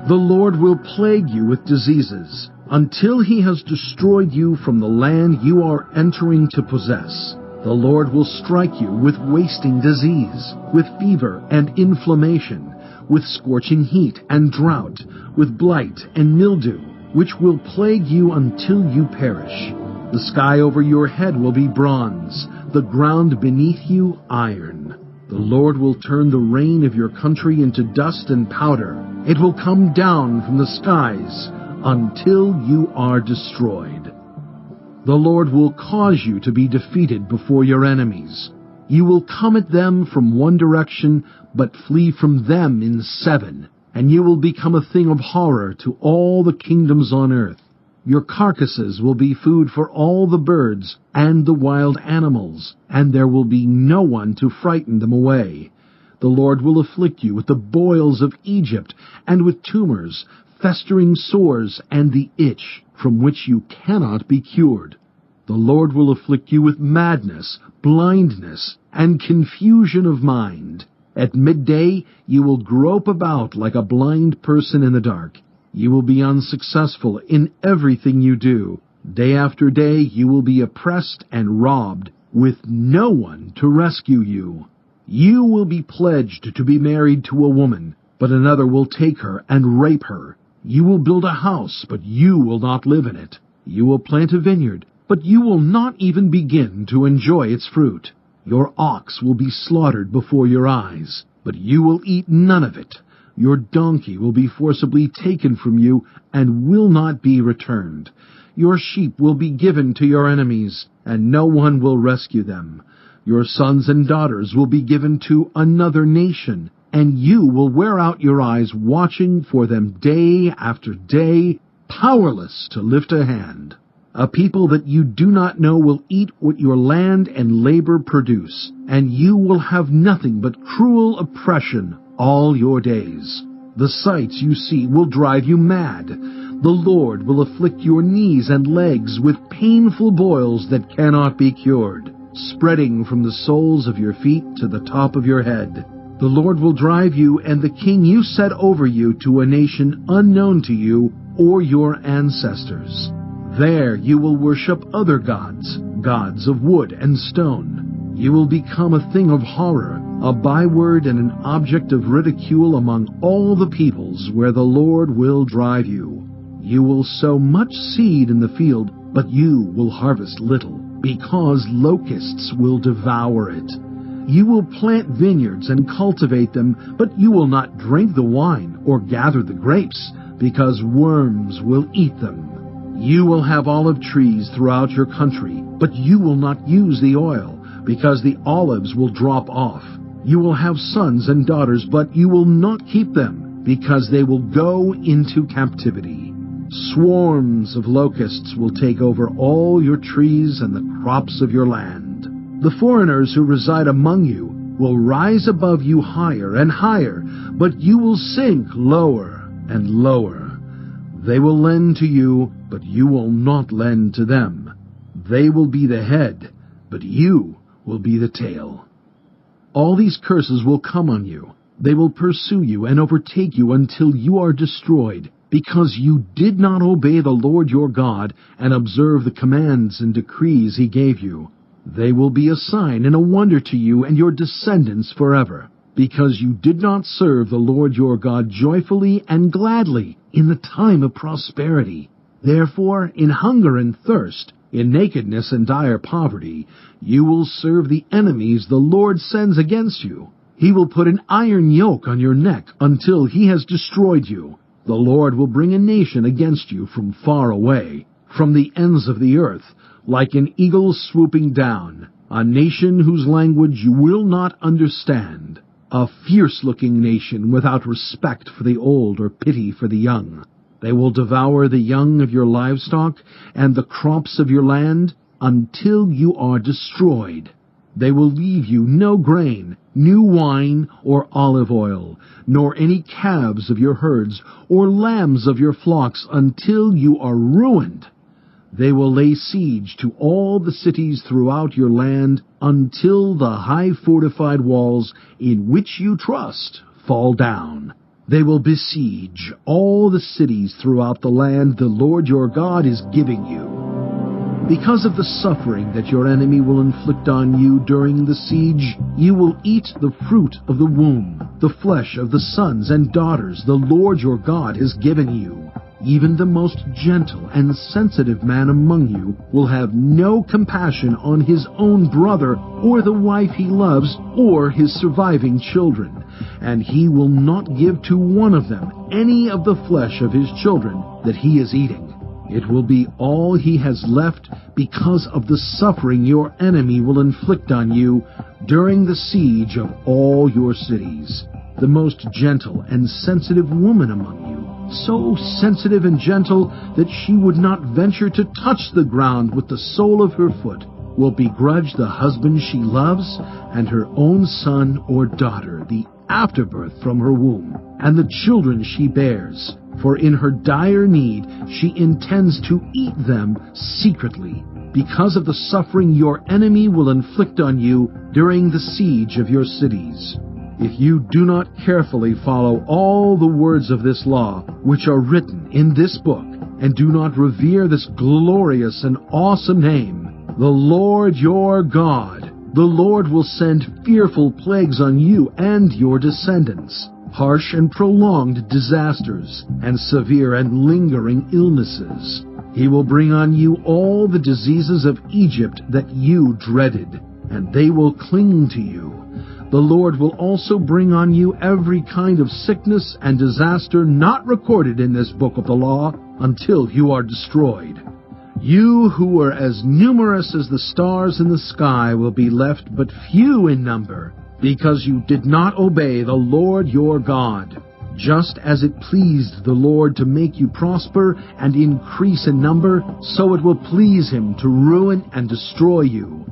The Lord will plague you with diseases, until he has destroyed you from the land you are entering to possess. The Lord will strike you with wasting disease, with fever and inflammation, with scorching heat and drought, with blight and mildew, which will plague you until you perish. The sky over your head will be bronze, the ground beneath you iron. The Lord will turn the rain of your country into dust and powder. It will come down from the skies until you are destroyed. The Lord will cause you to be defeated before your enemies. You will come at them from one direction, but flee from them in 7, and you will become a thing of horror to all the kingdoms on earth. Your carcasses will be food for all the birds and the wild animals, and there will be no one to frighten them away. The Lord will afflict you with the boils of Egypt, and with tumors, festering sores, and the itch, from which you cannot be cured. The Lord will afflict you with madness, blindness, and confusion of mind. At midday you will grope about like a blind person in the dark. You will be unsuccessful in everything you do. Day after day you will be oppressed and robbed, with no one to rescue you. You will be pledged to be married to a woman, but another will take her and rape her. You will build a house, but you will not live in it. You will plant a vineyard, but you will not even begin to enjoy its fruit. Your ox will be slaughtered before your eyes, but you will eat none of it. Your donkey will be forcibly taken from you and will not be returned. Your sheep will be given to your enemies, and no one will rescue them. Your sons and daughters will be given to another nation, and you will wear out your eyes watching for them day after day, powerless to lift a hand. A people that you do not know will eat what your land and labor produce, and you will have nothing but cruel oppression all your days. The sights you see will drive you mad. The Lord will afflict your knees and legs with painful boils that cannot be cured, spreading from the soles of your feet to the top of your head. The Lord will drive you and the king you set over you to a nation unknown to you or your ancestors. There you will worship other gods, gods of wood and stone. You will become a thing of horror, a byword and an object of ridicule among all the peoples where the Lord will drive you. You will sow much seed in the field, but you will harvest little, because locusts will devour it. You will plant vineyards and cultivate them, but you will not drink the wine or gather the grapes, because worms will eat them. You will have olive trees throughout your country, but you will not use the oil, because the olives will drop off. You will have sons and daughters, but you will not keep them, because they will go into captivity. Swarms of locusts will take over all your trees and the crops of your land. The foreigners who reside among you will rise above you higher and higher, but you will sink lower and lower. They will lend to you, but you will not lend to them. They will be the head, but you will be the tail. All these curses will come on you. They will pursue you and overtake you until you are destroyed, because you did not obey the Lord your God and observe the commands and decrees he gave you. They will be a sign and a wonder to you and your descendants forever, because you did not serve the Lord your God joyfully and gladly in the time of prosperity. Therefore, in hunger and thirst, in nakedness and dire poverty, you will serve the enemies the Lord sends against you. He will put an iron yoke on your neck until he has destroyed you. The Lord will bring a nation against you from far away, from the ends of the earth, like an eagle swooping down, a nation whose language you will not understand, a fierce-looking nation without respect for the old or pity for the young. They will devour the young of your livestock and the crops of your land until you are destroyed. They will leave you no grain, new wine, or olive oil, nor any calves of your herds, or lambs of your flocks, until you are ruined. They will lay siege to all the cities throughout your land, until the high fortified walls in which you trust fall down. They will besiege all the cities throughout the land the Lord your God is giving you. Because of the suffering that your enemy will inflict on you during the siege, you will eat the fruit of the womb, the flesh of the sons and daughters the Lord your God has given you. Even the most gentle and sensitive man among you will have no compassion on his own brother or the wife he loves or his surviving children, and he will not give to one of them any of the flesh of his children that he is eating. It will be all he has left because of the suffering your enemy will inflict on you during the siege of all your cities. The most gentle and sensitive woman among you, so sensitive and gentle that she would not venture to touch the ground with the sole of her foot, will begrudge the husband she loves and her own son or daughter the afterbirth from her womb, and the children she bears, for in her dire need she intends to eat them secretly, because of the suffering your enemy will inflict on you during the siege of your cities. If you do not carefully follow all the words of this law, which are written in this book, and do not revere this glorious and awesome name, the Lord your God, the Lord will send fearful plagues on you and your descendants, harsh and prolonged disasters, and severe and lingering illnesses. He will bring on you all the diseases of Egypt that you dreaded, and they will cling to you. The Lord will also bring on you every kind of sickness and disaster not recorded in this book of the law until you are destroyed. You who were as numerous as the stars in the sky will be left but few in number, because you did not obey the Lord your God. Just as it pleased the Lord to make you prosper and increase in number, so it will please him to ruin and destroy you.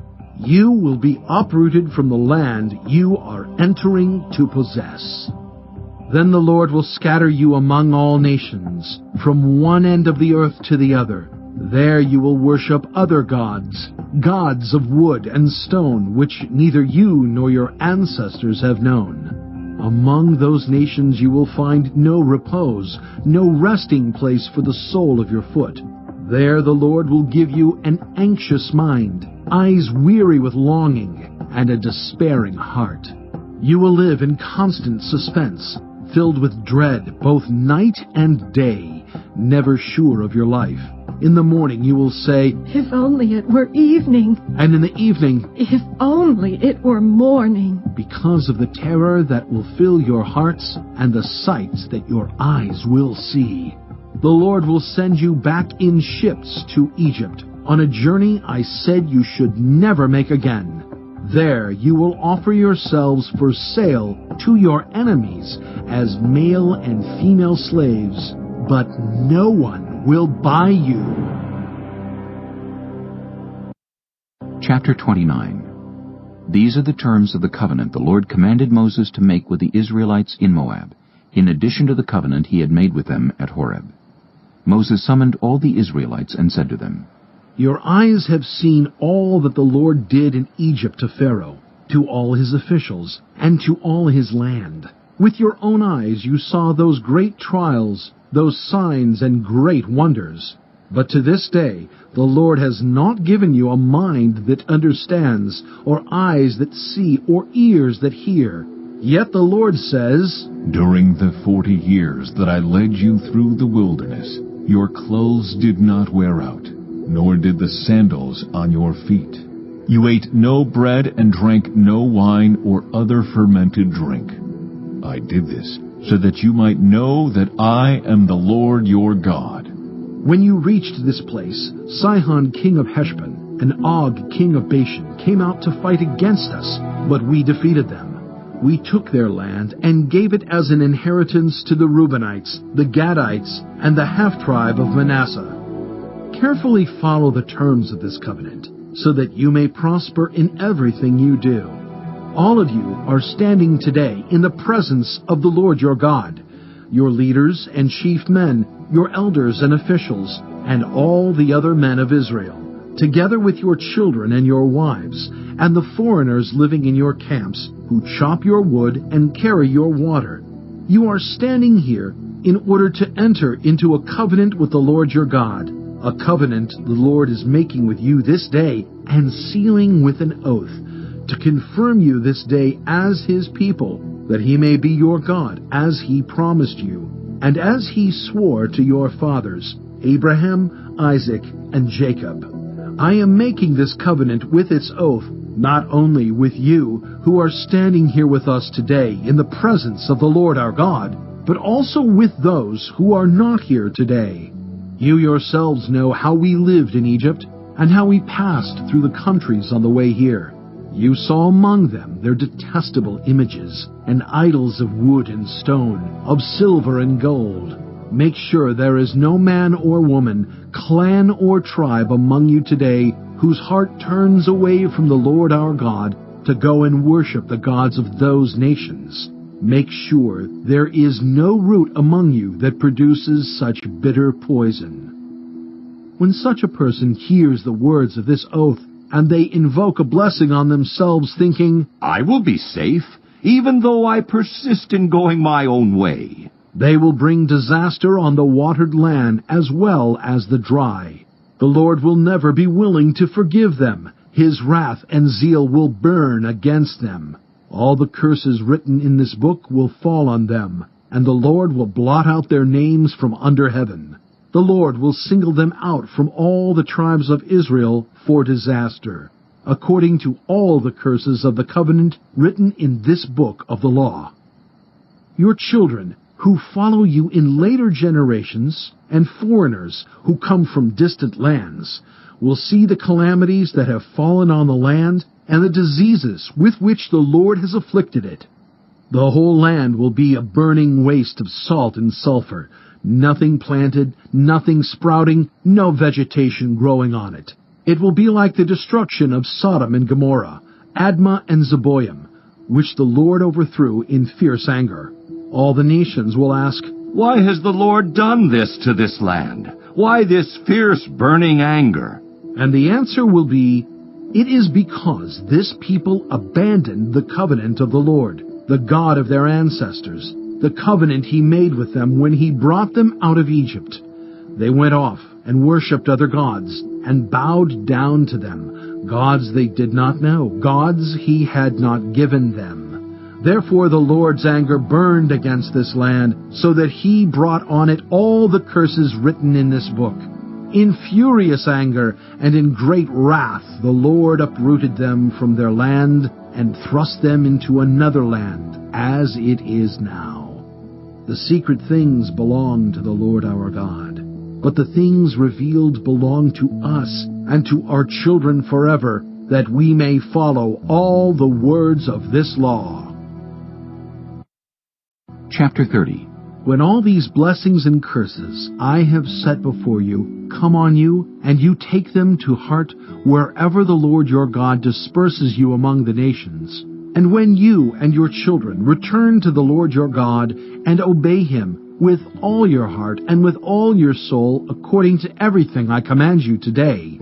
You will be uprooted from the land you are entering to possess. Then the Lord will scatter you among all nations, from one end of the earth to the other. There you will worship other gods, gods of wood and stone, which neither you nor your ancestors have known. Among those nations you will find no repose, no resting place for the sole of your foot. There the Lord will give you an anxious mind, eyes weary with longing, and a despairing heart. You will live in constant suspense, filled with dread both night and day, never sure of your life. In the morning you will say, "If only it were evening." And in the evening, "If only it were morning." Because of the terror that will fill your hearts and the sights that your eyes will see. The Lord will send you back in ships to Egypt, on a journey I said you should never make again. There you will offer yourselves for sale to your enemies as male and female slaves, but no one will buy you. Chapter 29. These are the terms of the covenant the Lord commanded Moses to make with the Israelites in Moab, in addition to the covenant he had made with them at Horeb. Moses summoned all the Israelites and said to them, Your eyes have seen all that the Lord did in Egypt to Pharaoh, to all his officials, and to all his land. With your own eyes you saw those great trials, those signs and great wonders. But to this day the Lord has not given you a mind that understands, or eyes that see, or ears that hear. Yet the Lord says, During the 40 years that I led you through the wilderness, your clothes did not wear out, nor did the sandals on your feet. You ate no bread and drank no wine or other fermented drink. I did this so that you might know that I am the Lord your God. When you reached this place, Sihon king of Heshbon and Og king of Bashan came out to fight against us, but we defeated them. We took their land and gave it as an inheritance to the Reubenites, the Gadites, and the half-tribe of Manasseh. Carefully follow the terms of this covenant, so that you may prosper in everything you do. All of you are standing today in the presence of the Lord your God, your leaders and chief men, your elders and officials, and all the other men of Israel, together with your children and your wives, and the foreigners living in your camps, who chop your wood and carry your water. You are standing here in order to enter into a covenant with the Lord your God, a covenant the Lord is making with you this day and sealing with an oath, to confirm you this day as his people, that he may be your God, as he promised you, and as he swore to your fathers, Abraham, Isaac, and Jacob. I am making this covenant with its oath, not only with you, who are standing here with us today in the presence of the Lord our God, but also with those who are not here today. You yourselves know how we lived in Egypt, and how we passed through the countries on the way here. You saw among them their detestable images, and idols of wood and stone, of silver and gold. Make sure there is no man or woman, clan or tribe among you today whose heart turns away from the Lord our God to go and worship the gods of those nations. Make sure there is no root among you that produces such bitter poison. When such a person hears the words of this oath, and they invoke a blessing on themselves, thinking, I will be safe, even though I persist in going my own way, they will bring disaster on the watered land as well as the dry. The Lord will never be willing to forgive them. His wrath and zeal will burn against them. All the curses written in this book will fall on them, and the Lord will blot out their names from under heaven. The Lord will single them out from all the tribes of Israel for disaster. according to all the curses of the covenant written in this book of the law. Your children, who follow you in later generations, and foreigners who come from distant lands, will see the calamities that have fallen on the land and the diseases with which the Lord has afflicted it. The whole land will be a burning waste of salt and sulfur, nothing planted, nothing sprouting, no vegetation growing on it. It will be like the destruction of Sodom and Gomorrah, Admah and Zeboim, which the Lord overthrew in fierce anger. All the nations will ask, Why has the Lord done this to this land? Why this fierce burning anger? And the answer will be, It is because this people abandoned the covenant of the Lord, the God of their ancestors, the covenant he made with them when he brought them out of Egypt. They went off and worshipped other gods and bowed down to them, gods they did not know, gods he had not given them. Therefore the Lord's anger burned against this land, so that he brought on it all the curses written in this book. In furious anger and in great wrath the Lord uprooted them from their land and thrust them into another land, as it is now. The secret things belong to the Lord our God, but the things revealed belong to us and to our children forever, that we may follow all the words of this law. Chapter 30. When all these blessings and curses I have set before you come on you, and you take them to heart wherever the Lord your God disperses you among the nations, and when you and your children return to the Lord your God and obey him with all your heart and with all your soul according to everything I command you today,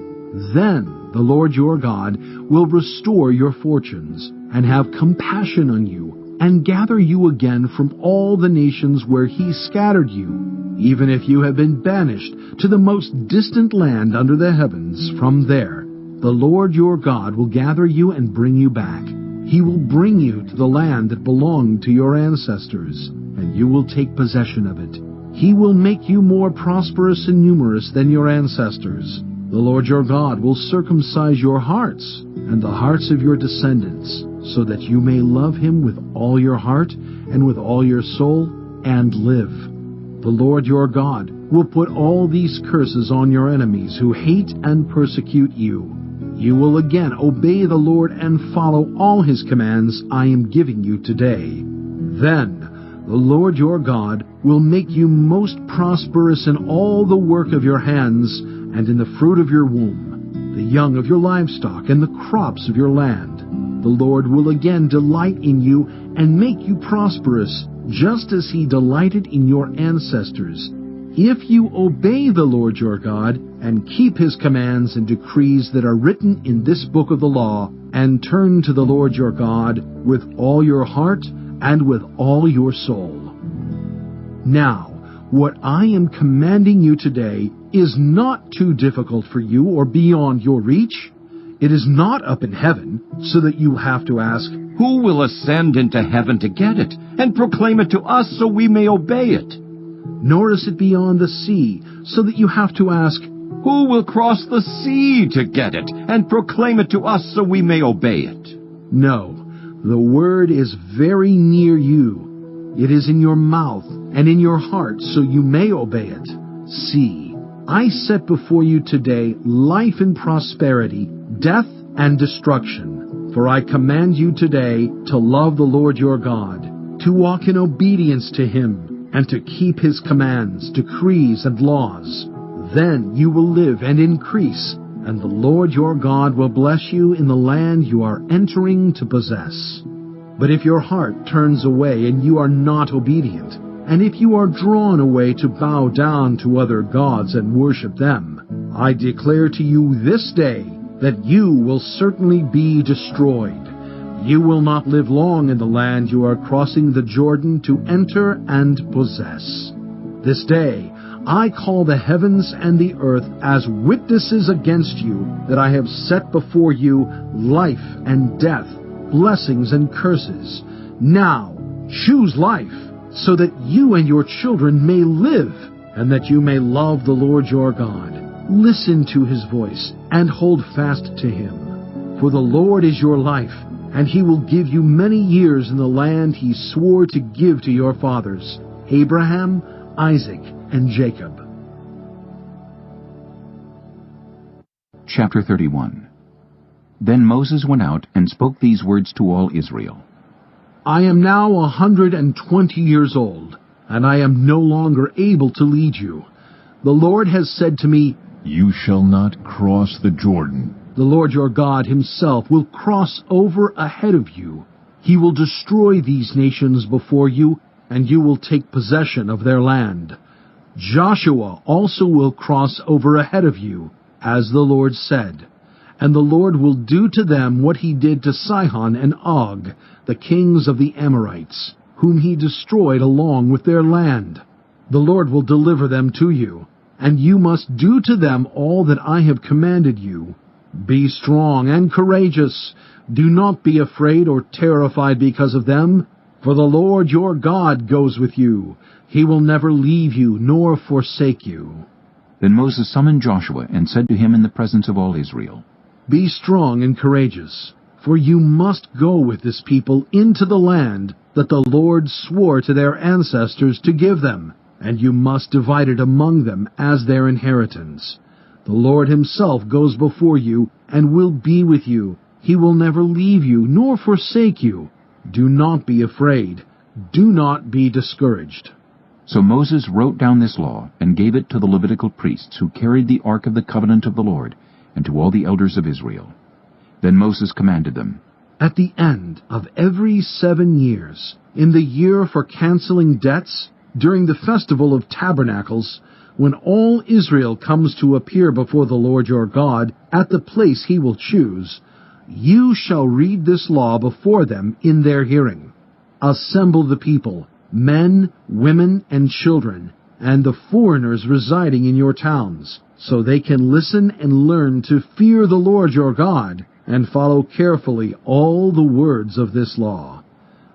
then the Lord your God will restore your fortunes and have compassion on you, and gather you again from all the nations where he scattered you, even if you have been banished to the most distant land under the heavens. From there, the Lord your God will gather you and bring you back. He will bring you to the land that belonged to your ancestors, and you will take possession of it. He will make you more prosperous and numerous than your ancestors. The Lord your God will circumcise your hearts and the hearts of your descendants, so that you may love him with all your heart and with all your soul, and live. The Lord your God will put all these curses on your enemies who hate and persecute you. You will again obey the Lord and follow all his commands I am giving you today. Then the Lord your God will make you most prosperous in all the work of your hands and in the fruit of your womb, the young of your livestock and the crops of your land. The Lord will again delight in you and make you prosperous, just as he delighted in your ancestors, if you obey the Lord your God and keep his commands and decrees that are written in this book of the law, and turn to the Lord your God with all your heart and with all your soul. Now, what I am commanding you today is not too difficult for you or beyond your reach. It is not up in heaven, so that you have to ask, Who will ascend into heaven to get it, and proclaim it to us so we may obey it? Nor is it beyond the sea, so that you have to ask, Who will cross the sea to get it, and proclaim it to us so we may obey it? No, the word is very near you. It is in your mouth and in your heart, so you may obey it. See, I set before you today life and prosperity, death and destruction. For I command you today to love the Lord your God, to walk in obedience to him, and to keep his commands, decrees, and laws. Then you will live and increase, and the Lord your God will bless you in the land you are entering to possess. But if your heart turns away and you are not obedient, and if you are drawn away to bow down to other gods and worship them, I declare to you this day that you will certainly be destroyed. You will not live long in the land you are crossing the Jordan to enter and possess. This day I call the heavens and the earth as witnesses against you that I have set before you life and death, blessings and curses. Now choose life, so that you and your children may live, and that you may love the Lord your God. Listen to his voice and hold fast to him. For the Lord is your life, and he will give you many years in the land he swore to give to your fathers, Abraham, Isaac, and Jacob. Chapter 31. Then Moses went out and spoke these words to all Israel. I am now 120 years old, and I am no longer able to lead you. The Lord has said to me, You shall not cross the Jordan. The Lord your God himself will cross over ahead of you. He will destroy these nations before you, and you will take possession of their land. Joshua also will cross over ahead of you, as the Lord said. And the Lord will do to them what he did to Sihon and Og, the kings of the Amorites, whom he destroyed along with their land. The Lord will deliver them to you, and you must do to them all that I have commanded you. Be strong and courageous. Do not be afraid or terrified because of them, for the Lord your God goes with you. He will never leave you nor forsake you. Then Moses summoned Joshua and said to him in the presence of all Israel, Be strong and courageous, for you must go with this people into the land that the Lord swore to their ancestors to give them, and you must divide it among them as their inheritance. The Lord himself goes before you and will be with you. He will never leave you nor forsake you. Do not be afraid. Do not be discouraged. So Moses wrote down this law and gave it to the Levitical priests who carried the ark of the covenant of the Lord, and to all the elders of Israel. Then Moses commanded them, At the end of every 7 years, in the year for canceling debts, during the festival of tabernacles, when all Israel comes to appear before the Lord your God at the place he will choose, you shall read this law before them in their hearing. Assemble the people, men, women, and children, and the foreigners residing in your towns, so they can listen and learn to fear the Lord your God, and follow carefully all the words of this law.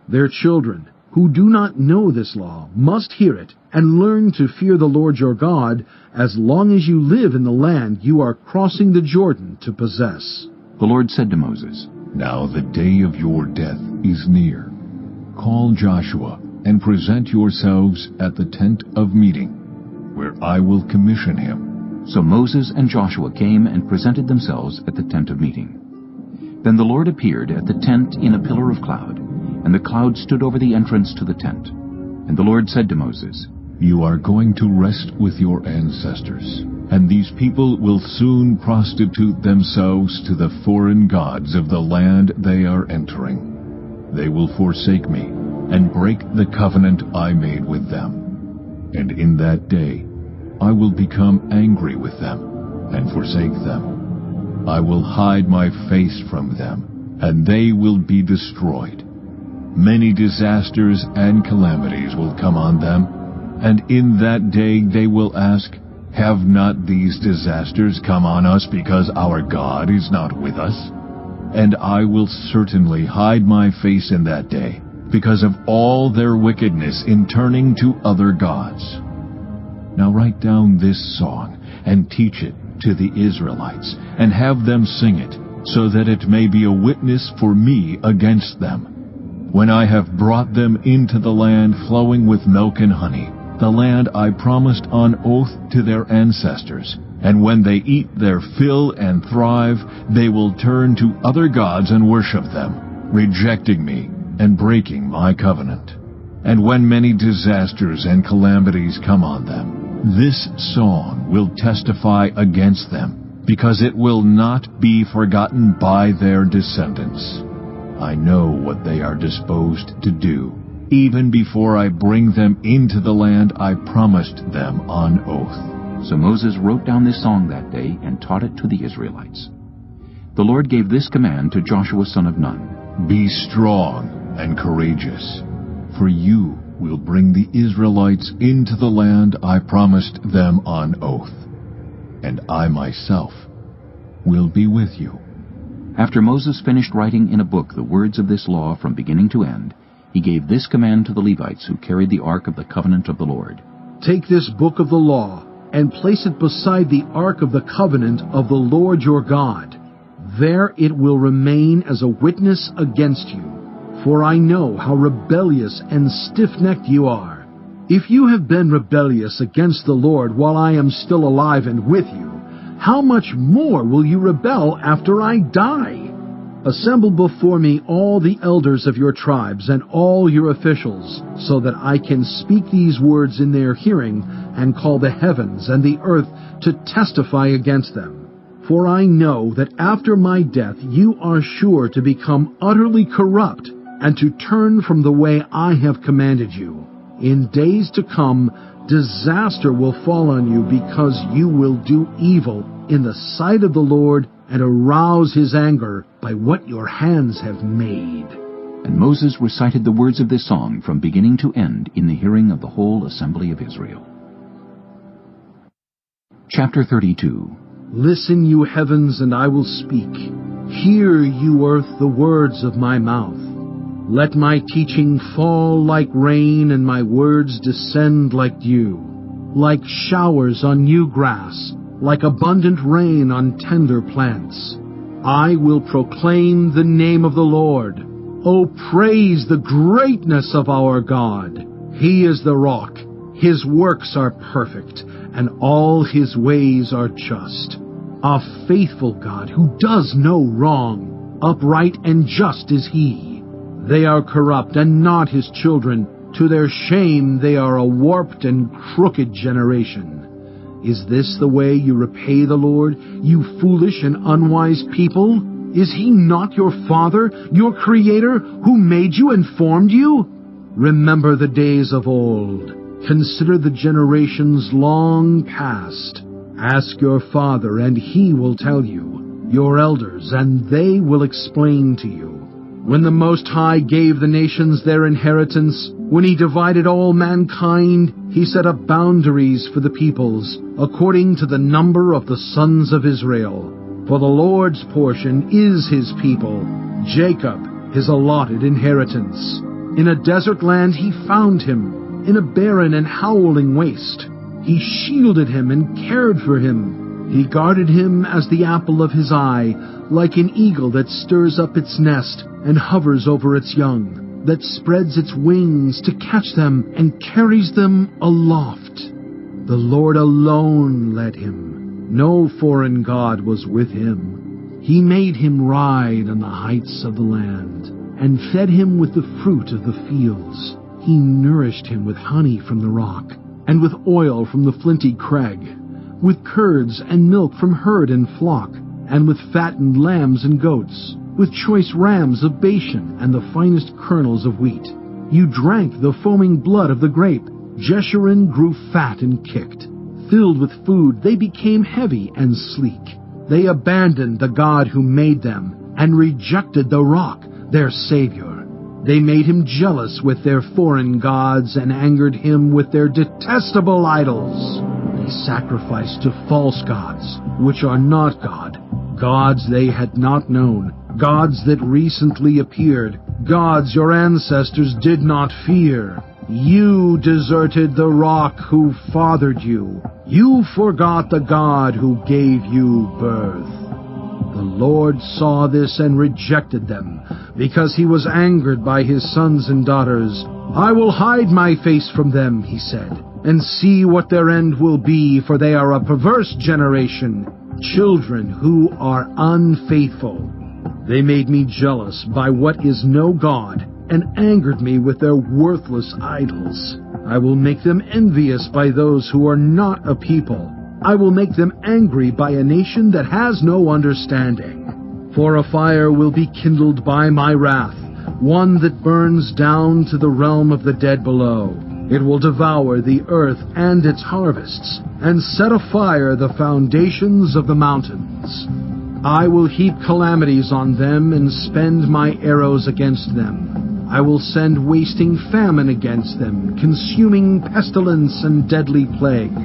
Their children, who do not know this law, must hear it and learn to fear the Lord your God as long as you live in the land you are crossing the Jordan to possess. The Lord said to Moses, Now the day of your death is near. Call Joshua and present yourselves at the tent of meeting, where I will commission him. So Moses and Joshua came and presented themselves at the tent of meeting. Then the Lord appeared at the tent in a pillar of cloud, and the cloud stood over the entrance to the tent. And the Lord said to Moses, You are going to rest with your ancestors, and these people will soon prostitute themselves to the foreign gods of the land they are entering. They will forsake me and break the covenant I made with them. And in that day I will become angry with them and forsake them. I will hide my face from them, and they will be destroyed. Many disasters and calamities will come on them, and in that day they will ask, Have not these disasters come on us because our God is not with us? And I will certainly hide my face in that day, because of all their wickedness in turning to other gods. Now write down this song, and teach it to the Israelites, and have them sing it, so that it may be a witness for me against them. When I have brought them into the land flowing with milk and honey, the land I promised on oath to their ancestors, and when they eat their fill and thrive, they will turn to other gods and worship them, rejecting me and breaking my covenant. And when many disasters and calamities come on them, this song will testify against them, because it will not be forgotten by their descendants. I know what they are disposed to do, even before I bring them into the land I promised them on oath. So Moses wrote down this song that day and taught it to the Israelites. The Lord gave this command to Joshua son of Nun, Be strong and courageous, for you will bring the Israelites into the land I promised them on oath, and I myself will be with you. After Moses finished writing in a book the words of this law from beginning to end, he gave this command to the Levites who carried the ark of the covenant of the Lord. Take this book of the law and place it beside the ark of the covenant of the Lord your God. there it will remain as a witness against you. For I know how rebellious and stiff-necked you are. If you have been rebellious against the Lord while I am still alive and with you, how much more will you rebel after I die? Assemble before me all the elders of your tribes and all your officials, so that I can speak these words in their hearing and call the heavens and the earth to testify against them. For I know that after my death you are sure to become utterly corrupt and to turn from the way I have commanded you. In days to come, disaster will fall on you because you will do evil in the sight of the Lord and arouse his anger by what your hands have made. And Moses recited the words of this song from beginning to end in the hearing of the whole assembly of Israel. Chapter 32. Listen, you heavens, and I will speak. Hear, you earth, the words of my mouth. Let my teaching fall like rain, and my words descend like dew, like showers on new grass, like abundant rain on tender plants. I will proclaim the name of the Lord. Oh, praise the greatness of our God. He is the rock. His works are perfect, and all his ways are just. A faithful God who does no wrong. Upright and just is he. They are corrupt and not his children. To their shame they are a warped and crooked generation. Is this the way you repay the Lord, you foolish and unwise people? Is he not your Father, your Creator, who made you and formed you? Remember the days of old. Consider the generations long past. Ask your father, and he will tell you, your elders, and they will explain to you. When the Most High gave the nations their inheritance, when he divided all mankind, he set up boundaries for the peoples, according to the number of the sons of Israel. For the Lord's portion is his people, Jacob his allotted inheritance. In a desert land he found him, in a barren and howling waste. He shielded him and cared for him. He guarded him as the apple of his eye, like an eagle that stirs up its nest and hovers over its young, that spreads its wings to catch them and carries them aloft. The Lord alone led him. No foreign god was with him. He made him ride on the heights of the land, and fed him with the fruit of the fields. He nourished him with honey from the rock, and with oil from the flinty crag, with curds and milk from herd and flock, and with fattened lambs and goats, with choice rams of Bashan and the finest kernels of wheat. You drank the foaming blood of the grape. Jeshurun grew fat and kicked. Filled with food, they became heavy and sleek. They abandoned the God who made them, and rejected the rock, their Savior. They made him jealous with their foreign gods and angered him with their detestable idols. They sacrificed to false gods, which are not God, gods they had not known, gods that recently appeared, gods your ancestors did not fear. You deserted the rock who fathered you. You forgot the God who gave you birth. The Lord saw this and rejected them, because he was angered by his sons and daughters. I will hide my face from them, he said, and see what their end will be, for they are a perverse generation, children who are unfaithful. They made me jealous by what is no God, and angered me with their worthless idols. I will make them envious by those who are not a people. I will make them angry by a nation that has no understanding. For a fire will be kindled by my wrath, one that burns down to the realm of the dead below. It will devour the earth and its harvests, and set afire the foundations of the mountains. I will heap calamities on them and spend my arrows against them. I will send wasting famine against them, consuming pestilence and deadly plague.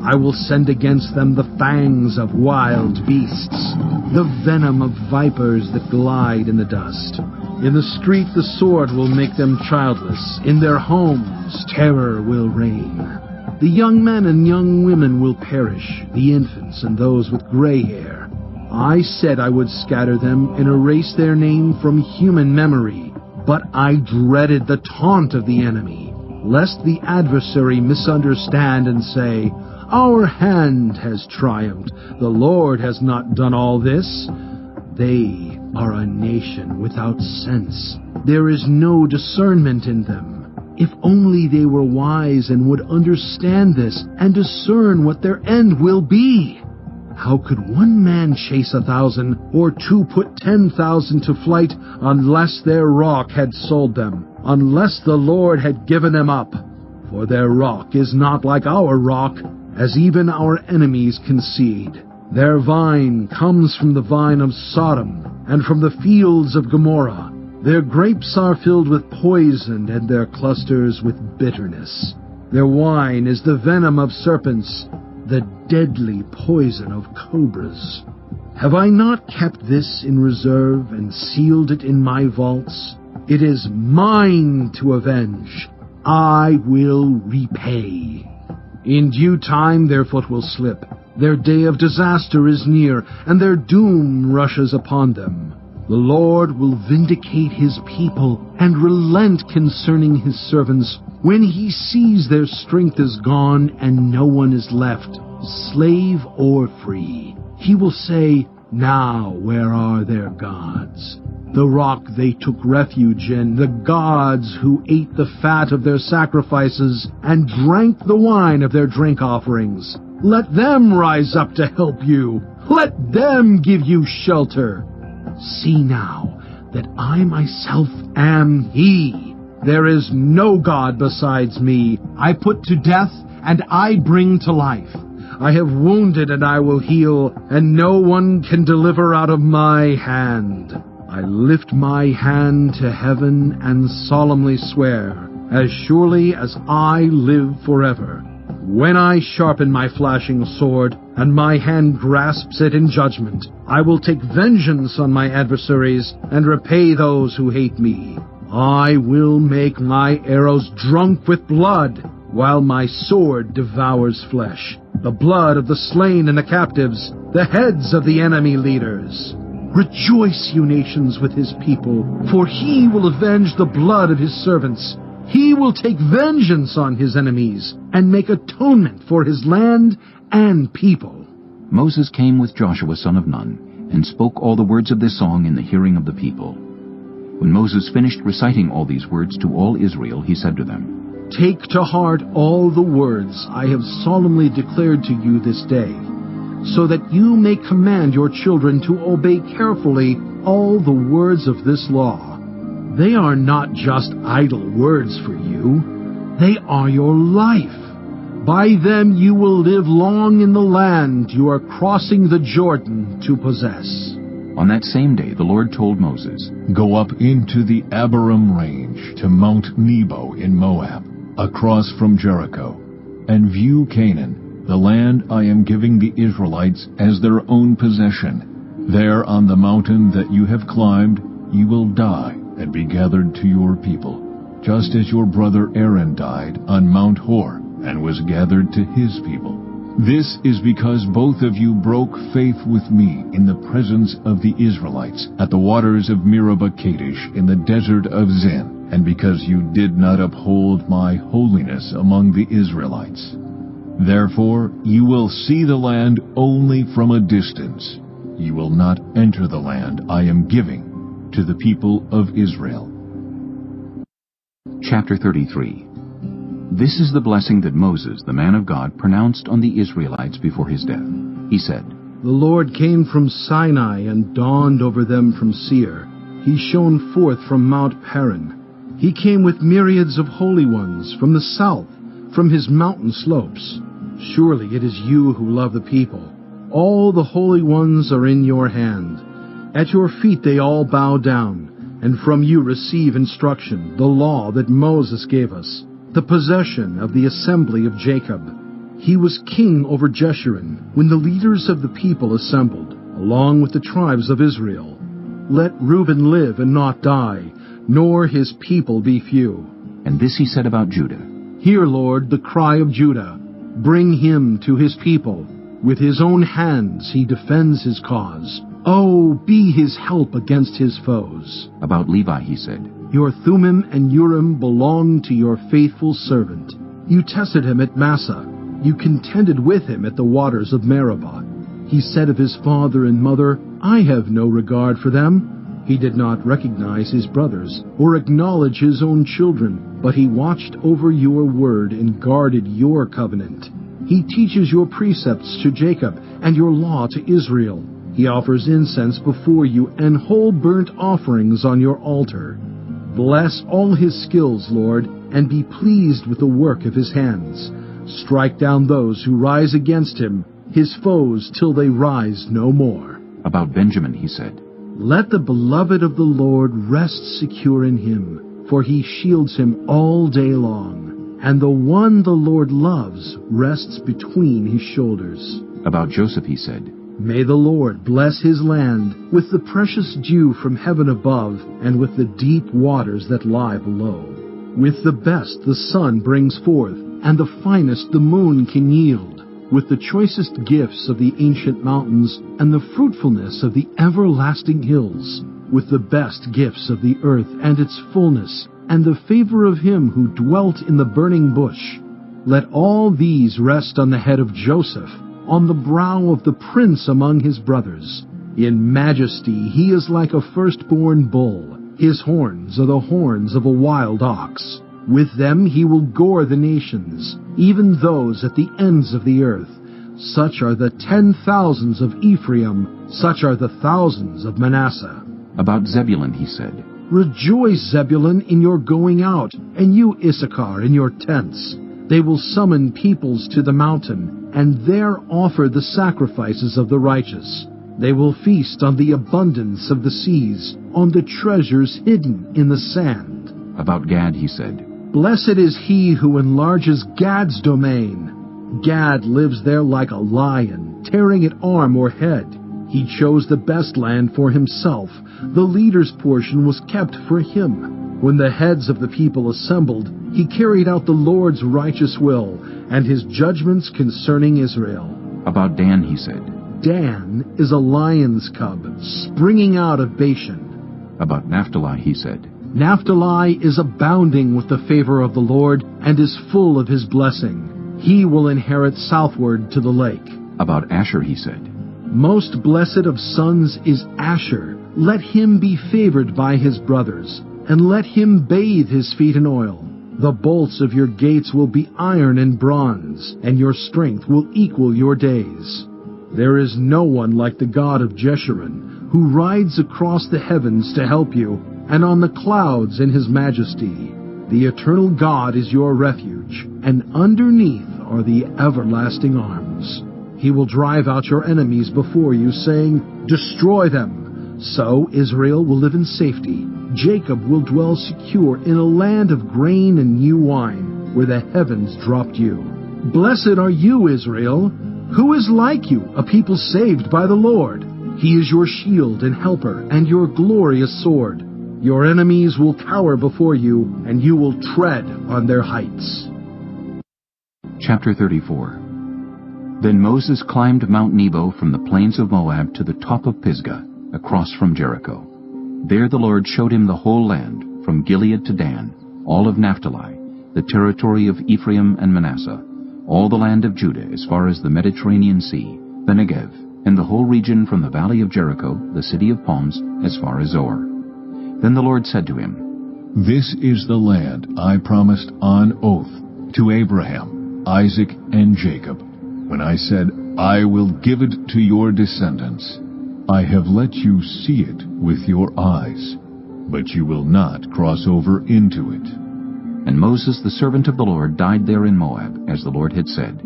I will send against them the fangs of wild beasts, the venom of vipers that glide in the dust. In the street the sword will make them childless. In their homes terror will reign. The young men and young women will perish, the infants and those with gray hair. I said I would scatter them and erase their name from human memory, but I dreaded the taunt of the enemy, lest the adversary misunderstand and say, "Our hand has triumphed. The Lord has not done all this." They are a nation without sense. There is no discernment in them. If only they were wise and would understand this and discern what their end will be. How could one man chase 1,000 or two put 10,000 to flight unless their rock had sold them, unless the Lord had given them up? For their rock is not like our rock, as even our enemies concede. Their vine comes from the vine of Sodom and from the fields of Gomorrah. Their grapes are filled with poison and their clusters with bitterness. Their wine is the venom of serpents, the deadly poison of cobras. Have I not kept this in reserve and sealed it in my vaults? It is mine to avenge. I will repay. In due time their foot will slip. Their day of disaster is near, and their doom rushes upon them. The Lord will vindicate his people and relent concerning his servants when he sees their strength is gone and no one is left, slave or free. He will say, "Now where are their gods? The rock they took refuge in, the gods who ate the fat of their sacrifices and drank the wine of their drink offerings. Let them rise up to help you. Let them give you shelter. See now that I myself am he. There is no God besides me. I put to death, and I bring to life. I have wounded, and I will heal, and no one can deliver out of my hand. I lift my hand to heaven and solemnly swear, as surely as I live forever, when I sharpen my flashing sword, and my hand grasps it in judgment, I will take vengeance on my adversaries and repay those who hate me. I will make my arrows drunk with blood, while my sword devours flesh, the blood of the slain and the captives, the heads of the enemy leaders. Rejoice, you nations, with his people, for he will avenge the blood of his servants. He will take vengeance on his enemies and make atonement for his land and people. Moses came with Joshua son of Nun and spoke all the words of this song in the hearing of the people. When Moses finished reciting all these words to all Israel, he said to them, "Take to heart all the words I have solemnly declared to you this day, so that you may command your children to obey carefully all the words of this law. They are not just idle words for you. They are your life. By them you will live long in the land you are crossing the Jordan to possess." On that same day the Lord told Moses, "Go up into the Abarim range to Mount Nebo in Moab, across from Jericho, and view Canaan, the land I am giving the Israelites as their own possession. There on the mountain that you have climbed, you will die and be gathered to your people, just as your brother Aaron died on Mount Hor and was gathered to his people. This is because both of you broke faith with me in the presence of the Israelites at the waters of Meribah Kadesh in the desert of Zin, and because you did not uphold my holiness among the Israelites. Therefore you will see the land only from a distance. You will not enter the land I am giving to the people of Israel." Chapter 33. This is the blessing that Moses, the man of God, pronounced on the Israelites before his death. He said, "The Lord came from Sinai and dawned over them from Seir. He shone forth from Mount Paran. He came with myriads of holy ones from the south, from his mountain slopes. Surely it is you who love the people. All the holy ones are in your hand. At your feet they all bow down, and from you receive instruction, the law that Moses gave us, the possession of the assembly of Jacob. He was king over Jeshurun when the leaders of the people assembled, along with the tribes of Israel. Let Reuben live and not die, nor his people be few." And this he said about Judah, "Hear, Lord, the cry of Judah. Bring him to his people. With his own hands he defends his cause. Oh, be his help against his foes. About Levi he said, Your Thummim and Urim belong to your faithful servant. You tested him at Massah. You contended with him at the waters of Meribah. He said of his father and mother, I have no regard for them. He did not recognize his brothers or acknowledge his own children, but he watched over your word and guarded your covenant. He teaches your precepts to Jacob and your law to Israel. He offers incense before you and whole burnt offerings on your altar. Bless all his skills, Lord, and be pleased with the work of his hands. Strike down those who rise against him, his foes, till they rise no more. About Benjamin he said, Let the beloved of the Lord rest secure in him, for he shields him all day long, and the one the Lord loves rests between his shoulders. About Joseph he said, May the Lord bless his land with the precious dew from heaven above, and with the deep waters that lie below. With the best the sun brings forth, and the finest the moon can yield, with the choicest gifts of the ancient mountains, and the fruitfulness of the everlasting hills, with the best gifts of the earth and its fullness, and the favor of him who dwelt in the burning bush. Let all these rest on the head of Joseph, on the brow of the prince among his brothers. In majesty he is like a firstborn bull. His horns are the horns of a wild ox. With them he will gore the nations, even those at the ends of the earth. Such are the 10,000s of Ephraim, such are the thousands of Manasseh. About Zebulun he said, Rejoice, Zebulun, in your going out, and you, Issachar, in your tents. They will summon peoples to the mountain, and there offer the sacrifices of the righteous. They will feast on the abundance of the seas, on the treasures hidden in the sand. About Gad he said, Blessed is he who enlarges Gad's domain. Gad lives there like a lion, tearing at arm or head. He chose the best land for himself. The leader's portion was kept for him. When the heads of the people assembled, he carried out the Lord's righteous will, and his judgments concerning Israel. About Dan he said, Dan is a lion's cub, springing out of Bashan. About Naphtali he said, Naphtali is abounding with the favor of the Lord, and is full of his blessing. He will inherit southward to the lake. About Asher he said, Most blessed of sons is Asher. Let him be favored by his brothers, and let him bathe his feet in oil. The bolts of your gates will be iron and bronze, and your strength will equal your days. There is no one like the God of Jeshurun, who rides across the heavens to help you, and on the clouds in his majesty. The eternal God is your refuge, and underneath are the everlasting arms. He will drive out your enemies before you, saying, Destroy them. So Israel will live in safety. Jacob will dwell secure in a land of grain and new wine, where the heavens dropped you. Blessed are you, Israel. Who is like you, a people saved by the Lord? He is your shield and helper, and your glorious sword. Your enemies will cower before you, and you will tread on their heights. Chapter 34. Then Moses climbed Mount Nebo from the plains of Moab to the top of Pisgah, across from Jericho. There the Lord showed him the whole land, from Gilead to Dan, all of Naphtali, the territory of Ephraim and Manasseh, all the land of Judah as far as the Mediterranean Sea, the Negev, and the whole region from the valley of Jericho, the city of palms, as far as Zoar. Then the Lord said to him, This is the land I promised on oath to Abraham, Isaac, and Jacob, when I said, I will give it to your descendants. I have let you see it with your eyes, but you will not cross over into it. And Moses, the servant of the Lord, died there in Moab, as the Lord had said.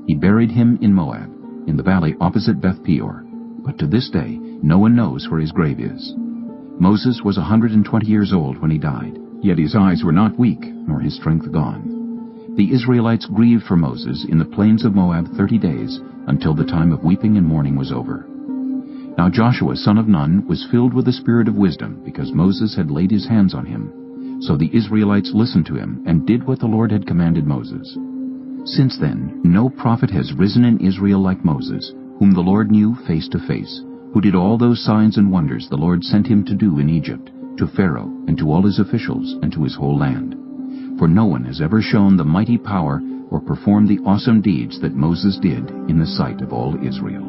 He buried him in Moab, in the valley opposite Beth Peor. But to this day no one knows where his grave is. Moses was 120 years old when he died, yet his eyes were not weak, nor his strength gone. The Israelites grieved for Moses in the plains of Moab 30 days, until the time of weeping and mourning was over. Now Joshua son of Nun was filled with the spirit of wisdom, because Moses had laid his hands on him. So the Israelites listened to him, and did what the Lord had commanded Moses. Since then, no prophet has risen in Israel like Moses, whom the Lord knew face to face, who did all those signs and wonders the Lord sent him to do in Egypt, to Pharaoh and to all his officials and to his whole land. For no one has ever shown the mighty power or performed the awesome deeds that Moses did in the sight of all Israel.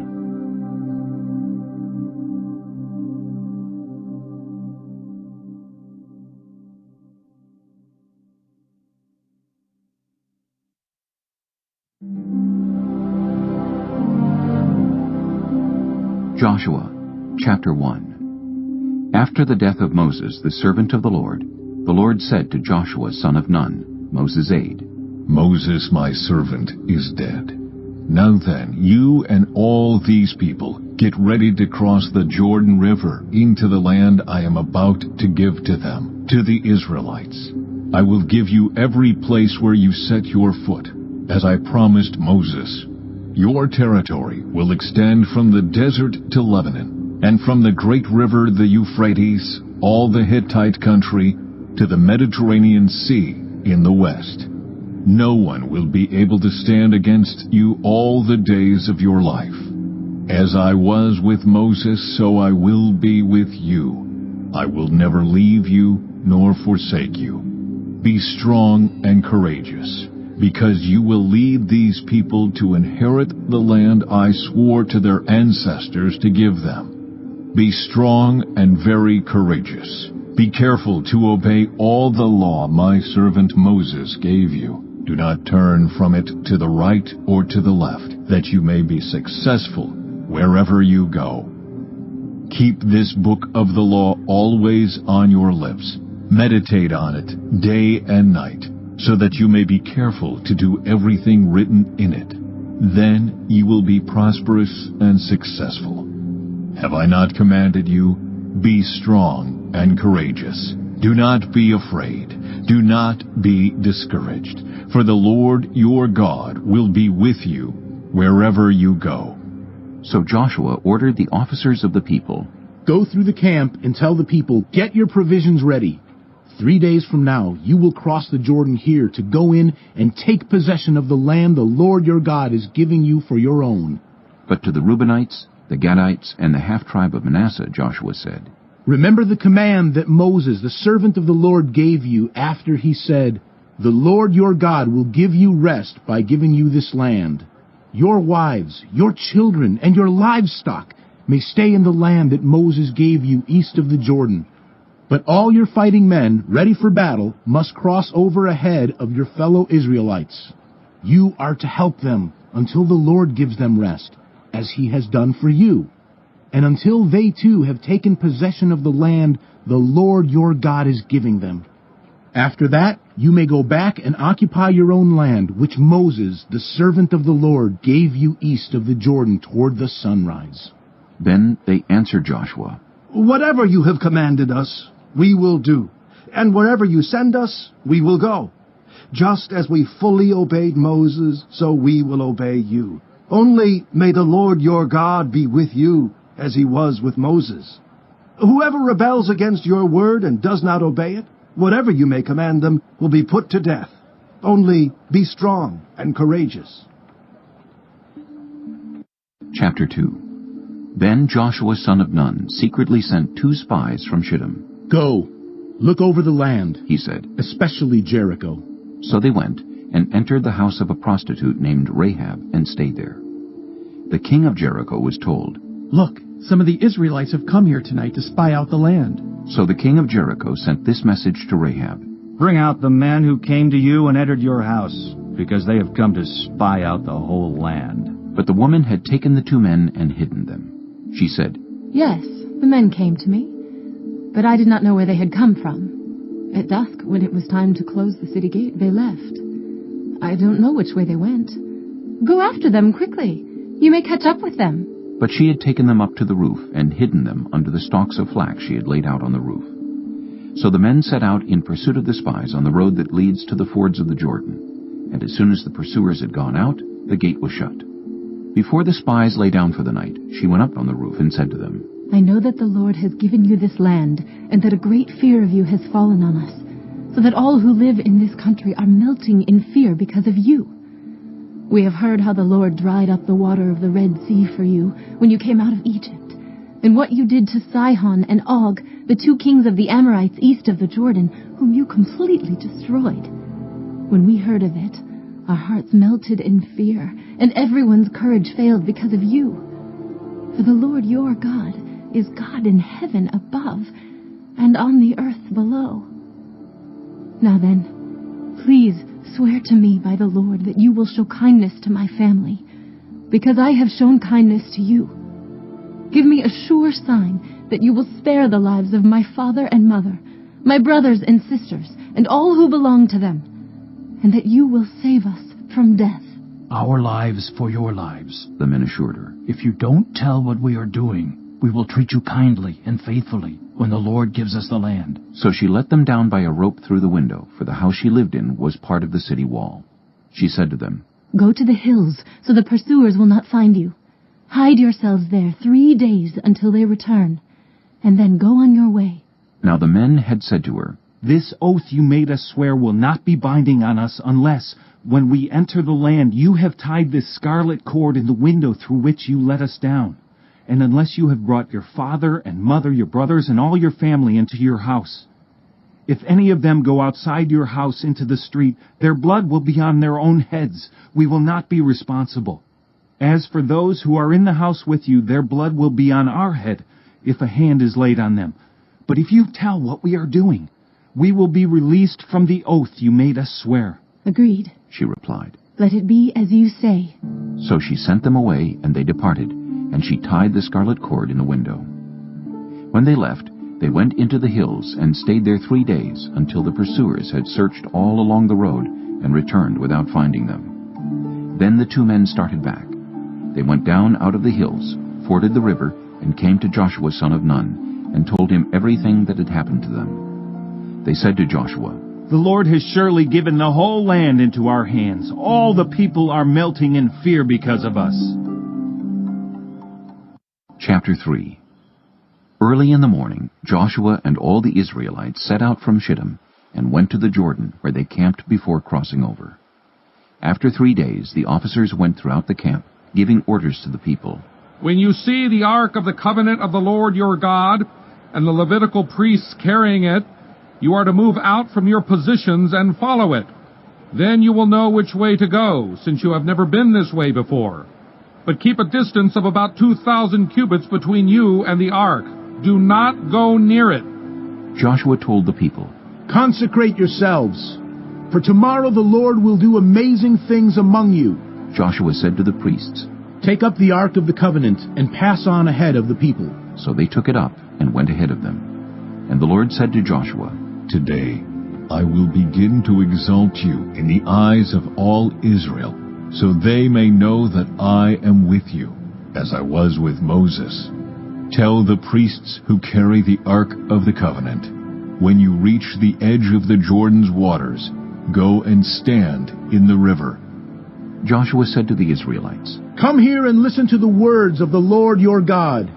Joshua, chapter 1. After the death of Moses, the servant of the Lord said to Joshua son of Nun, Moses' aide, Moses, my servant, is dead. Now then, you and all these people, get ready to cross the Jordan River into the land I am about to give to them, to the Israelites. I will give you every place where you set your foot, as I promised Moses. Your territory will extend from the desert to Lebanon, and from the great river the Euphrates, all the Hittite country, to the Mediterranean Sea in the west. No one will be able to stand against you all the days of your life. As I was with Moses, so I will be with you. I will never leave you nor forsake you. Be strong and courageous, because you will lead these people to inherit the land I swore to their ancestors to give them. Be strong and very courageous. Be careful to obey all the law my servant Moses gave you. Do not turn from it to the right or to the left, that you may be successful wherever you go. Keep this book of the law always on your lips. Meditate on it day and night, so that you may be careful to do everything written in it. Then you will be prosperous and successful. Have I not commanded you? Be strong and courageous. Do not be afraid. Do not be discouraged. For the Lord your God will be with you wherever you go. So Joshua ordered the officers of the people, Go through the camp and tell the people, get your provisions ready. 3 days from now, you will cross the Jordan here to go in and take possession of the land the Lord your God is giving you for your own. But to the Reubenites, the Gadites, and the half-tribe of Manasseh, Joshua said, Remember the command that Moses, the servant of the Lord, gave you after he said, The Lord your God will give you rest by giving you this land. Your wives, your children, and your livestock may stay in the land that Moses gave you east of the Jordan. But all your fighting men, ready for battle, must cross over ahead of your fellow Israelites. You are to help them until the Lord gives them rest, as he has done for you, and until they too have taken possession of the land the Lord your God is giving them. After that, you may go back and occupy your own land, which Moses, the servant of the Lord, gave you east of the Jordan toward the sunrise. Then they answered Joshua, Whatever you have commanded us, we will do, and wherever you send us, we will go. Just as we fully obeyed Moses, so we will obey you. Only may the Lord your God be with you, as he was with Moses. Whoever rebels against your word and does not obey it, whatever you may command them, will be put to death. Only be strong and courageous. Chapter 2. Then Joshua son of Nun secretly sent 2 spies from Shittim. Go, look over the land, he said, especially Jericho. So they went and entered the house of a prostitute named Rahab and stayed there. The king of Jericho was told, Look, some of the Israelites have come here tonight to spy out the land. So the king of Jericho sent this message to Rahab, Bring out the men who came to you and entered your house, because they have come to spy out the whole land. But the woman had taken the 2 men and hidden them. She said, Yes, the men came to me, but I did not know where they had come from. At dusk, when it was time to close the city gate, they left. I don't know which way they went. Go after them quickly. You may catch up with them. But she had taken them up to the roof and hidden them under the stalks of flax she had laid out on the roof. So the men set out in pursuit of the spies on the road that leads to the fords of the Jordan. And as soon as the pursuers had gone out, the gate was shut. Before the spies lay down for the night, she went up on the roof and said to them, I know that the Lord has given you this land, and that a great fear of you has fallen on us, so that all who live in this country are melting in fear because of you. We have heard how the Lord dried up the water of the Red Sea for you when you came out of Egypt, and what you did to Sihon and Og, the 2 kings of the Amorites east of the Jordan, whom you completely destroyed. When we heard of it, our hearts melted in fear, and everyone's courage failed because of you. For the Lord your God is God in heaven above and on the earth below. Now then, please swear to me by the Lord that you will show kindness to my family, because I have shown kindness to you. Give me a sure sign that you will spare the lives of my father and mother, my brothers and sisters, and all who belong to them, and that you will save us from death. Our lives for your lives, the men assured her. If you don't tell what we are doing, we will treat you kindly and faithfully when the Lord gives us the land. So she let them down by a rope through the window, for the house she lived in was part of the city wall. She said to them, Go to the hills, so the pursuers will not find you. Hide yourselves there 3 days until they return, and then go on your way. Now the men had said to her, This oath you made us swear will not be binding on us unless, when we enter the land, you have tied this scarlet cord in the window through which you let us down, and unless you have brought your father and mother, your brothers, and all your family into your house. If any of them go outside your house into the street, their blood will be on their own heads. We will not be responsible. As for those who are in the house with you, their blood will be on our head if a hand is laid on them. But if you tell what we are doing, we will be released from the oath you made us swear. Agreed, she replied. Let it be as you say. So she sent them away, and they departed, and she tied the scarlet cord in the window. When they left, they went into the hills and stayed there 3 days, until the pursuers had searched all along the road and returned without finding them. Then the 2 men started back. They went down out of the hills, forded the river, and came to Joshua son of Nun, and told him everything that had happened to them. They said to Joshua, The Lord has surely given the whole land into our hands. All the people are melting in fear because of us. Chapter 3. Early in the morning, Joshua and all the Israelites set out from Shittim and went to the Jordan, where they camped before crossing over. After 3 days, the officers went throughout the camp, giving orders to the people. When you see the ark of the covenant of the Lord your God, and the Levitical priests carrying it, you are to move out from your positions and follow it. Then you will know which way to go, since you have never been this way before. But keep a distance of about 2,000 cubits between you and the ark. Do not go near it. Joshua told the people, Consecrate yourselves, for tomorrow the Lord will do amazing things among you. Joshua said to the priests, Take up the ark of the covenant and pass on ahead of the people. So they took it up and went ahead of them. And the Lord said to Joshua, Today I will begin to exalt you in the eyes of all Israel, so they may know that I am with you, as I was with Moses. Tell the priests who carry the ark of the covenant, when you reach the edge of the Jordan's waters, go and stand in the river. Joshua said to the Israelites, Come here and listen to the words of the Lord your God.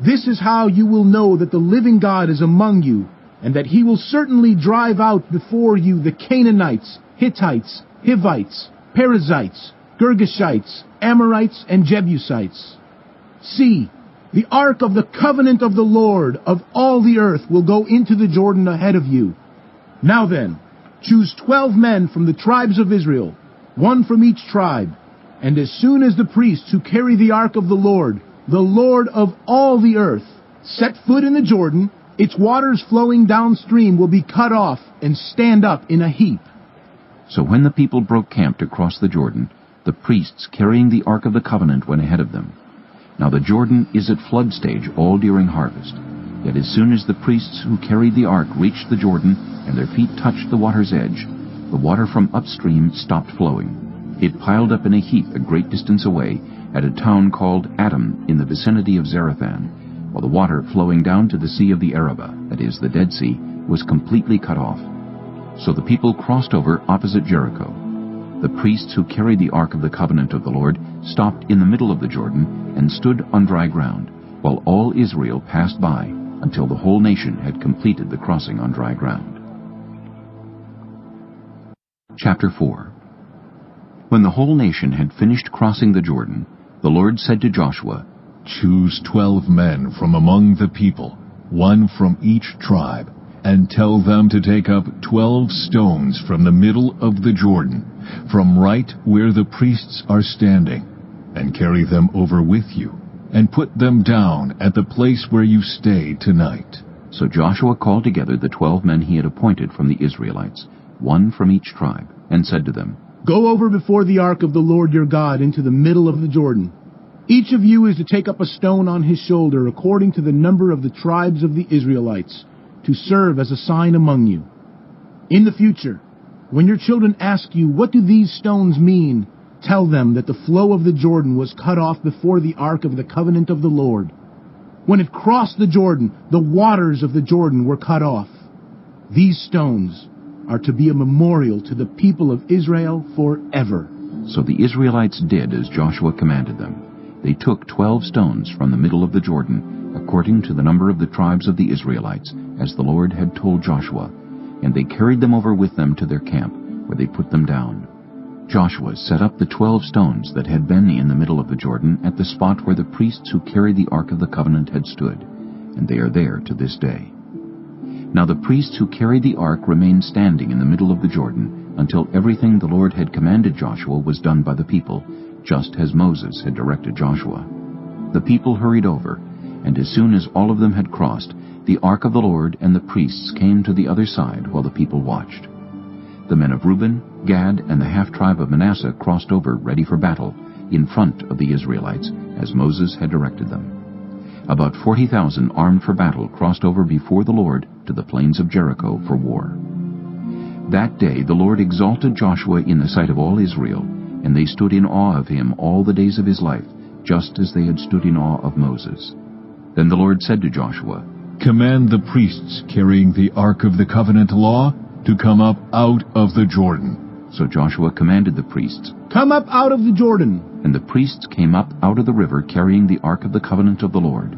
This is how you will know that the living God is among you, and that he will certainly drive out before you the Canaanites, Hittites, Hivites, Perizzites, Girgashites, Amorites, and Jebusites. See, the ark of the covenant of the Lord of all the earth will go into the Jordan ahead of you. Now then, choose 12 men from the tribes of Israel, 1 from each tribe, and as soon as the priests who carry the ark of the Lord of all the earth, set foot in the Jordan, its waters flowing downstream will be cut off and stand up in a heap. So when the people broke camp to cross the Jordan, the priests carrying the ark of the covenant went ahead of them. Now the Jordan is at flood stage all during harvest. Yet as soon as the priests who carried the ark reached the Jordan and their feet touched the water's edge, the water from upstream stopped flowing. It piled up in a heap a great distance away at a town called Adam in the vicinity of Zarethan, while the water flowing down to the Sea of the Arabah, that is, the Dead Sea, was completely cut off. So the people crossed over opposite Jericho. The priests who carried the ark of the covenant of the Lord stopped in the middle of the Jordan and stood on dry ground, while all Israel passed by until the whole nation had completed the crossing on dry ground. Chapter 4. When the whole nation had finished crossing the Jordan, the Lord said to Joshua, "Choose 12 men from among the people, one from each tribe, and tell them to take up 12 stones from the middle of the Jordan, from right where the priests are standing, and carry them over with you, and put them down at the place where you stay tonight." So Joshua called together the 12 men he had appointed from the Israelites, one from each tribe, and said to them, "Go over before the ark of the Lord your God into the middle of the Jordan. Each of you is to take up a stone on his shoulder according to the number of the tribes of the Israelites, to serve as a sign among you. In the future, when your children ask you, 'What do these stones mean?' tell them that the flow of the Jordan was cut off before the ark of the covenant of the Lord. When it crossed the Jordan, the waters of the Jordan were cut off. These stones are to be a memorial to the people of Israel forever." So the Israelites did as Joshua commanded them. They took 12 stones from the middle of the Jordan, according to the number of the tribes of the Israelites, as the Lord had told Joshua, and they carried them over with them to their camp, where they put them down. Joshua set up the 12 stones that had been in the middle of the Jordan at the spot where the priests who carried the Ark of the Covenant had stood, and they are there to this day. Now the priests who carried the ark remained standing in the middle of the Jordan until everything the Lord had commanded Joshua was done by the people, just as Moses had directed Joshua. The people hurried over, and as soon as all of them had crossed, the ark of the Lord and the priests came to the other side while the people watched. The men of Reuben, Gad, and the half-tribe of Manasseh crossed over ready for battle in front of the Israelites, as Moses had directed them. About 40,000 armed for battle crossed over before the Lord to the plains of Jericho for war. That day the Lord exalted Joshua in the sight of all Israel, and they stood in awe of him all the days of his life, just as they had stood in awe of Moses. Then the Lord said to Joshua, "Command the priests carrying the Ark of the Covenant law to come up out of the Jordan." So Joshua commanded the priests, "Come up out of the Jordan." And the priests came up out of the river carrying the Ark of the Covenant of the Lord.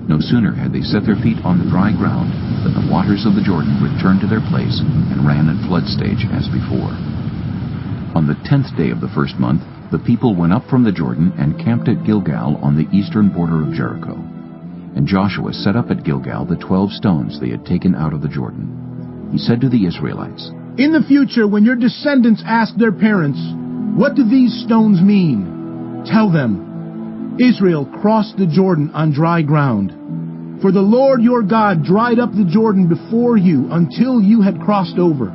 No sooner had they set their feet on the dry ground than the waters of the Jordan returned to their place and ran at flood stage as before. On the 10th day of the first month, the people went up from the Jordan and camped at Gilgal on the eastern border of Jericho. And Joshua set up at Gilgal the 12 stones they had taken out of the Jordan. He said to the Israelites, "In the future, when your descendants ask their parents, 'What do these stones mean?' tell them, 'Israel crossed the Jordan on dry ground. For the Lord your God dried up the Jordan before you until you had crossed over.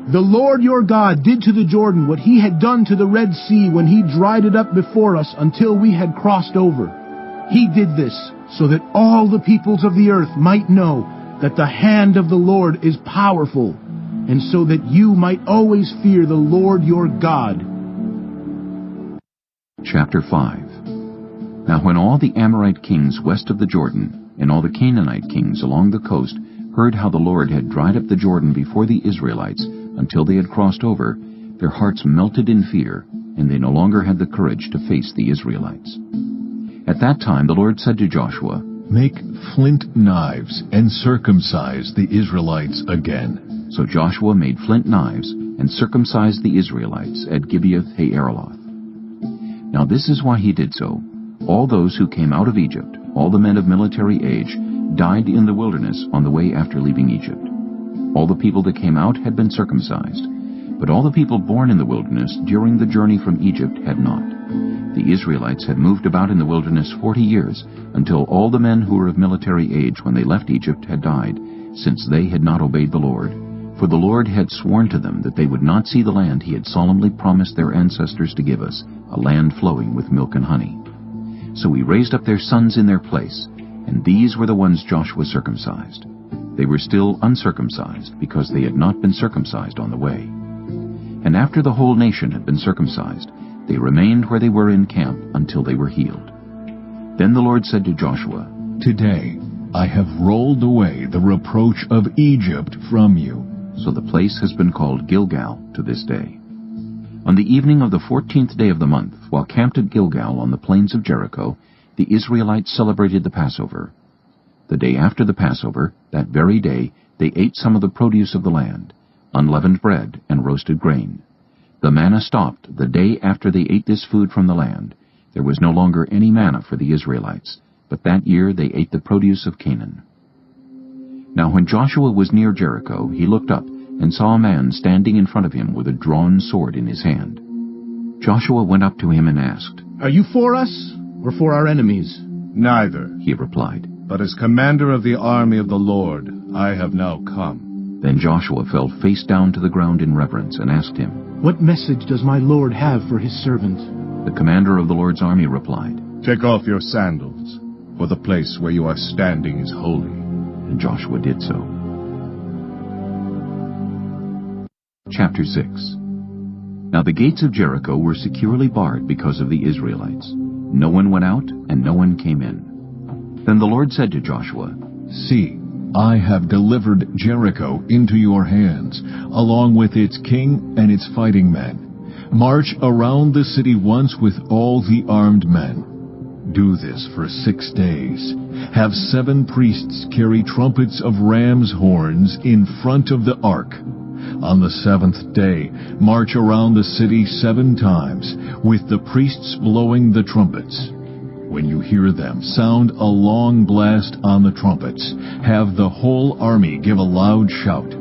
The Lord your God did to the Jordan what he had done to the Red Sea when he dried it up before us until we had crossed over. He did this so that all the peoples of the earth might know that the hand of the Lord is powerful, and so that you might always fear the Lord your God." Chapter 5. Now when all the Amorite kings west of the Jordan, and all the Canaanite kings along the coast, heard how the Lord had dried up the Jordan before the Israelites until they had crossed over, their hearts melted in fear, and they no longer had the courage to face the Israelites. At that time the Lord said to Joshua, "Make flint knives and circumcise the Israelites again." So Joshua made flint knives and circumcised the Israelites at Gibeath-Haaraloth. Now this is why he did so. All those who came out of Egypt, all the men of military age, died in the wilderness on the way after leaving Egypt. All the people that came out had been circumcised, but all the people born in the wilderness during the journey from Egypt had not. The Israelites had moved about in the wilderness 40 years, until all the men who were of military age when they left Egypt had died, since they had not obeyed the Lord. For the Lord had sworn to them that they would not see the land he had solemnly promised their ancestors to give us, a land flowing with milk and honey. So he raised up their sons in their place, and these were the ones Joshua circumcised. They were still uncircumcised, because they had not been circumcised on the way. And after the whole nation had been circumcised, they remained where they were in camp until they were healed. Then the Lord said to Joshua, "Today I have rolled away the reproach of Egypt from you." So the place has been called Gilgal to this day. On the evening of the 14th day of the month, while camped at Gilgal on the plains of Jericho, the Israelites celebrated the Passover. The day after the Passover, that very day, they ate some of the produce of the land, unleavened bread and roasted grain. The manna stopped the day after they ate this food from the land. There was no longer any manna for the Israelites, but that year they ate the produce of Canaan. Now when Joshua was near Jericho, he looked up and saw a man standing in front of him with a drawn sword in his hand. Joshua went up to him and asked, "Are you for us or for our enemies?" "Neither," he replied. "but as commander of the army of the Lord, I have now come." Then Joshua fell face down to the ground in reverence and asked him, "What message does my Lord have for his servant?" The commander of the Lord's army replied, "Take off your sandals, for the place where you are standing is holy." And Joshua did so. Chapter 6. Now the gates of Jericho were securely barred because of the Israelites. No one went out, and no one came in. Then the Lord said to Joshua, "See, I have delivered Jericho into your hands, along with its king and its fighting men. March around the city once with all the armed men. Do this for 6 days. Have 7 priests carry trumpets of ram's horns in front of the ark. On the 7th day, march around the city 7 times, with the priests blowing the trumpets. When you hear them sound a long blast on the trumpets, have the whole army give a loud shout.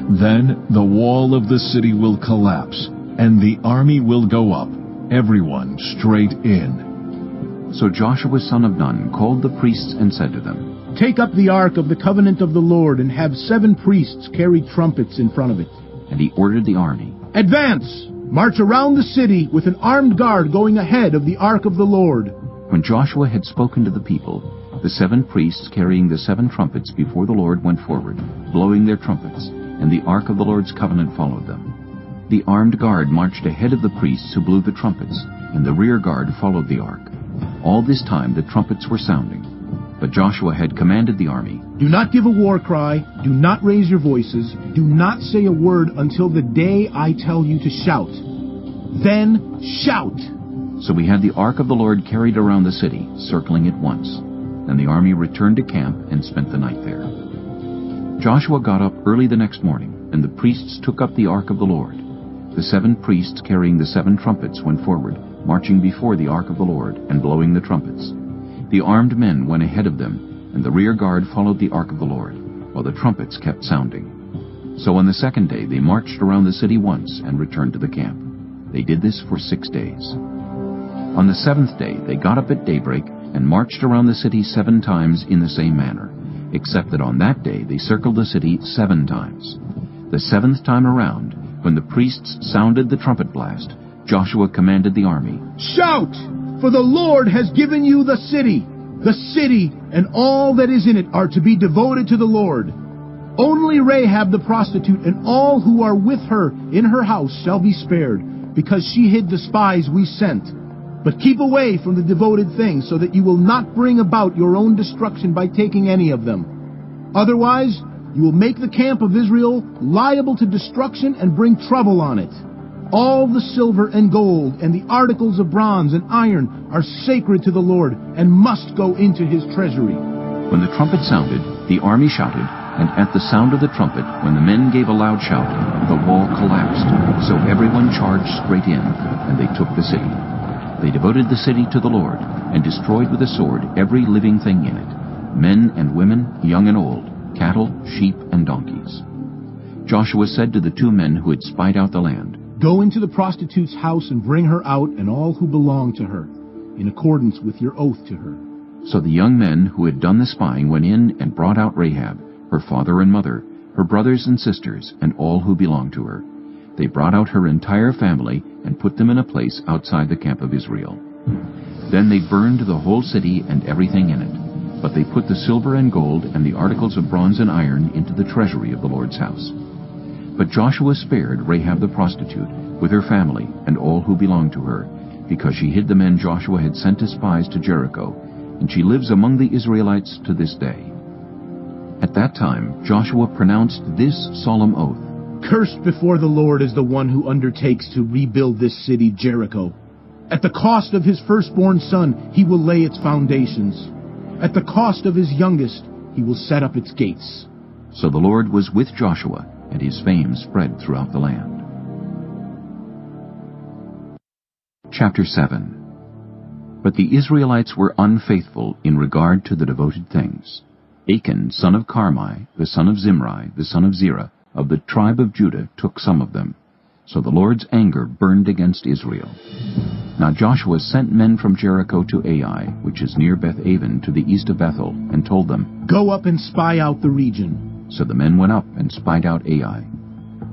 Then the wall of the city will collapse, and the army will go up, everyone straight in." So Joshua son of Nun called the priests and said to them, "Take up the ark of the covenant of the Lord and have 7 priests carry trumpets in front of it." And he ordered the army, "Advance! March around the city with an armed guard going ahead of the ark of the Lord." When Joshua had spoken to the people, the 7 priests carrying the 7 trumpets before the Lord went forward, blowing their trumpets, and the ark of the Lord's covenant followed them. The armed guard marched ahead of the priests who blew the trumpets, and the rear guard followed the ark. All this time the trumpets were sounding. But Joshua had commanded the army, "Do not give a war cry, do not raise your voices, do not say a word until the day I tell you to shout. Then shout!" So we had the ark of the Lord carried around the city, circling it once. Then the army returned to camp and spent the night there. Joshua got up early the next morning, and the priests took up the ark of the Lord. The 7 priests carrying the 7 trumpets went forward, marching before the ark of the Lord and blowing the trumpets. The armed men went ahead of them, and the rear guard followed the ark of the Lord, while the trumpets kept sounding. So on the 2nd day they marched around the city once and returned to the camp. They did this for 6 days. On the 7th day they got up at daybreak and marched around the city 7 times in the same manner, except that on that day they circled the city 7 times. The 7th time around, when the priests sounded the trumpet blast, Joshua commanded the army, "Shout! For the Lord has given you the city. The city and all that is in it are to be devoted to the Lord. Only Rahab the prostitute and all who are with her in her house shall be spared, because she hid the spies we sent. But keep away from the devoted things, so that you will not bring about your own destruction by taking any of them. Otherwise, you will make the camp of Israel liable to destruction and bring trouble on it. All the silver and gold and the articles of bronze and iron are sacred to the Lord and must go into his treasury." When the trumpet sounded, the army shouted, and at the sound of the trumpet, when the men gave a loud shout, the wall collapsed. So everyone charged straight in, and they took the city. They devoted the city to the Lord, and destroyed with the sword every living thing in it, men and women, young and old, cattle, sheep, and donkeys. Joshua said to the 2 men who had spied out the land, "Go into the prostitute's house and bring her out and all who belong to her, in accordance with your oath to her." So the young men who had done the spying went in and brought out Rahab, her father and mother, her brothers and sisters, and all who belonged to her. They brought out her entire family and put them in a place outside the camp of Israel. Then they burned the whole city and everything in it, but they put the silver and gold and the articles of bronze and iron into the treasury of the Lord's house. But Joshua spared Rahab the prostitute, with her family and all who belonged to her, because she hid the men Joshua had sent as spies to Jericho, and she lives among the Israelites to this day. At that time Joshua pronounced this solemn oath, "Cursed before the Lord is the one who undertakes to rebuild this city Jericho. At the cost of his firstborn son he will lay its foundations. At the cost of his youngest he will set up its gates." So the Lord was with Joshua, and his fame spread throughout the land. Chapter 7. But the Israelites were unfaithful in regard to the devoted things. Achan, son of Carmi, the son of Zimri, the son of Zerah, of the tribe of Judah, took some of them. So the Lord's anger burned against Israel. Now Joshua sent men from Jericho to Ai, which is near Beth-aven, to the east of Bethel, and told them, "Go up and spy out the region." So the men went up and spied out Ai.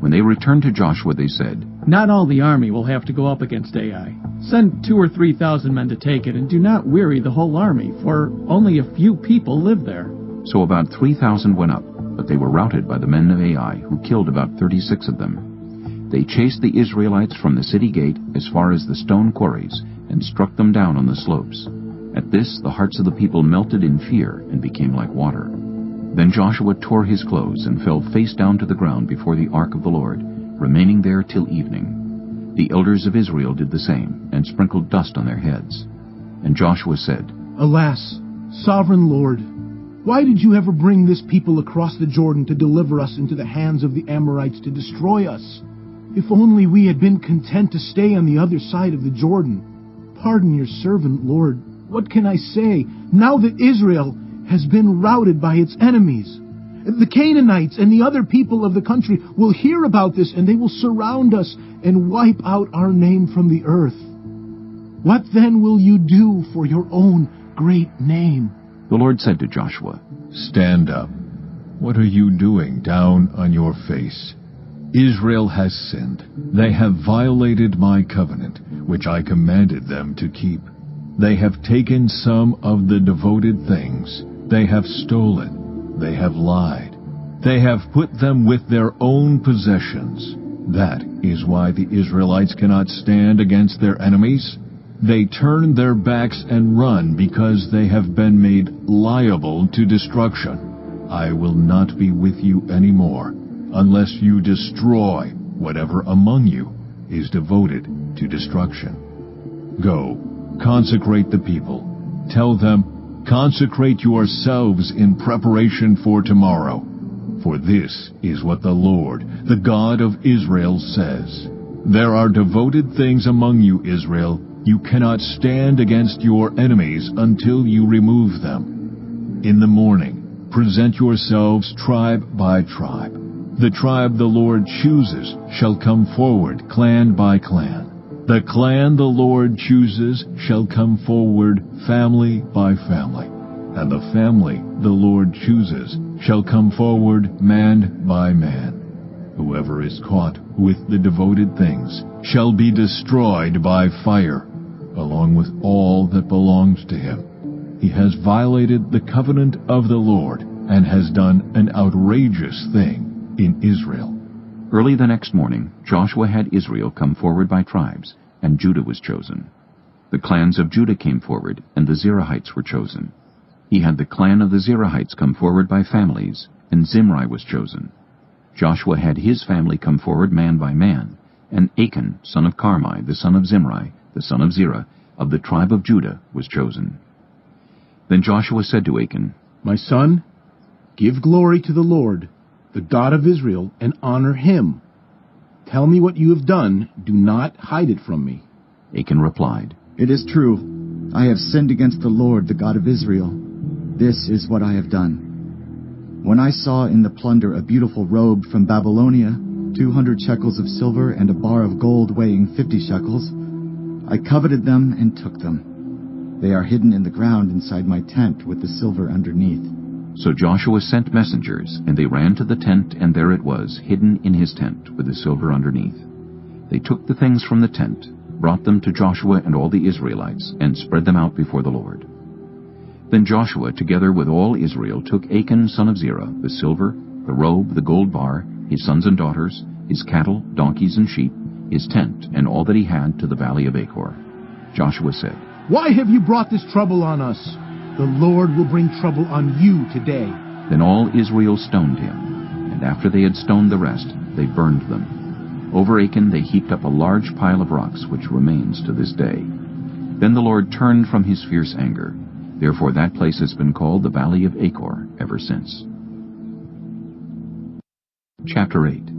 When they returned to Joshua, they said, "Not all the army will have to go up against Ai. Send 2,000 or 3,000 men to take it, and do not weary the whole army, for only a few people live there." So about 3,000 went up, but they were routed by the men of Ai, who killed about 36 of them. They chased the Israelites from the city gate as far as the stone quarries, and struck them down on the slopes. At this the hearts of the people melted in fear and became like water. Then Joshua tore his clothes and fell face down to the ground before the ark of the Lord, remaining there till evening. The elders of Israel did the same, and sprinkled dust on their heads. And Joshua said, "Alas, sovereign Lord, why did you ever bring this people across the Jordan to deliver us into the hands of the Amorites to destroy us? If only we had been content to stay on the other side of the Jordan. Pardon your servant, Lord. What can I say, now that Israel has been routed by its enemies? The Canaanites and the other people of the country will hear about this, and they will surround us and wipe out our name from the earth. What then will you do for your own great name?" The Lord said to Joshua, "Stand up. What are you doing down on your face? Israel has sinned. They have violated my covenant, which I commanded them to keep. They have taken some of the devoted things. They have stolen. They have lied. They have put them with their own possessions. That is why the Israelites cannot stand against their enemies. They turn their backs and run because they have been made liable to destruction. I will not be with you anymore, unless you destroy whatever among you is devoted to destruction. Go, consecrate the people. Tell them, consecrate yourselves in preparation for tomorrow. For this is what the Lord, the God of Israel, says. There are devoted things among you, Israel. You cannot stand against your enemies until you remove them. In the morning, present yourselves tribe by tribe. The tribe the Lord chooses shall come forward, clan by clan. The clan the Lord chooses shall come forward, family by family. And the family the Lord chooses shall come forward, man by man. Whoever is caught with the devoted things shall be destroyed by fire, along with all that belongs to him. He has violated the covenant of the Lord and has done an outrageous thing in Israel." Early the next morning, Joshua had Israel come forward by tribes, and Judah was chosen. The clans of Judah came forward, and the Zerahites were chosen. He had the clan of the Zerahites come forward by families, and Zimri was chosen. Joshua had his family come forward man by man, and Achan, son of Carmi, the son of Zimri, the son of Zerah, of the tribe of Judah, was chosen. Then Joshua said to Achan, "My son, give glory to the Lord, the God of Israel, and honor him. Tell me what you have done. Do not hide it from me." Achan replied, "It is true. I have sinned against the Lord, the God of Israel. This is what I have done. When I saw in the plunder a beautiful robe from Babylonia, 200 shekels of silver and a bar of gold weighing 50 shekels, I coveted them and took them. They are hidden in the ground inside my tent with the silver underneath." So Joshua sent messengers, and they ran to the tent, and there it was, hidden in his tent, with the silver underneath. They took the things from the tent, brought them to Joshua and all the Israelites, and spread them out before the Lord. Then Joshua, together with all Israel, took Achan son of Zerah, the silver, the robe, the gold bar, his sons and daughters, his cattle, donkeys, and sheep, his tent, and all that he had to the valley of Achor. Joshua said, "Why have you brought this trouble on us? The Lord will bring trouble on you today." Then all Israel stoned him, and after they had stoned the rest, they burned them. Over Achan they heaped up a large pile of rocks, which remains to this day. Then the Lord turned from his fierce anger. Therefore that place has been called the Valley of Achor ever since. Chapter 8.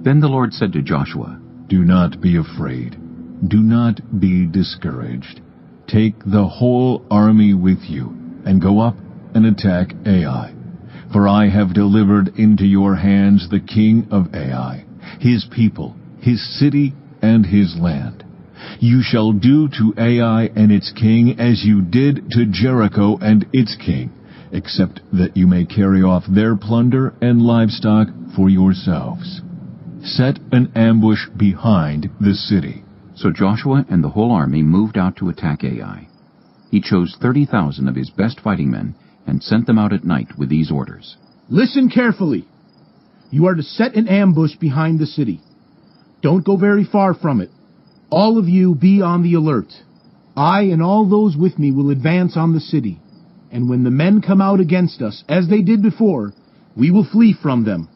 Then the Lord said to Joshua, "Do not be afraid. do not be discouraged. Take the whole army with you, and go up and attack Ai. For I have delivered into your hands the king of Ai, his people, his city, and his land. You shall do to Ai and its king as you did to Jericho and its king, except that you may carry off their plunder and livestock for yourselves. Set an ambush behind the city. So Joshua and the whole army moved out to attack Ai. He chose 30,000 of his best fighting men and sent them out at night with these orders. Listen carefully. You are to set an ambush behind the city. Don't go very far from it. All of you be on the alert. I and all those with me will advance on the city. And when the men come out against us, as they did before, we will flee from them.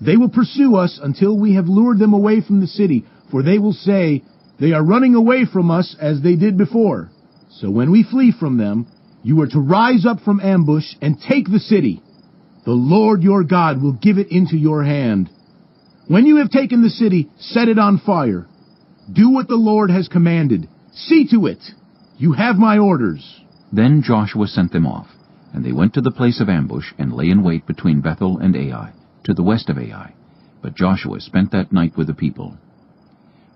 They will pursue us until we have lured them away from the city, for they will say, they are running away from us as they did before. So when we flee from them, you are to rise up from ambush and take the city. The Lord your God will give it into your hand. When you have taken the city, set it on fire. Do what the Lord has commanded. See to it. You have my orders. Then Joshua sent them off, and they went to the place of ambush and lay in wait between Bethel and Ai, to the west of Ai. But Joshua spent that night with the people.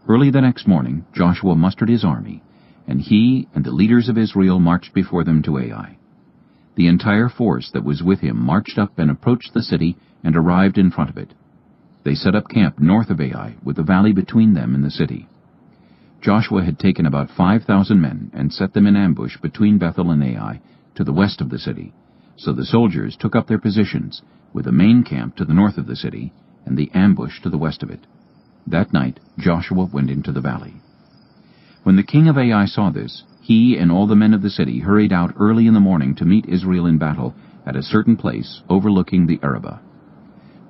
Early the next morning Joshua mustered his army, and he and the leaders of Israel marched before them to Ai. The entire force that was with him marched up and approached the city and arrived in front of it. They set up camp north of Ai, with the valley between them and the city. Joshua had taken about 5,000 men and set them in ambush between Bethel and Ai, to the west of the city. So the soldiers took up their positions, with the main camp to the north of the city, and the ambush to the west of it. That night Joshua went into the valley. When the king of Ai saw this, he and all the men of the city hurried out early in the morning to meet Israel in battle at a certain place overlooking the Arabah.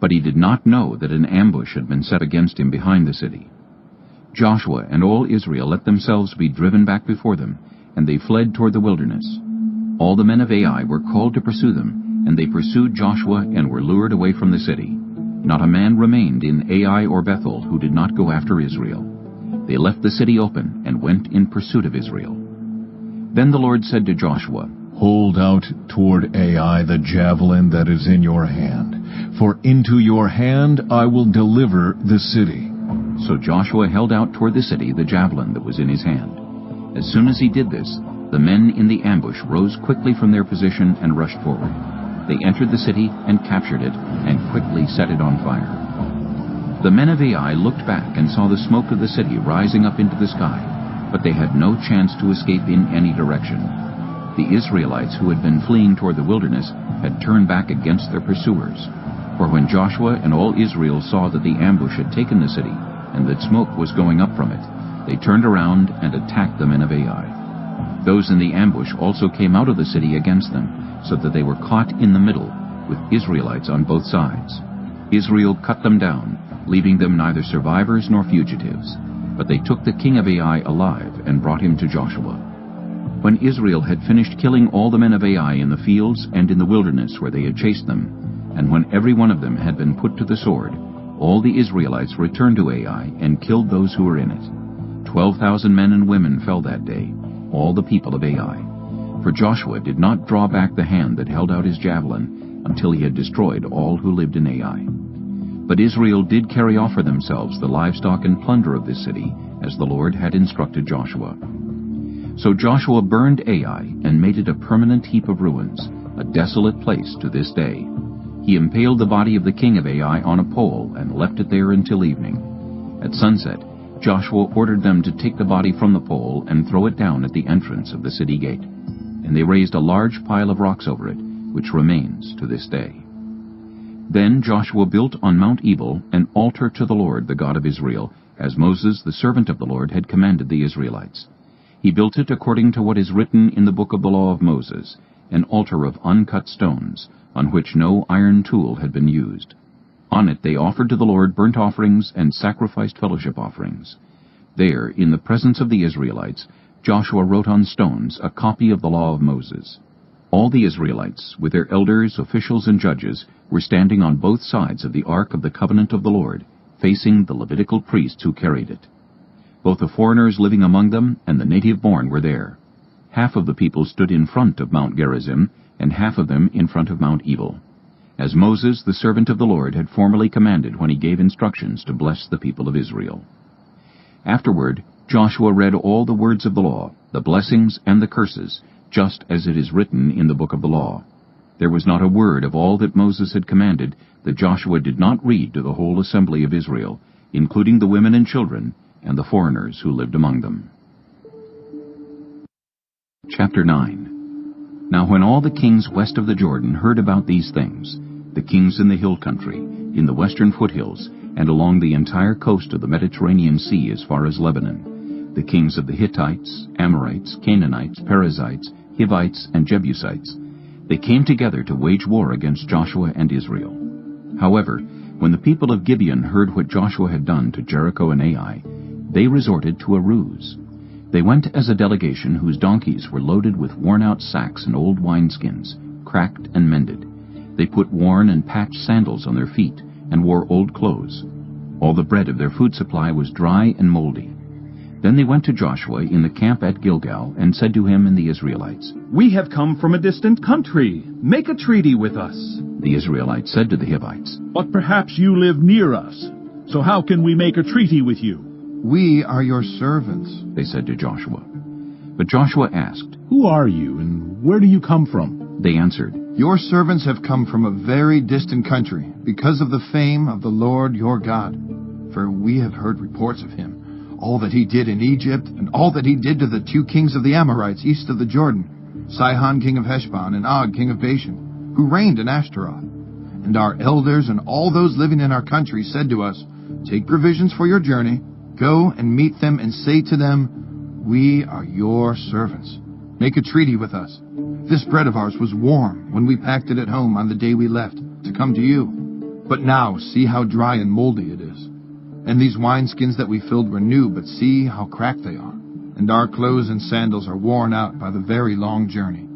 But he did not know that an ambush had been set against him behind the city. Joshua and all Israel let themselves be driven back before them, and they fled toward the wilderness. All the men of Ai were called to pursue them, and they pursued Joshua and were lured away from the city. Not a man remained in Ai or Bethel who did not go after Israel. They left the city open and went in pursuit of Israel. Then the Lord said to Joshua, Hold out toward Ai the javelin that is in your hand, for into your hand I will deliver the city. So Joshua held out toward the city the javelin that was in his hand. As soon as he did this, the men in the ambush rose quickly from their position and rushed forward. They entered the city and captured it, and quickly set it on fire. The men of Ai looked back and saw the smoke of the city rising up into the sky, but they had no chance to escape in any direction. The Israelites who had been fleeing toward the wilderness had turned back against their pursuers. For when Joshua and all Israel saw that the ambush had taken the city, and that smoke was going up from it, they turned around and attacked the men of Ai. Those in the ambush also came out of the city against them, so that they were caught in the middle, with Israelites on both sides. Israel cut them down, leaving them neither survivors nor fugitives. But they took the king of Ai alive and brought him to Joshua. When Israel had finished killing all the men of Ai in the fields and in the wilderness where they had chased them, and when every one of them had been put to the sword, all the Israelites returned to Ai and killed those who were in it. 12,000 men and women fell that day, all the people of Ai. For Joshua did not draw back the hand that held out his javelin until he had destroyed all who lived in Ai. But Israel did carry off for themselves the livestock and plunder of this city, as the Lord had instructed Joshua. So Joshua burned Ai and made it a permanent heap of ruins, a desolate place to this day. He impaled the body of the king of Ai on a pole and left it there until evening. At sunset, Joshua ordered them to take the body from the pole and throw it down at the entrance of the city gate. And they raised a large pile of rocks over it, which remains to this day. Then Joshua built on Mount Ebal an altar to the Lord, the God of Israel, as Moses, the servant of the Lord, had commanded the Israelites. He built it according to what is written in the book of the law of Moses, an altar of uncut stones, on which no iron tool had been used. On it they offered to the Lord burnt offerings and sacrificed fellowship offerings. There, in the presence of the Israelites, Joshua wrote on stones a copy of the law of Moses. All the Israelites, with their elders, officials, and judges, were standing on both sides of the ark of the covenant of the Lord, facing the Levitical priests who carried it. Both the foreigners living among them and the native-born were there. Half of the people stood in front of Mount Gerizim, and half of them in front of Mount Ebal, as Moses, the servant of the Lord, had formerly commanded when he gave instructions to bless the people of Israel. Afterward, Joshua read all the words of the law, the blessings and the curses, just as it is written in the book of the law. There was not a word of all that Moses had commanded that Joshua did not read to the whole assembly of Israel, including the women and children, and the foreigners who lived among them. Chapter 9. Now when all the kings west of the Jordan heard about these things, the kings in the hill country, in the western foothills, and along the entire coast of the Mediterranean Sea as far as Lebanon, the kings of the Hittites, Amorites, Canaanites, Perizzites, Hivites, and Jebusites, they came together to wage war against Joshua and Israel. However, when the people of Gibeon heard what Joshua had done to Jericho and Ai, they resorted to a ruse. They went as a delegation whose donkeys were loaded with worn-out sacks and old wineskins, cracked and mended. They put worn and patched sandals on their feet and wore old clothes. All the bread of their food supply was dry and moldy. Then they went to Joshua in the camp at Gilgal and said to him and the Israelites, "We have come from a distant country. Make a treaty with us." The Israelites said to the Hivites, "But perhaps you live near us, so how can we make a treaty with you?" "We are your servants," they said to Joshua. But Joshua asked, "Who are you, and where do you come from?" They answered, "Your servants have come from a very distant country, because of the fame of the Lord your God. For we have heard reports of him, all that he did in Egypt, and all that he did to the 2 kings of the Amorites east of the Jordan, Sihon king of Heshbon and Og king of Bashan, who reigned in Ashtaroth. And our elders and all those living in our country said to us, 'Take provisions for your journey, go and meet them and say to them, "We are your servants. Make a treaty with us." This bread of ours was warm when we packed it at home on the day we left to come to you. But now see how dry and moldy it is. And these wineskins that we filled were new, but see how cracked they are. And our clothes and sandals are worn out by the very long journey."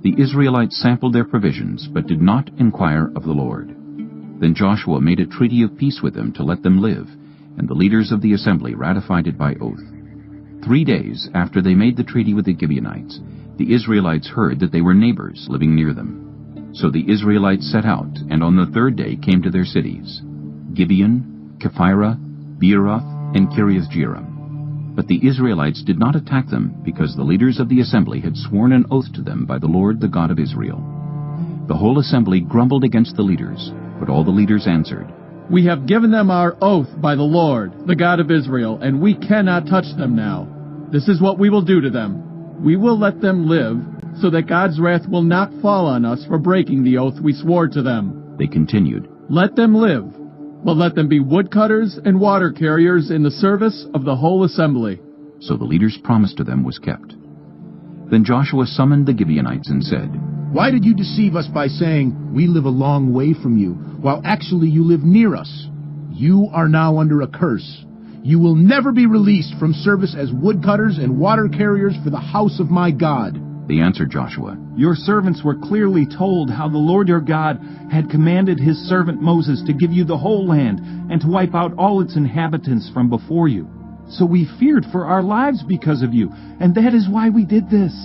The Israelites sampled their provisions, but did not inquire of the Lord. Then Joshua made a treaty of peace with them to let them live, and the leaders of the assembly ratified it by oath. 3 days after they made the treaty with the Gibeonites, the Israelites heard that they were neighbors living near them. So the Israelites set out, and on the 3rd day came to their cities, Gibeon, Kephirah, Beeroth, and Kiriath-Jearim. But the Israelites did not attack them, because the leaders of the assembly had sworn an oath to them by the Lord, the God of Israel. The whole assembly grumbled against the leaders, but all the leaders answered, "We have given them our oath by the Lord, the God of Israel, and we cannot touch them now. This is what we will do to them. We will let them live, so that God's wrath will not fall on us for breaking the oath we swore to them." They continued, "Let them live, but let them be woodcutters and water carriers in the service of the whole assembly." So the leader's promise to them was kept. Then Joshua summoned the Gibeonites and said, "Why did you deceive us by saying, 'We live a long way from you,' while actually you live near us? You are now under a curse. You will never be released from service as woodcutters and water carriers for the house of my God." They answered Joshua, "Your servants were clearly told how the Lord your God had commanded his servant Moses to give you the whole land and to wipe out all its inhabitants from before you. So we feared for our lives because of you, and that is why we did this.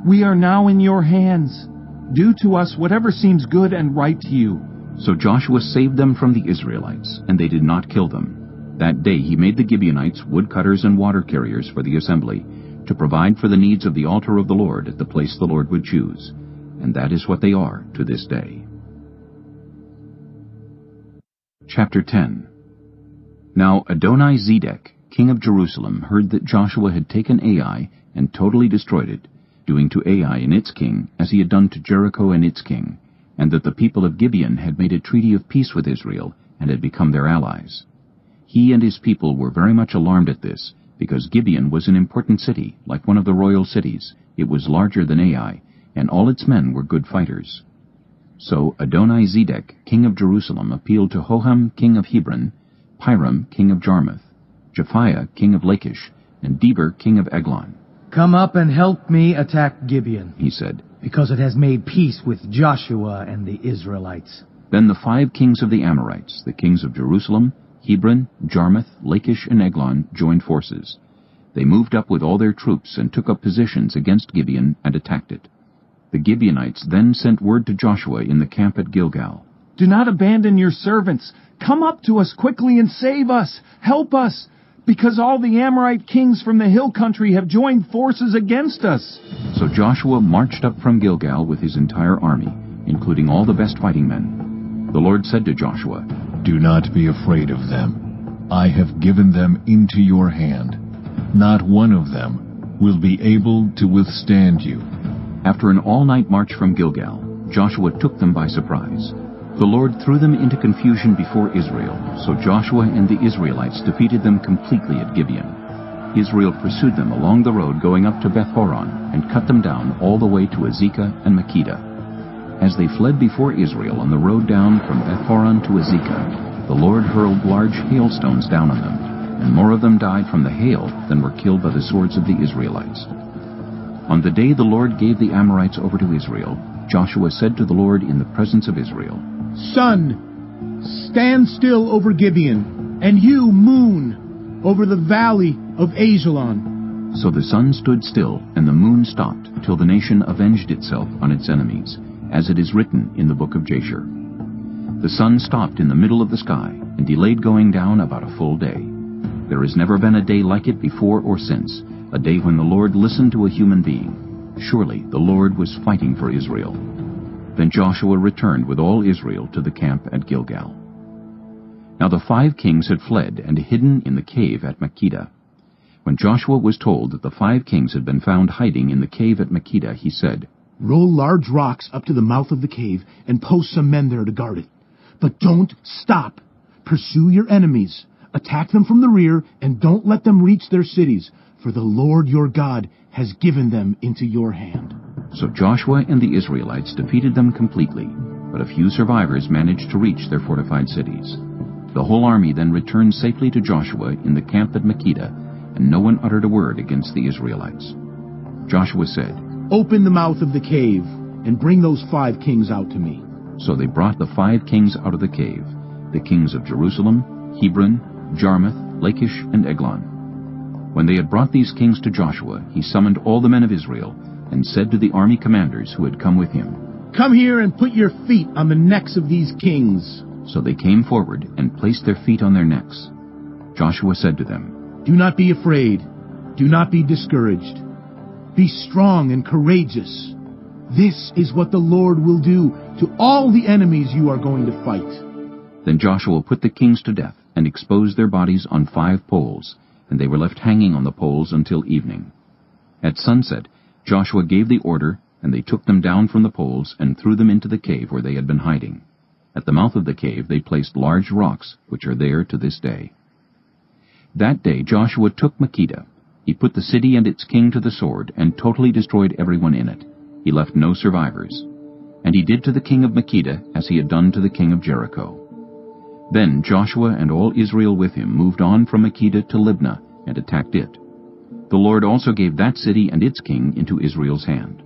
We are now in your hands. Do to us whatever seems good and right to you." So Joshua saved them from the Israelites, and they did not kill them. That day he made the Gibeonites woodcutters and water carriers for the assembly, to provide for the needs of the altar of the Lord at the place the Lord would choose. And that is what they are to this day. Chapter 10. Now Adoni-Zedek, king of Jerusalem, heard that Joshua had taken Ai and totally destroyed it, doing to Ai and its king as he had done to Jericho and its king, and that the people of Gibeon had made a treaty of peace with Israel and had become their allies. He and his people were very much alarmed at this, because Gibeon was an important city, like one of the royal cities. It was larger than Ai, and all its men were good fighters. So Adoni-Zedek, king of Jerusalem, appealed to Hoham, king of Hebron, Piram, king of Jarmuth, Japhiah, king of Lachish, and Deber, king of Eglon. "Come up and help me attack Gibeon," he said, "because it has made peace with Joshua and the Israelites." Then the 5 kings of the Amorites, the kings of Jerusalem, Hebron, Jarmuth, Lachish, and Eglon, joined forces. They moved up with all their troops and took up positions against Gibeon and attacked it. The Gibeonites then sent word to Joshua in the camp at Gilgal. Do not abandon your servants. Come up to us quickly and save us. Help us, because all the Amorite kings from the hill country have joined forces against us. So Joshua marched up from Gilgal with his entire army, including all the best fighting men. The Lord said to Joshua, Do not be afraid of them. I have given them into your hand. Not one of them will be able to withstand you. After an all-night march from Gilgal, Joshua took them by surprise. The Lord threw them into confusion before Israel, so Joshua and the Israelites defeated them completely at Gibeon. Israel pursued them along the road going up to Beth-horon and cut them down all the way to Azekah and Makkedah. As they fled before Israel on the road down from Beth-horon to Azekah, the Lord hurled large hailstones down on them, and more of them died from the hail than were killed by the swords of the Israelites. On the day the Lord gave the Amorites over to Israel, Joshua said to the Lord in the presence of Israel, Sun, stand still over Gibeon, and you, moon, over the valley of Ajalon. So the sun stood still, and the moon stopped, till the nation avenged itself on its enemies, as it is written in the book of Jasher. The sun stopped in the middle of the sky, and delayed going down about a full day. There has never been a day like it before or since, a day when the Lord listened to a human being. Surely the Lord was fighting for Israel. Then Joshua returned with all Israel to the camp at Gilgal. Now the 5 kings had fled and hidden in the cave at Makkedah. When Joshua was told that the 5 kings had been found hiding in the cave at Makkedah, he said, Roll large rocks up to the mouth of the cave and post some men there to guard it. But don't stop. Pursue your enemies. Attack them from the rear, and don't let them reach their cities, for the Lord your God has given them into your hand. So Joshua and the Israelites defeated them completely, but a few survivors managed to reach their fortified cities. The whole army then returned safely to Joshua in the camp at Makkedah, and no one uttered a word against the Israelites. Joshua said, Open the mouth of the cave, and bring those 5 kings out to me. So they brought the 5 kings out of the cave, the kings of Jerusalem, Hebron, Jarmuth, Lachish, and Eglon. When they had brought these kings to Joshua, he summoned all the men of Israel, and said to the army commanders who had come with him, Come here and put your feet on the necks of these kings. So they came forward and placed their feet on their necks. Joshua said to them, Do not be afraid. Do not be discouraged. Be strong and courageous. This is what the Lord will do to all the enemies you are going to fight. Then Joshua put the kings to death and exposed their bodies on 5 poles, and they were left hanging on the poles until evening. At sunset, Joshua gave the order, and they took them down from the poles and threw them into the cave where they had been hiding. At the mouth of the cave they placed large rocks, which are there to this day. That day Joshua took Makkedah. He put the city and its king to the sword, and totally destroyed everyone in it. He left no survivors. And he did to the king of Makkedah as he had done to the king of Jericho. Then Joshua and all Israel with him moved on from Makkedah to Libnah, and attacked it. The Lord also gave that city and its king into Israel's hand.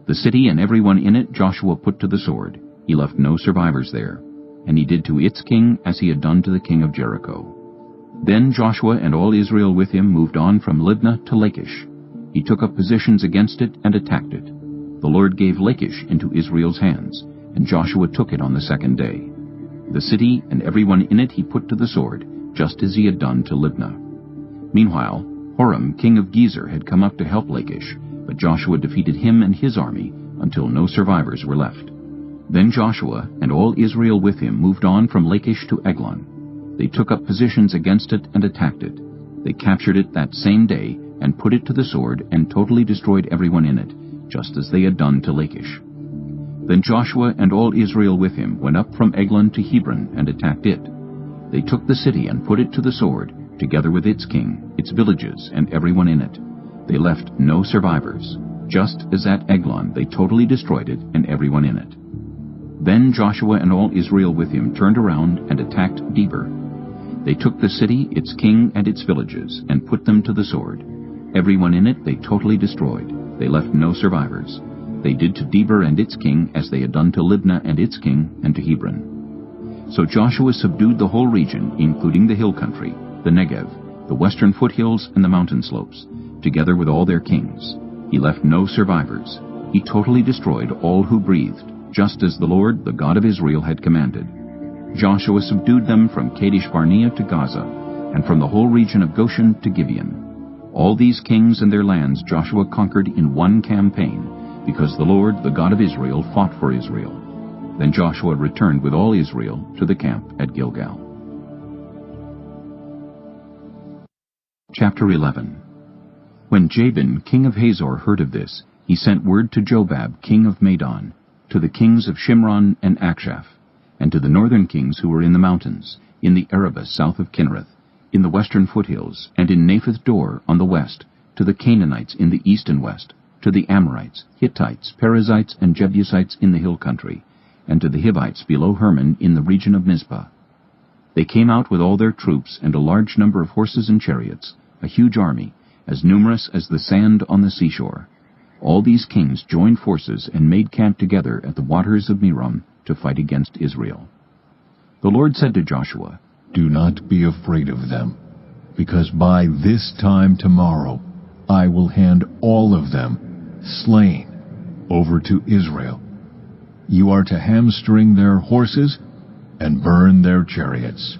The city and everyone in it Joshua put to the sword. He left no survivors there. And he did to its king as he had done to the king of Jericho. Then Joshua and all Israel with him moved on from Libnah to Lachish. He took up positions against it and attacked it. The Lord gave Lachish into Israel's hands, and Joshua took it on the 2nd day. The city and everyone in it he put to the sword, just as he had done to Libnah. Meanwhile, Horam, king of Gezer, had come up to help Lachish, but Joshua defeated him and his army until no survivors were left. Then Joshua and all Israel with him moved on from Lachish to Eglon. They took up positions against it and attacked it. They captured it that same day and put it to the sword and totally destroyed everyone in it, just as they had done to Lachish. Then Joshua and all Israel with him went up from Eglon to Hebron and attacked it. They took the city and put it to the sword, together with its king, its villages, and everyone in it. They left no survivors. Just as at Eglon they totally destroyed it and everyone in it. Then Joshua and all Israel with him turned around and attacked Debir. They took the city, its king, and its villages, and put them to the sword. Everyone in it they totally destroyed. They left no survivors. They did to Debir and its king as they had done to Libnah and its king, and to Hebron. So Joshua subdued the whole region, including the hill country, the Negev, the western foothills and the mountain slopes, together with all their kings. He left no survivors. He totally destroyed all who breathed, just as the Lord, the God of Israel, had commanded. Joshua subdued them from Kadesh Barnea to Gaza, and from the whole region of Goshen to Gibeon. All these kings and their lands Joshua conquered in one campaign, because the Lord, the God of Israel, fought for Israel. Then Joshua returned with all Israel to the camp at Gilgal. Chapter 11. When Jabin, king of Hazor, heard of this, he sent word to Jobab, king of Madon, to the kings of Shimron and Akshaph, and to the northern kings who were in the mountains, in the Arabah south of Kinnereth, in the western foothills, and in Naphath Dor on the west, to the Canaanites in the east and west, to the Amorites, Hittites, Perizzites, and Jebusites in the hill country, and to the Hivites below Hermon in the region of Mizpah. They came out with all their troops and a large number of horses and chariots, a huge army, as numerous as the sand on the seashore. All these kings joined forces and made camp together at the waters of Merom to fight against Israel. The Lord said to Joshua, "Do not be afraid of them, because by this time tomorrow I will hand all of them, slain, over to Israel. You are to hamstring their horses and burn their chariots."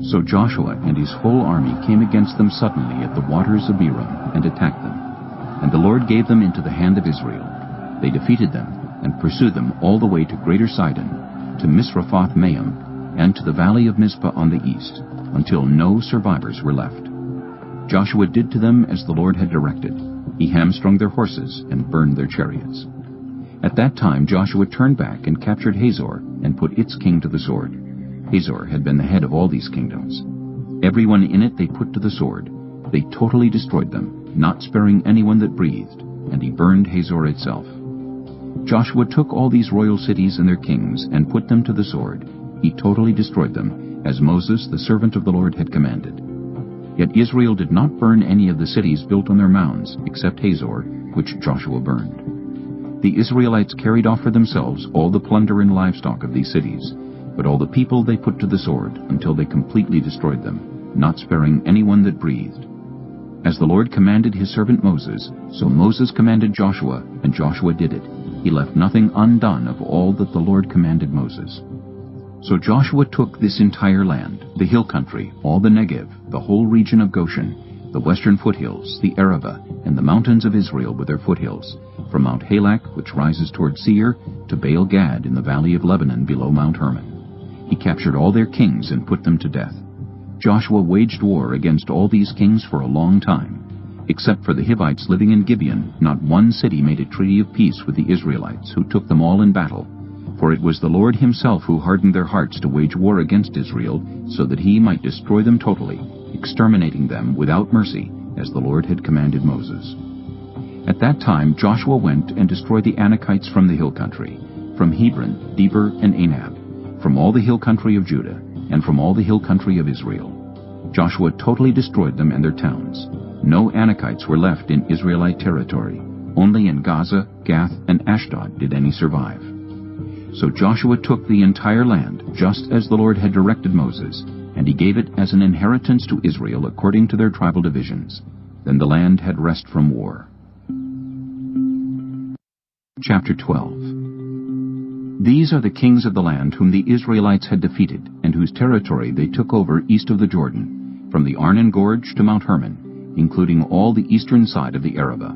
So Joshua and his whole army came against them suddenly at the waters of Merom and attacked them. And the Lord gave them into the hand of Israel. They defeated them and pursued them all the way to Greater Sidon, to Misrephoth-Maim, and to the valley of Mizpah on the east, until no survivors were left. Joshua did to them as the Lord had directed. He hamstrung their horses and burned their chariots. At that time Joshua turned back and captured Hazor and put its king to the sword. Hazor had been the head of all these kingdoms. Everyone in it they put to the sword. They totally destroyed them, not sparing anyone that breathed, and he burned Hazor itself. Joshua took all these royal cities and their kings and put them to the sword. He totally destroyed them, as Moses, the servant of the Lord, had commanded. Yet Israel did not burn any of the cities built on their mounds, except Hazor, which Joshua burned. The Israelites carried off for themselves all the plunder and livestock of these cities, but all the people they put to the sword, until they completely destroyed them, not sparing anyone that breathed. As the Lord commanded his servant Moses, so Moses commanded Joshua, and Joshua did it. He left nothing undone of all that the Lord commanded Moses. So Joshua took this entire land, the hill country, all the Negev, the whole region of Goshen, the western foothills, the Arabah, and the mountains of Israel with their foothills, from Mount Halak, which rises toward Seir, to Baal Gad in the valley of Lebanon below Mount Hermon. He captured all their kings and put them to death. Joshua waged war against all these kings for a long time. Except for the Hivites living in Gibeon, not one city made a treaty of peace with the Israelites, who took them all in battle. For it was the Lord himself who hardened their hearts to wage war against Israel, so that he might destroy them totally, exterminating them without mercy, as the Lord had commanded Moses. At that time Joshua went and destroyed the Anakites from the hill country, from Hebron, Debir, and Anab, from all the hill country of Judah, and from all the hill country of Israel. Joshua totally destroyed them and their towns. No Anakites were left in Israelite territory. Only in Gaza, Gath, and Ashdod did any survive. So Joshua took the entire land, just as the Lord had directed Moses, and he gave it as an inheritance to Israel according to their tribal divisions. Then the land had rest from war. Chapter 12. These are the kings of the land whom the Israelites had defeated, and whose territory they took over east of the Jordan, from the Arnon Gorge to Mount Hermon, including all the eastern side of the Arabah.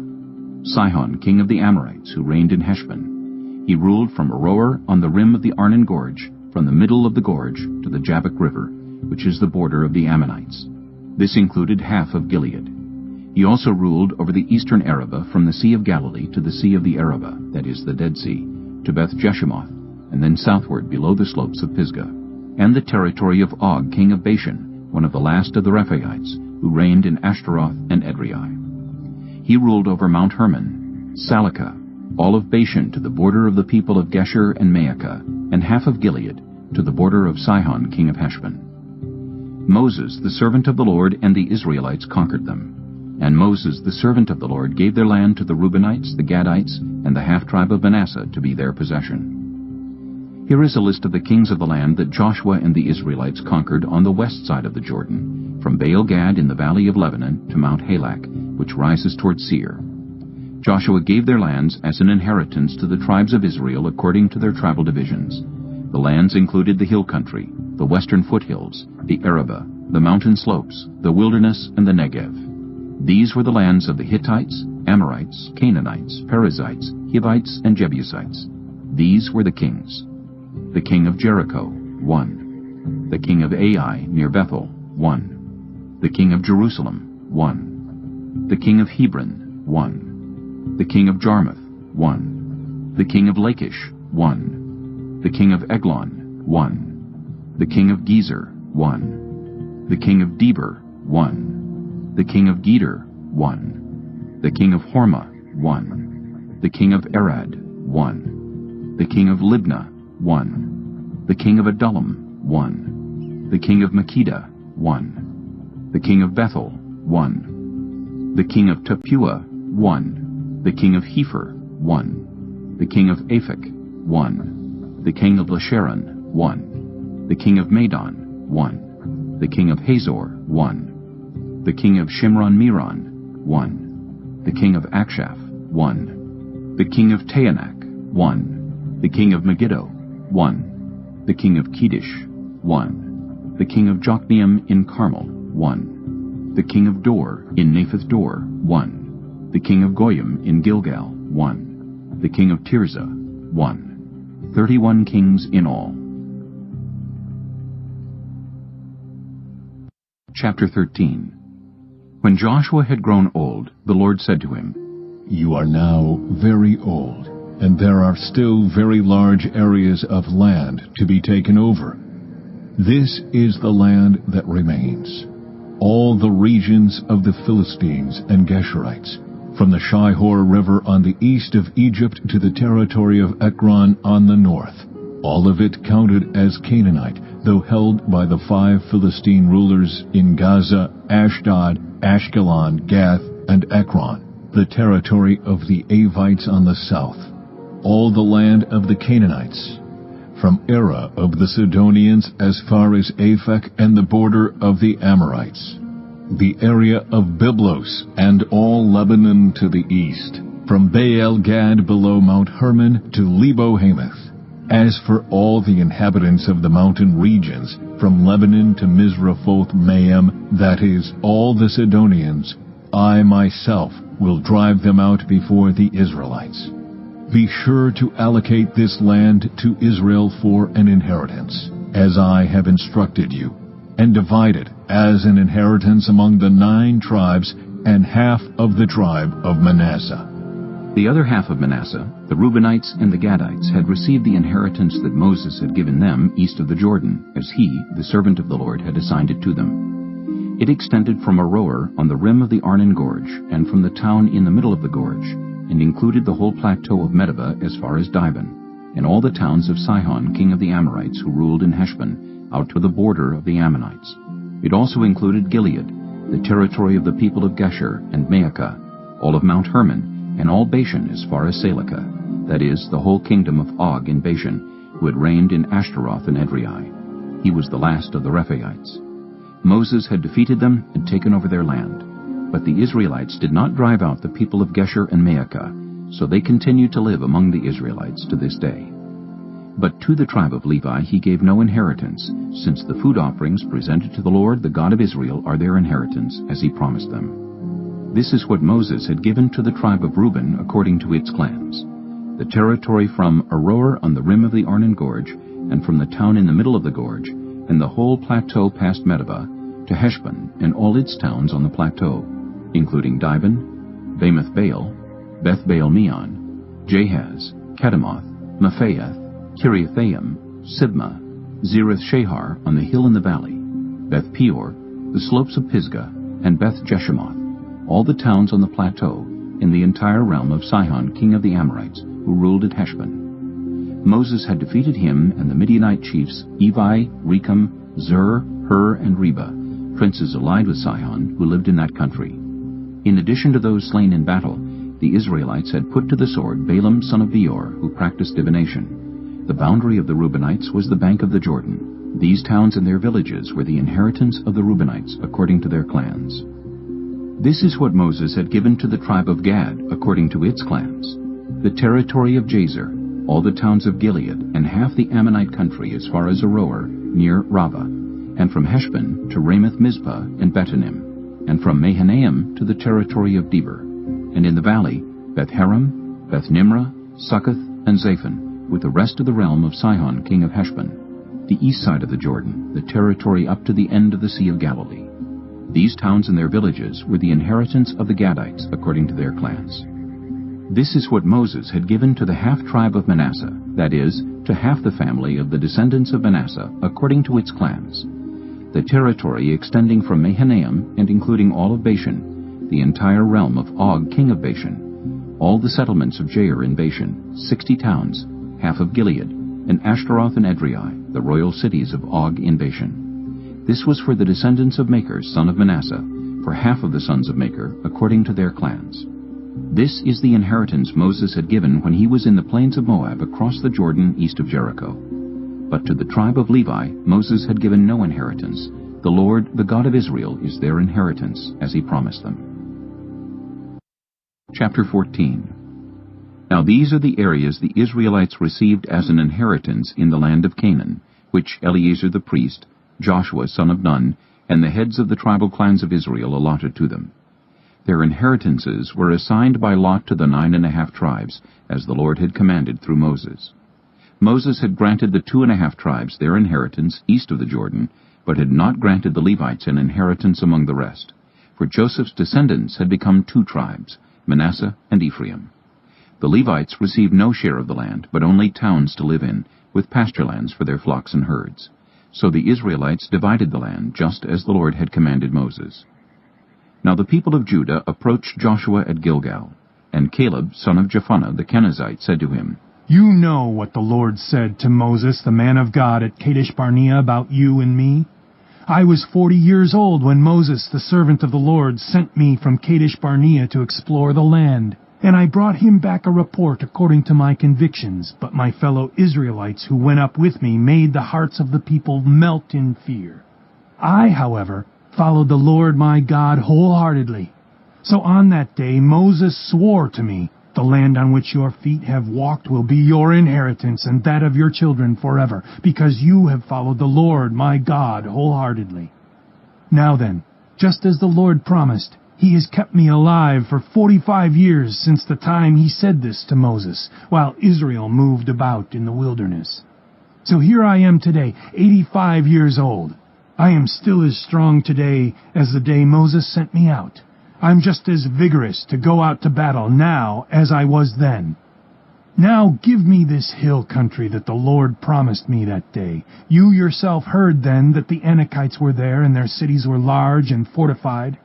Sihon, king of the Amorites, who reigned in Heshbon. He ruled from Aroer on the rim of the Arnon Gorge, from the middle of the gorge to the Jabbok River, which is the border of the Ammonites. This included half of Gilead. He also ruled over the eastern Arabah from the Sea of Galilee to the Sea of the Arabah, that is, the Dead Sea, to Beth Jeshimoth, and then southward below the slopes of Pisgah, and the territory of Og, king of Bashan, one of the last of the Rephaites, who reigned in Ashtaroth and Edrei. He ruled over Mount Hermon, Salakah, all of Bashan to the border of the people of Geshur and Maacah, and half of Gilead to the border of Sihon, king of Heshbon. Moses, the servant of the Lord, and the Israelites conquered them. And Moses, the servant of the Lord, gave their land to the Reubenites, the Gadites, and the half-tribe of Manasseh to be their possession. Here is a list of the kings of the land that Joshua and the Israelites conquered on the west side of the Jordan, from Baal-Gad in the valley of Lebanon to Mount Halak, which rises toward Seir. Joshua gave their lands as an inheritance to the tribes of Israel according to their tribal divisions. The lands included the hill country, the western foothills, the Arabah, the mountain slopes, the wilderness, and the Negev. These were the lands of the Hittites, Amorites, Canaanites, Perizzites, Hivites, and Jebusites. These were the kings. The king of Jericho, 1. The king of Ai near Bethel, 1. The king of Jerusalem, 1. The king of Hebron, 1. The king of Jarmuth, 1. The king of Lachish, 1. The king of Eglon, 1. The king of Gezer, 1. The king of Debir, 1. The king of Geder, 1. The king of Hormah, 1. The king of Arad, 1. The king of Libnah, 1. The king of Adullam, 1. The king of Makkedah, 1. The king of Bethel, 1. The king of Tappuah, 1. The king of Hepher, 1. The king of Aphek, 1. The king of Lasharon, 1. The king of Madon, 1. The king of Hazor, 1. The king of Shimron-Meron, 1. The king of Akshaph, 1. The king of Taanach, 1. The king of Megiddo, 1. The king of Kedesh, 1. The king of Jokneam in Carmel, 1. The king of Dor in Naphath Dor, 1. The king of Goyim in Gilgal, 1. The king of Tirzah, 1. 31 kings in all. Chapter 13. When Joshua had grown old, the Lord said to him, You are now very old, and there are still very large areas of land to be taken over. This is the land that remains, all the regions of the Philistines and Geshurites, from the Shihor River on the east of Egypt to the territory of Ekron on the north, all of it counted as Canaanite, though held by the 5 Philistine rulers in Gaza, Ashdod, Ashkelon, Gath, and Ekron, the territory of the Avites on the south, all the land of the Canaanites, from Era of the Sidonians as far as Aphek and the border of the Amorites, the area of Byblos and all Lebanon to the east, from Baal-Gad below Mount Hermon to Lebo-Hamath. As for all the inhabitants of the mountain regions, from Lebanon to Misrephoth-Maim, that is, all the Sidonians, I myself will drive them out before the Israelites. Be sure to allocate this land to Israel for an inheritance, as I have instructed you, and divide it as an inheritance among the 9 tribes and half of the tribe of Manasseh. The other half of Manasseh, the Reubenites and the Gadites, had received the inheritance that Moses had given them east of the Jordan, as he, the servant of the Lord, had assigned it to them. It extended from Aroer on the rim of the Arnon Gorge, and from the town in the middle of the gorge, and included the whole plateau of Medeba as far as Dibon, and all the towns of Sihon, king of the Amorites, who ruled in Heshbon, out to the border of the Ammonites. It also included Gilead, the territory of the people of Geshur and Maacah, all of Mount Hermon, and all Bashan as far as Salecah, that is, the whole kingdom of Og in Bashan, who had reigned in Ashtaroth and Edrei. He was the last of the Rephaites. Moses had defeated them and taken over their land. But the Israelites did not drive out the people of Geshur and Maacah, so they continued to live among the Israelites to this day. But to the tribe of Levi he gave no inheritance, since the food offerings presented to the Lord, the God of Israel, are their inheritance, as he promised them. This is what Moses had given to the tribe of Reuben according to its clans: the territory from Aroer on the rim of the Arnon Gorge, and from the town in the middle of the gorge, and the whole plateau past Medeba, to Heshbon and all its towns on the plateau, including Dibon, Bamoth Baal, Beth Baal Meon, Jahaz, Kedemoth, Mephaath, Kiriathaim, Sibmah, Zereth Shahar on the hill in the valley, Beth Peor, the slopes of Pisgah, and Beth Jeshimoth, all the towns on the plateau, in the entire realm of Sihon, king of the Amorites, who ruled at Heshbon. Moses had defeated him and the Midianite chiefs Evi, Rechem, Zur, Hur, and Reba, princes allied with Sihon, who lived in that country. In addition to those slain in battle, the Israelites had put to the sword Balaam son of Beor, who practiced divination. The boundary of the Reubenites was the bank of the Jordan. These towns and their villages were the inheritance of the Reubenites according to their clans. This is what Moses had given to the tribe of Gad according to its clans: the territory of Jazer, all the towns of Gilead, and half the Ammonite country as far as Aroer, near Rabbah, and from Heshbon to Ramoth Mizpah and Betanim, and from Mahanaim to the territory of Debir, and in the valley Beth-Haram, Beth-Nimrah, Succoth, and Zaphon, with the rest of the realm of Sihon king of Heshbon, the east side of the Jordan, the territory up to the end of the Sea of Galilee. These towns and their villages were the inheritance of the Gadites according to their clans. This is what Moses had given to the half-tribe of Manasseh, that is, to half the family of the descendants of Manasseh according to its clans, the territory extending from Mahanaim and including all of Bashan, the entire realm of Og king of Bashan, all the settlements of Jair in Bashan, 60 towns, half of Gilead, and Ashtaroth and Edrei, the royal cities of Og in Bashan. This was for the descendants of Machir, son of Manasseh, for half of the sons of Machir, according to their clans. This is the inheritance Moses had given when he was in the plains of Moab across the Jordan east of Jericho. But to the tribe of Levi Moses had given no inheritance. The Lord, the God of Israel, is their inheritance, as he promised them. Chapter 14. Now these are the areas the Israelites received as an inheritance in the land of Canaan, which Eleazar the priest, Joshua son of Nun, and the heads of the tribal clans of Israel allotted to them. Their inheritances were assigned by lot to the 9½ tribes, as the Lord had commanded through Moses. Moses had granted the 2½ tribes their inheritance east of the Jordan, but had not granted the Levites an inheritance among the rest. For Joseph's descendants had become 2 tribes, Manasseh and Ephraim. The Levites received no share of the land, but only towns to live in, with pasture lands for their flocks and herds. So the Israelites divided the land, just as the Lord had commanded Moses. Now the people of Judah approached Joshua at Gilgal, and Caleb, son of Jephunneh the Kenizzite, said to him, "You know what the Lord said to Moses, the man of God, at Kadesh Barnea about you and me. I was 40 years old when Moses, the servant of the Lord, sent me from Kadesh Barnea to explore the land. And I brought him back a report according to my convictions, but my fellow Israelites who went up with me made the hearts of the people melt in fear. I, however, followed the Lord my God wholeheartedly. So on that day Moses swore to me, 'The land on which your feet have walked will be your inheritance and that of your children forever, because you have followed the Lord my God wholeheartedly.' Now then, just as the Lord promised, He has kept me alive for 45 years since the time He said this to Moses, while Israel moved about in the wilderness. So here I am today, 85 years old. I am still as strong today as the day Moses sent me out. I'm just as vigorous to go out to battle now as I was then. Now give me this hill country that the Lord promised me that day. You yourself heard then that the Anakites were there and their cities were large and fortified.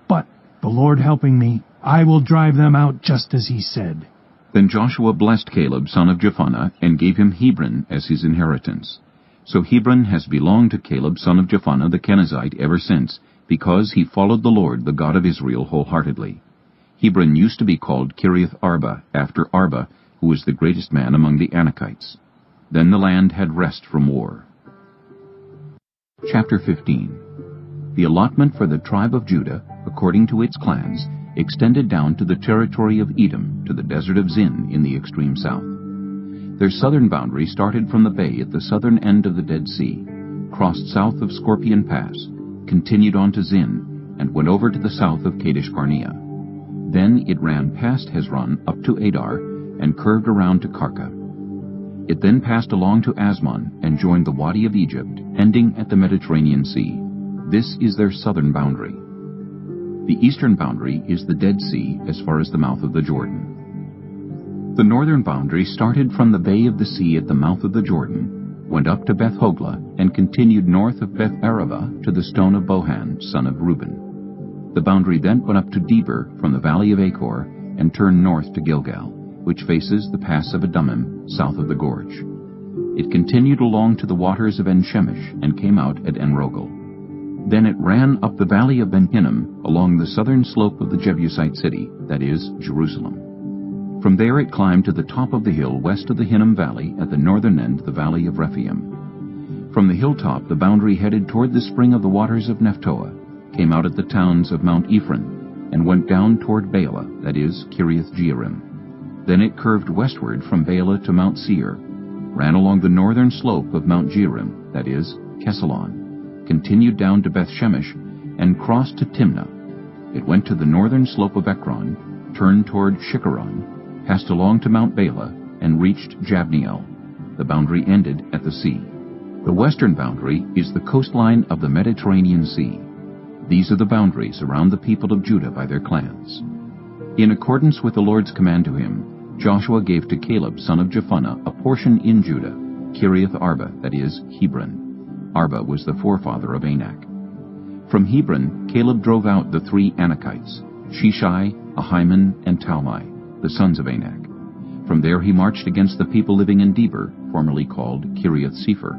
But, the Lord helping me, I will drive them out just as He said." Then Joshua blessed Caleb, son of Jephunneh, and gave him Hebron as his inheritance. So Hebron has belonged to Caleb, son of Jephunneh the Kenizzite, ever since, because he followed the Lord, the God of Israel, wholeheartedly. Hebron used to be called Kiriath Arba, after Arba, who was the greatest man among the Anakites. Then the land had rest from war. Chapter 15. The allotment for the tribe of Judah, according to its clans, extended down to the territory of Edom, to the desert of Zin in the extreme south. Their southern boundary started from the bay at the southern end of the Dead Sea, crossed south of Scorpion Pass, continued on to Zin, and went over to the south of Kadesh Barnea. Then it ran past Hezron up to Adar, and curved around to Karka. It then passed along to Asmon, and joined the Wadi of Egypt, ending at the Mediterranean Sea. This is their southern boundary. The eastern boundary is the Dead Sea as far as the mouth of the Jordan. The northern boundary started from the bay of the sea at the mouth of the Jordan, went up to Beth Hoglah, and continued north of Beth Arabah to the stone of Bohan, son of Reuben. The boundary then went up to Debir from the valley of Achor, and turned north to Gilgal, which faces the pass of Adumim, south of the gorge. It continued along to the waters of En-Shemesh, and came out at En-Rogel. Then it ran up the valley of Ben-Hinnom, along the southern slope of the Jebusite city, that is, Jerusalem. From there it climbed to the top of the hill west of the Hinnom Valley, at the northern end of the valley of Rephaim. From the hilltop the boundary headed toward the spring of the waters of Nephtoah, came out at the towns of Mount Ephron, and went down toward Baalah, that is, Kiriath-Jearim. Then it curved westward from Baalah to Mount Seir, ran along the northern slope of Mount Jearim, that is, Kesalon, continued down to Beth-Shemesh, and crossed to Timnah. It went to the northern slope of Ekron, turned toward Shikharon, passed along to Mount Baalah, and reached Jabneel. The boundary ended at the sea. The western boundary is the coastline of the Mediterranean Sea. These are the boundaries around the people of Judah by their clans. In accordance with the Lord's command to him, Joshua gave to Caleb son of Jephunneh a portion in Judah, Kiriath Arba, that is, Hebron. Arba was the forefather of Anak. From Hebron, Caleb drove out the 3 Anakites, Shishai, Ahiman, and Talmai, the sons of Anak. From there he marched against the people living in Debir, formerly called Kiriath-Sepher.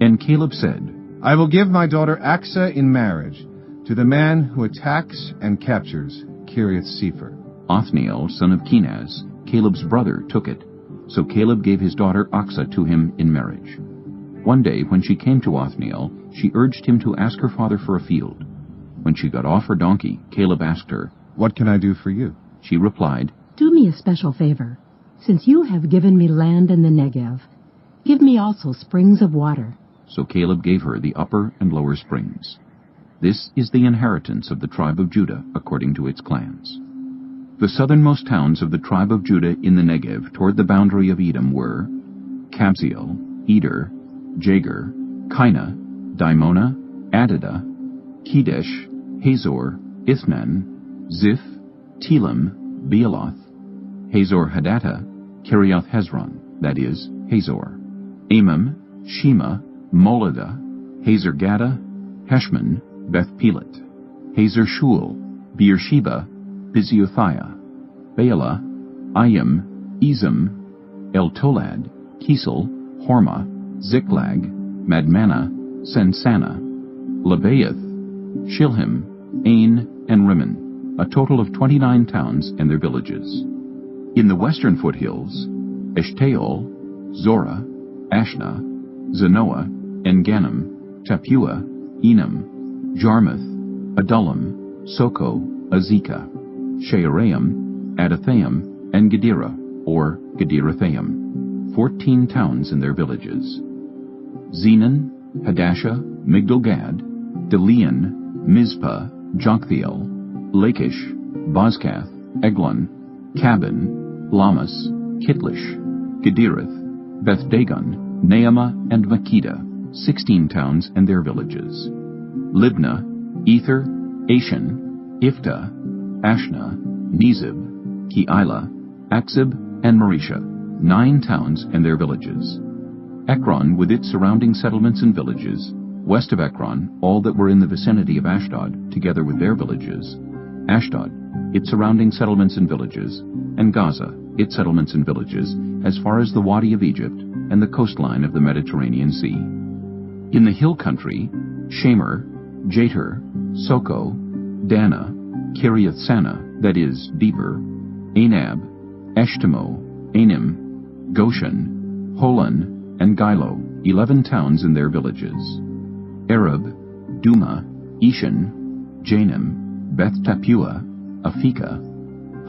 And Caleb said, I will give my daughter Achsah in marriage to the man who attacks and captures Kiriath-Sepher. Othniel, son of Kenaz, Caleb's brother, took it. So Caleb gave his daughter Achsah to him in marriage. One day, when she came to Othniel, she urged him to ask her father for a field. When she got off her donkey, Caleb asked her, What can I do for you? She replied, Do me a special favor. Since you have given me land in the Negev, give me also springs of water. So Caleb gave her the upper and lower springs. This is the inheritance of the tribe of Judah according to its clans. The southernmost towns of the tribe of Judah in the Negev toward the boundary of Edom were Kabzeel, Eder, Jagur, Kinah, Dimona, Adada, Kedesh, Hazor, Ithnan, Ziph, Telam, Bealoth, Hazor Hadattah, Kiriath Hezron, that is, Hazor, Amam, Shema, Moladah, Hazor Gaddah, Heshmon, Beth Pelet, Hazor Shul, Beersheba, Biziothia, Baalah, Ayim, Ezem, El-Tolad, Kisel, Hormah, Ziklag, Madmannah, Sensana, Lebaoth, Shilhim, Ain, and Rimmon, a total of 29 towns and their villages. In the western foothills, Eshtaol, Zorah, Ashna, Zanoah, En-Ganim, Tapua, Enam, Jarmuth, Adullam, Soko, Azekah, Shearaim, Adathaim, and Gedera, or Gederathaim, 14 towns and their villages. Zenon, Hadashah, Migdal-Gad, Delean, Mizpah, Joktheel, Lachish, Bozkath, Eglon, Cabin, Lamas, Kitlish, Gedereth, Beth-Dagon, Naamah, and Makkedah, 16 towns and their villages. Libnah, Ether, Ashan, Iftah, Ashna, Nezib, Keilah, Achzib, and Marisha, 9 towns and their villages. Ekron with its surrounding settlements and villages, west of Ekron, all that were in the vicinity of Ashdod, together with their villages, Ashdod, its surrounding settlements and villages, and Gaza, its settlements and villages, as far as the Wadi of Egypt and the coastline of the Mediterranean Sea. In the hill country, Shamer, Jater, Soko, Dana, Kiriath-Sana, that is, Debir, Anab, Eshtemoh, Anim, Goshen, Holon, and Gilo, 11 towns and their villages. Arab, Duma, Eshan, Janim, Beth Tapua, Aphekah,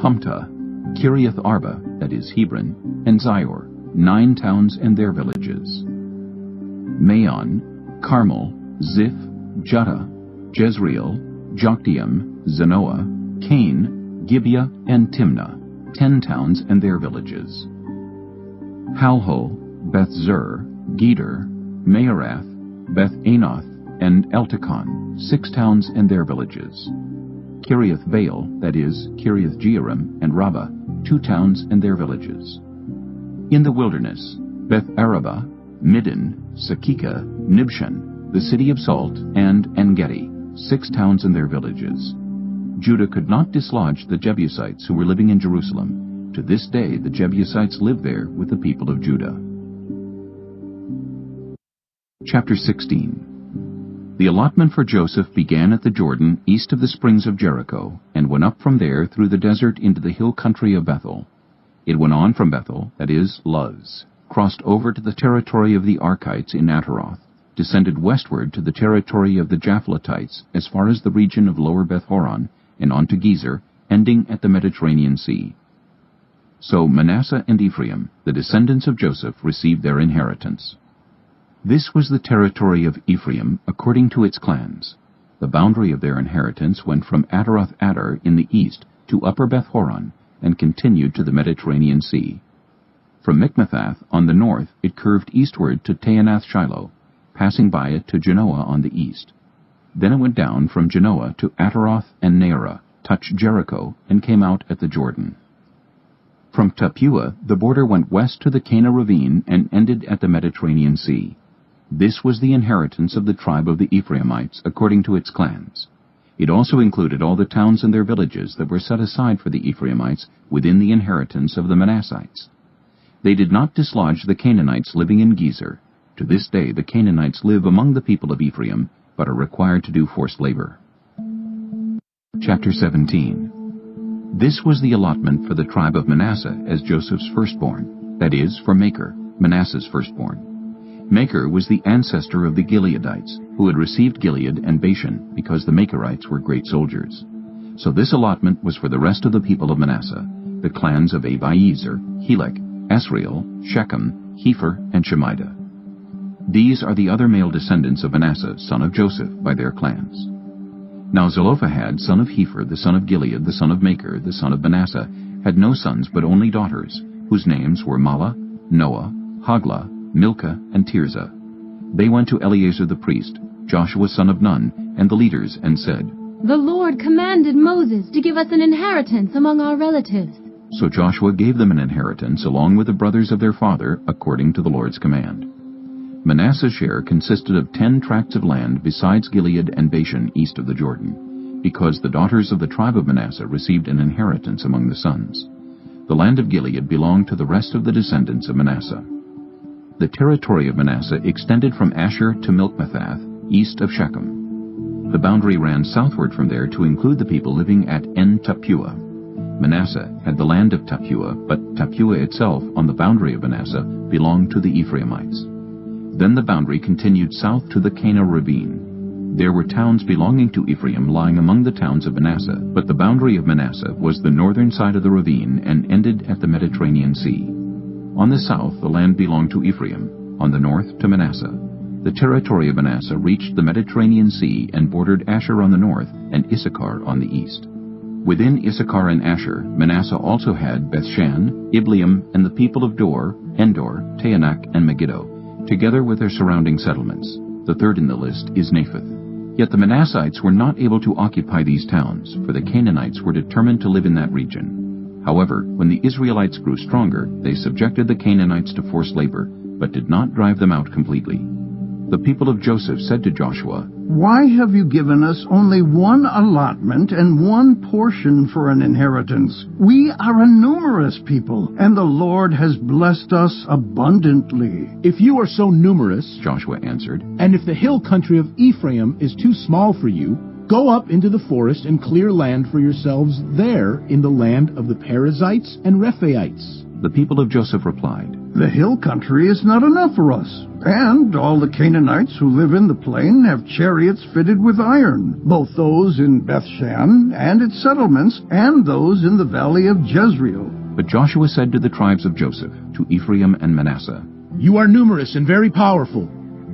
Humta, Kiriath Arba, that is, Hebron, and Zior, 9 towns and their villages. Maon, Carmel, Ziph, Juttah, Jezreel, Jokdeam, Zanoah, Cain, Gibeah, and Timnah, 10 towns and their villages. Halhol, Beth-Zur, Geder, Maarath, Beth-Anoth, and Eltekon, 6 towns and their villages. Kiriath-Baal, that is, Kiriath-Jearim, and Rabbah, 2 towns and their villages. In the wilderness, Beth-Arabah, Middin, Sakika, Nibshan, the city of salt, and En-Gedi, 6 towns and their villages. Judah could not dislodge the Jebusites who were living in Jerusalem. To this day the Jebusites live there with the people of Judah. Chapter 16. The allotment for Joseph began at the Jordan east of the springs of Jericho, and went up from there through the desert into the hill country of Bethel. It went on from Bethel, that is, Luz, crossed over to the territory of the Archites in Ataroth, descended westward to the territory of the Japhletites as far as the region of Lower Beth-horon, and on to Gezer, ending at the Mediterranean Sea. So Manasseh and Ephraim, the descendants of Joseph, received their inheritance. This was the territory of Ephraim according to its clans. The boundary of their inheritance went from Ataroth-Adar in the east to Upper Beth-horon, and continued to the Mediterranean Sea. From Mikmethath on the north it curved eastward to Taanath-Shiloh, passing by it to Genoa on the east. Then it went down from Genoa to Ataroth and Nearah, touched Jericho, and came out at the Jordan. From Tappuah the border went west to the Cana ravine and ended at the Mediterranean Sea. This was the inheritance of the tribe of the Ephraimites according to its clans. It also included all the towns and their villages that were set aside for the Ephraimites within the inheritance of the Manassites. They did not dislodge the Canaanites living in Gezer. To this day the Canaanites live among the people of Ephraim, but are required to do forced labor. Chapter 17. This was the allotment for the tribe of Manasseh as Joseph's firstborn, that is, for Machir, Manasseh's firstborn. Machir was the ancestor of the Gileadites, who had received Gilead and Bashan because the Machirites were great soldiers. So this allotment was for the rest of the people of Manasseh, the clans of Abiezer, Helek, Asriel, Shechem, Hepher, and Shemida. These are the other male descendants of Manasseh, son of Joseph, by their clans. Now Zelophehad, son of Hepher, the son of Gilead, the son of Machir, the son of Manasseh, had no sons but only daughters, whose names were Mahlah, Noah, Hoglah, Milcah, and Tirzah. They went to Eleazar the priest, Joshua son of Nun, and the leaders, and said, "The Lord commanded Moses to give us an inheritance among our relatives." So Joshua gave them an inheritance along with the brothers of their father, according to the Lord's command. Manasseh's share consisted of 10 tracts of land besides Gilead and Bashan east of the Jordan, because the daughters of the tribe of Manasseh received an inheritance among the sons. The land of Gilead belonged to the rest of the descendants of Manasseh. The territory of Manasseh extended from Asher to Mikmethath, east of Shechem. The boundary ran southward from there to include the people living at En-Tappuah. Manasseh had the land of Tappuah, but Tappuah itself, on the boundary of Manasseh, belonged to the Ephraimites. Then the boundary continued south to the Cana ravine. There were towns belonging to Ephraim lying among the towns of Manasseh, but the boundary of Manasseh was the northern side of the ravine and ended at the Mediterranean Sea. On the south the land belonged to Ephraim, on the north to Manasseh. The territory of Manasseh reached the Mediterranean Sea and bordered Asher on the north and Issachar on the east. Within Issachar and Asher, Manasseh also had Bethshan, Ibleam, and the people of Dor, Endor, Taanach, and Megiddo, together with their surrounding settlements. The third in the list is Naphath. Yet the Manassites were not able to occupy these towns, for the Canaanites were determined to live in that region. However, when the Israelites grew stronger, they subjected the Canaanites to forced labor, but did not drive them out completely. The people of Joseph said to Joshua, "Why have you given us only one allotment and one portion for an inheritance? We are a numerous people, and the Lord has blessed us abundantly." "If you are so numerous," Joshua answered, "and if the hill country of Ephraim is too small for you, go up into the forest and clear land for yourselves there in the land of the Perizzites and Rephaites." The people of Joseph replied, "The hill country is not enough for us, and all the Canaanites who live in the plain have chariots fitted with iron, both those in Bethshan and its settlements, and those in the valley of Jezreel." But Joshua said to the tribes of Joseph, to Ephraim and Manasseh, "You are numerous and very powerful.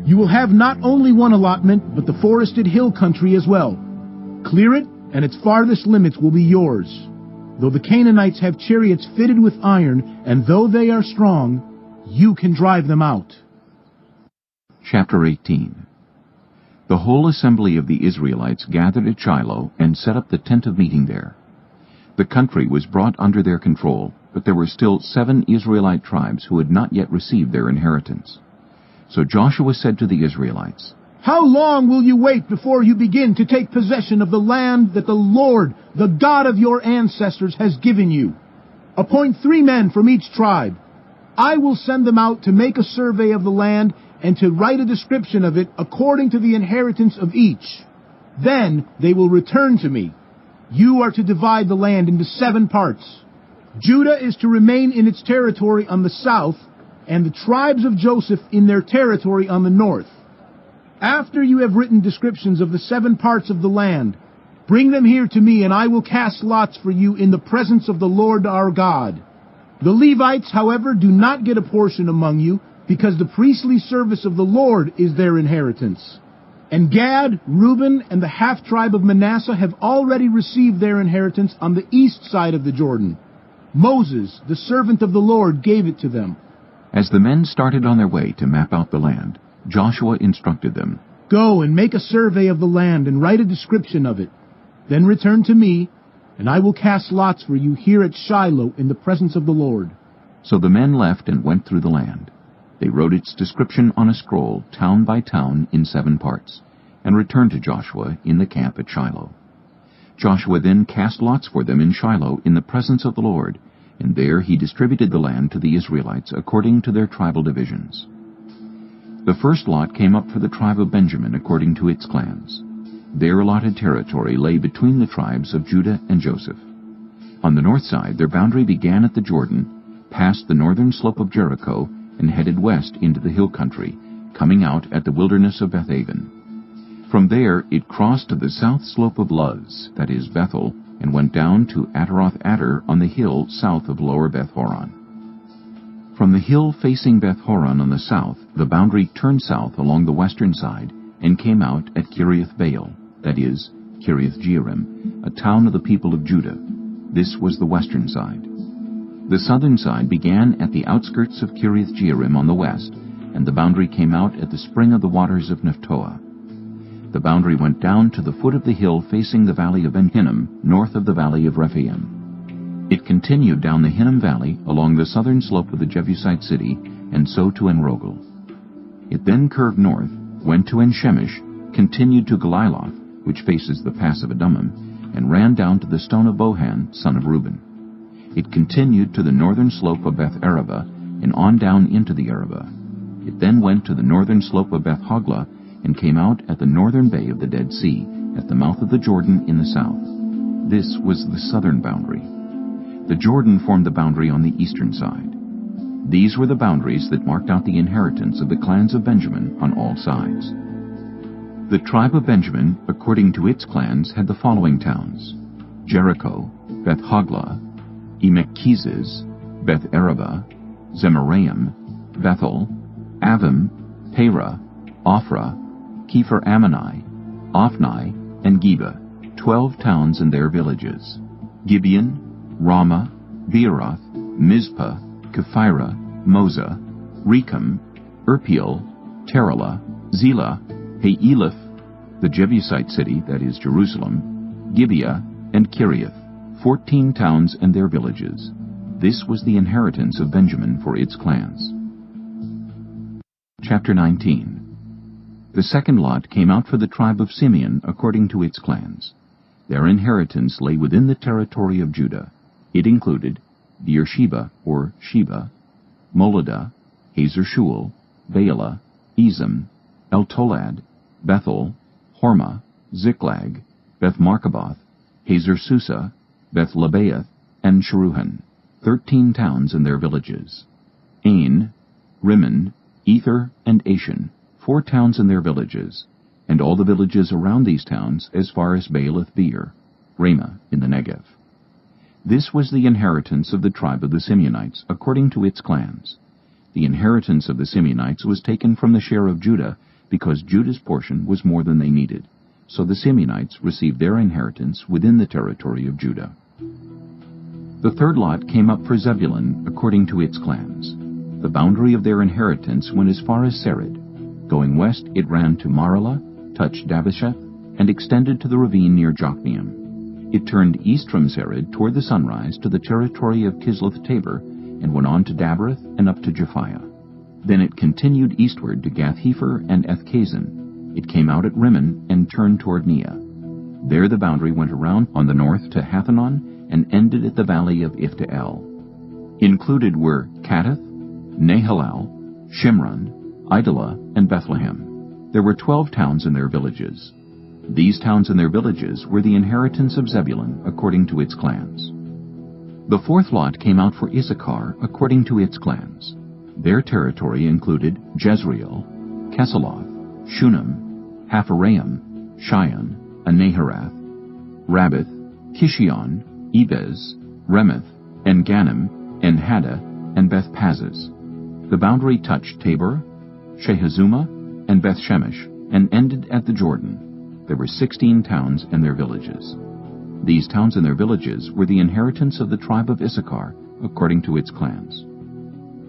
You will have not only one allotment, but the forested hill country as well. Clear it, and its farthest limits will be yours. Though the Canaanites have chariots fitted with iron, and though they are strong, you can drive them out." Chapter 18. The whole assembly of the Israelites gathered at Shiloh and set up the tent of meeting there. The country was brought under their control, but there were still 7 Israelite tribes who had not yet received their inheritance. So Joshua said to the Israelites, "How long will you wait before you begin to take possession of the land that the Lord, the God of your ancestors, has given you? Appoint 3 men from each tribe. I will send them out to make a survey of the land and to write a description of it according to the inheritance of each. Then they will return to me. You are to divide the land into 7 parts. Judah is to remain in its territory on the south, and the tribes of Joseph in their territory on the north. After you have written descriptions of the 7 parts of the land, bring them here to me, and I will cast lots for you in the presence of the Lord our God. The Levites, however, do not get a portion among you, because the priestly service of the Lord is their inheritance. And Gad, Reuben, and the half-tribe of Manasseh have already received their inheritance on the east side of the Jordan. Moses, the servant of the Lord, gave it to them. As the men started on their way to map out the land, Joshua instructed them, Go and make a survey of the land and write a description of it. Then return to me, and I will cast lots for you here at Shiloh in the presence of the Lord. So the men left and went through the land. They wrote its description on a scroll, town by town, in 7 parts, and returned to Joshua in the camp at Shiloh. Joshua then cast lots for them in Shiloh in the presence of the Lord, and there he distributed the land to the Israelites according to their tribal divisions. The first lot came up for the tribe of Benjamin according to its clans. Their allotted territory lay between the tribes of Judah and Joseph. On the north side, their boundary began at the Jordan, passed the northern slope of Jericho, and headed west into the hill country, coming out at the wilderness of Beth-aven. From there it crossed to the south slope of Luz, that is Bethel, and went down to Ataroth-Adar on the hill south of lower Beth-horon. From the hill facing Beth-horon on the south, the boundary turned south along the western side and came out at Kiriath-baal, that is, Kiriath-jearim, a town of the people of Judah. This was the western side. The southern side began at the outskirts of Kiriath-jearim on the west, and the boundary came out at the spring of the waters of Nephtoah. The boundary went down to the foot of the hill facing the valley of Ben-Hinnom, north of the valley of Rephaim. It continued down the Hinnom valley along the southern slope of the Jebusite city, and so to En-rogel. It then curved north, went to En-shemesh, continued to Geliloth, which faces the pass of Adummim, and ran down to the stone of Bohan, son of Reuben. It continued to the northern slope of Beth-araba, and on down into the Arabah. It then went to the northern slope of Beth-hoglah, and came out at the northern bay of the Dead Sea, at the mouth of the Jordan in the south. This was the southern boundary. The Jordan formed the boundary on the eastern side. These were the boundaries that marked out the inheritance of the clans of Benjamin on all sides. The tribe of Benjamin, according to its clans, had the following towns: Jericho, Beth-hoglah, Emech-keziz, Beth-araba, Zemaraim, Bethel, Avim, Perah, Ophrah, Kepher-ammoni, Ophni, and Geba, 12 towns and their villages: Gibeon, Ramah, Beeroth, Mizpah, Kephirah, Moza, Rechem, Irpeel, Terah, Zelah, Haeleph, the Jebusite city, that is Jerusalem, Gibeah, and Kiriath, 14 towns and their villages. This was the inheritance of Benjamin for its clans. Chapter 19. The second lot came out for the tribe of Simeon according to its clans. Their inheritance lay within the territory of Judah. It included Beersheba, or Sheba, Moladah, Hazer-shual, Baalah, Ezem, Eltolad, Bethel, Hormah, Ziklag, Beth-markaboth, Hazer-susa, Beth-lebaoth, and Sharuhen, 13 towns and their villages. Ain, Rimmon, Ether, and Ashan, 4 towns and their villages, and all the villages around these towns as far as Baalath-beer, Ramah in the Negev. This was the inheritance of the tribe of the Simeonites according to its clans. The inheritance of the Simeonites was taken from the share of Judah because Judah's portion was more than they needed. So the Simeonites received their inheritance within the territory of Judah. The third lot came up for Zebulun according to its clans. The boundary of their inheritance went as far as Sered. Going west, it ran to Maralah, touched Dabbesheth, and extended to the ravine near Jokneam. It turned east from Sered toward the sunrise to the territory of Kisloth-Tabor, and went on to Daberath and up to Japhiah. Then it continued eastward to Gath-hepher and Ethkazin. It came out at Rimmon and turned toward Neah. There the boundary went around on the north to Hathanon and ended at the valley of Ifta-el. Included were Kattath, Nahalal, Shimron, Idalah, and Bethlehem. There were 12 towns and their villages. These towns and their villages were the inheritance of Zebulun according to its clans. The fourth lot came out for Issachar according to its clans. Their territory included Jezreel, Kesaloth, Shunem, Hapharaim, Shion, and Naharath, Rabbith, Kishion, Ebez, Remeth, En-Ganim, En-Haddah, and Beth-Pazzez. The boundary touched Tabor, Shehazumah, and Beth-Shemesh, and ended at the Jordan. There were 16 towns and their villages. These towns and their villages were the inheritance of the tribe of Issachar, according to its clans.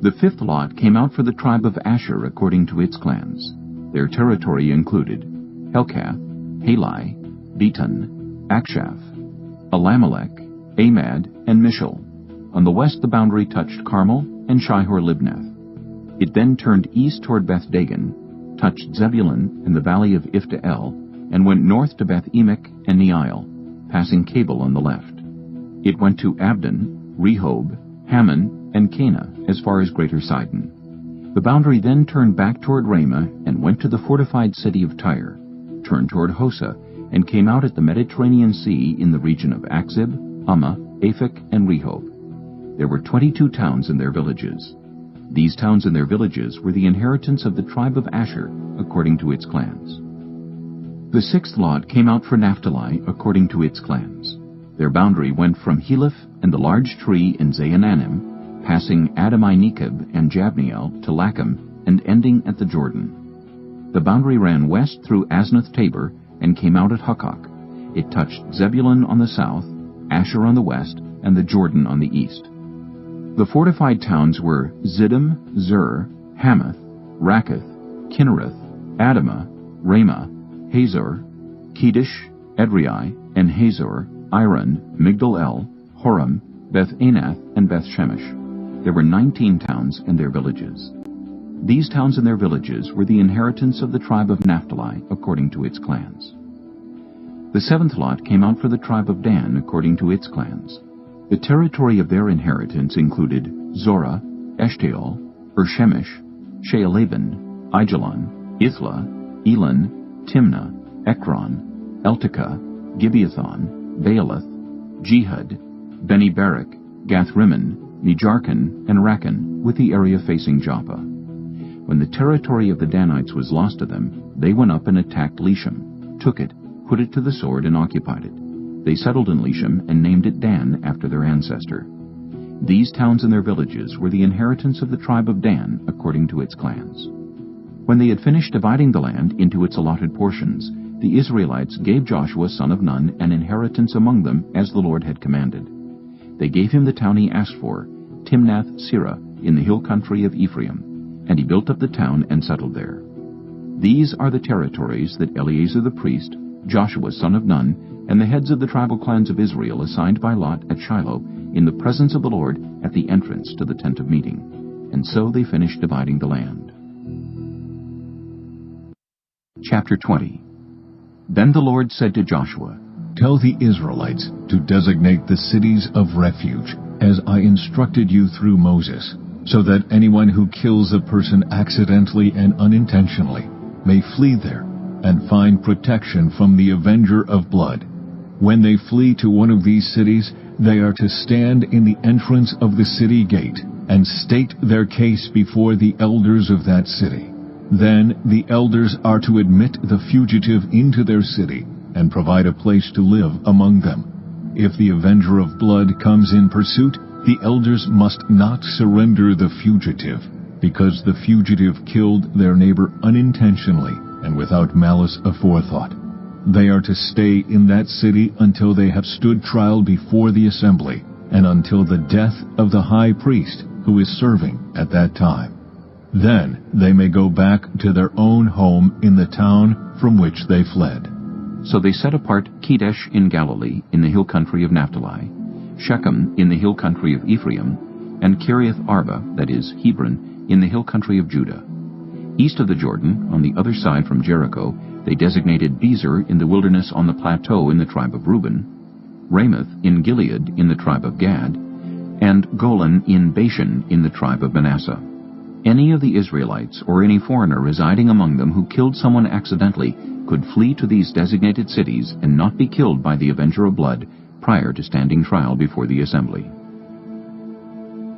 The fifth lot came out for the tribe of Asher according to its clans. Their territory included Helkath, Halai, Beton, Akshaph, Alamelech, Amad, and Mishal. On the west the boundary touched Carmel and Shihor-Libnath. It then turned east toward Beth-Dagon, touched Zebulun in the valley of Ifta-El, and went north to Beth-Emek and Neiel, passing Cabul on the left. It went to Abdon, Rehob, Hammon, and Cana as far as Greater Sidon. The boundary then turned back toward Ramah and went to the fortified city of Tyre, turned toward Hosa, and came out at the Mediterranean Sea in the region of Akzib, Ummah, Aphek, and Rehob. There were 22 towns and their villages. These towns and their villages were the inheritance of the tribe of Asher, according to its clans. The sixth lot came out for Naphtali, according to its clans. Their boundary went from Heleph and the large tree in Zaananim, passing Adami-Nekeb and Jabneel to Lacham, and ending at the Jordan. The boundary ran west through Asnath-Tabor and came out at Hukkok. It touched Zebulun on the south, Asher on the west, and the Jordan on the east. The fortified towns were Ziddim, Zur, Hamath, Rakkath, Kinnereth, Adamah, Ramah, Hazor, Kedesh, Edrei, and Hazor, Iron, Migdal-El, Horem, Beth-Anath, and Beth-Shemesh. There were 19 towns and their villages. These towns and their villages were the inheritance of the tribe of Naphtali, according to its clans. The seventh lot came out for the tribe of Dan, according to its clans. The territory of their inheritance included Zorah, Eshtaol, Shemesh, Shealaban, Aijalon, Ithla, Elon, Timnah, Ekron, Eltekah, Gibeathon, Baalath, Jehud, Beni-Berak, Gath-Rimmon, Nejarkon, and Rakkon, with the area facing Joppa. When the territory of the Danites was lost to them, they went up and attacked Leshem, took it, put it to the sword, and occupied it. They settled in Leshem and named it Dan after their ancestor. These towns and their villages were the inheritance of the tribe of Dan, according to its clans. When they had finished dividing the land into its allotted portions, the Israelites gave Joshua son of Nun an inheritance among them as the Lord had commanded. They gave him the town he asked for, Timnath-Serah, in the hill country of Ephraim, and he built up the town and settled there. These are the territories that Eleazar the priest, Joshua son of Nun, and the heads of the tribal clans of Israel assigned by lot at Shiloh in the presence of the Lord at the entrance to the tent of meeting. And so they finished dividing the land. Chapter 20. Then the Lord said to Joshua, Tell the Israelites to designate the cities of refuge, as I instructed you through Moses, so that anyone who kills a person accidentally and unintentionally may flee there and find protection from the avenger of blood. When they flee to one of these cities, they are to stand in the entrance of the city gate and state their case before the elders of that city. Then the elders are to admit the fugitive into their city and provide a place to live among them. If the avenger of blood comes in pursuit, the elders must not surrender the fugitive, because the fugitive killed their neighbor unintentionally and without malice aforethought. They are to stay in that city until they have stood trial before the assembly, and until the death of the high priest who is serving at that time. Then they may go back to their own home in the town from which they fled. So they set apart Kedesh in Galilee, in the hill country of Naphtali, Shechem in the hill country of Ephraim, and Kiriath Arba, that is, Hebron, in the hill country of Judah. East of the Jordan, on the other side from Jericho, they designated Bezer in the wilderness on the plateau in the tribe of Reuben, Ramoth in Gilead in the tribe of Gad, and Golan in Bashan in the tribe of Manasseh. Any of the Israelites or any foreigner residing among them who killed someone accidentally could flee to these designated cities and not be killed by the avenger of blood prior to standing trial before the assembly.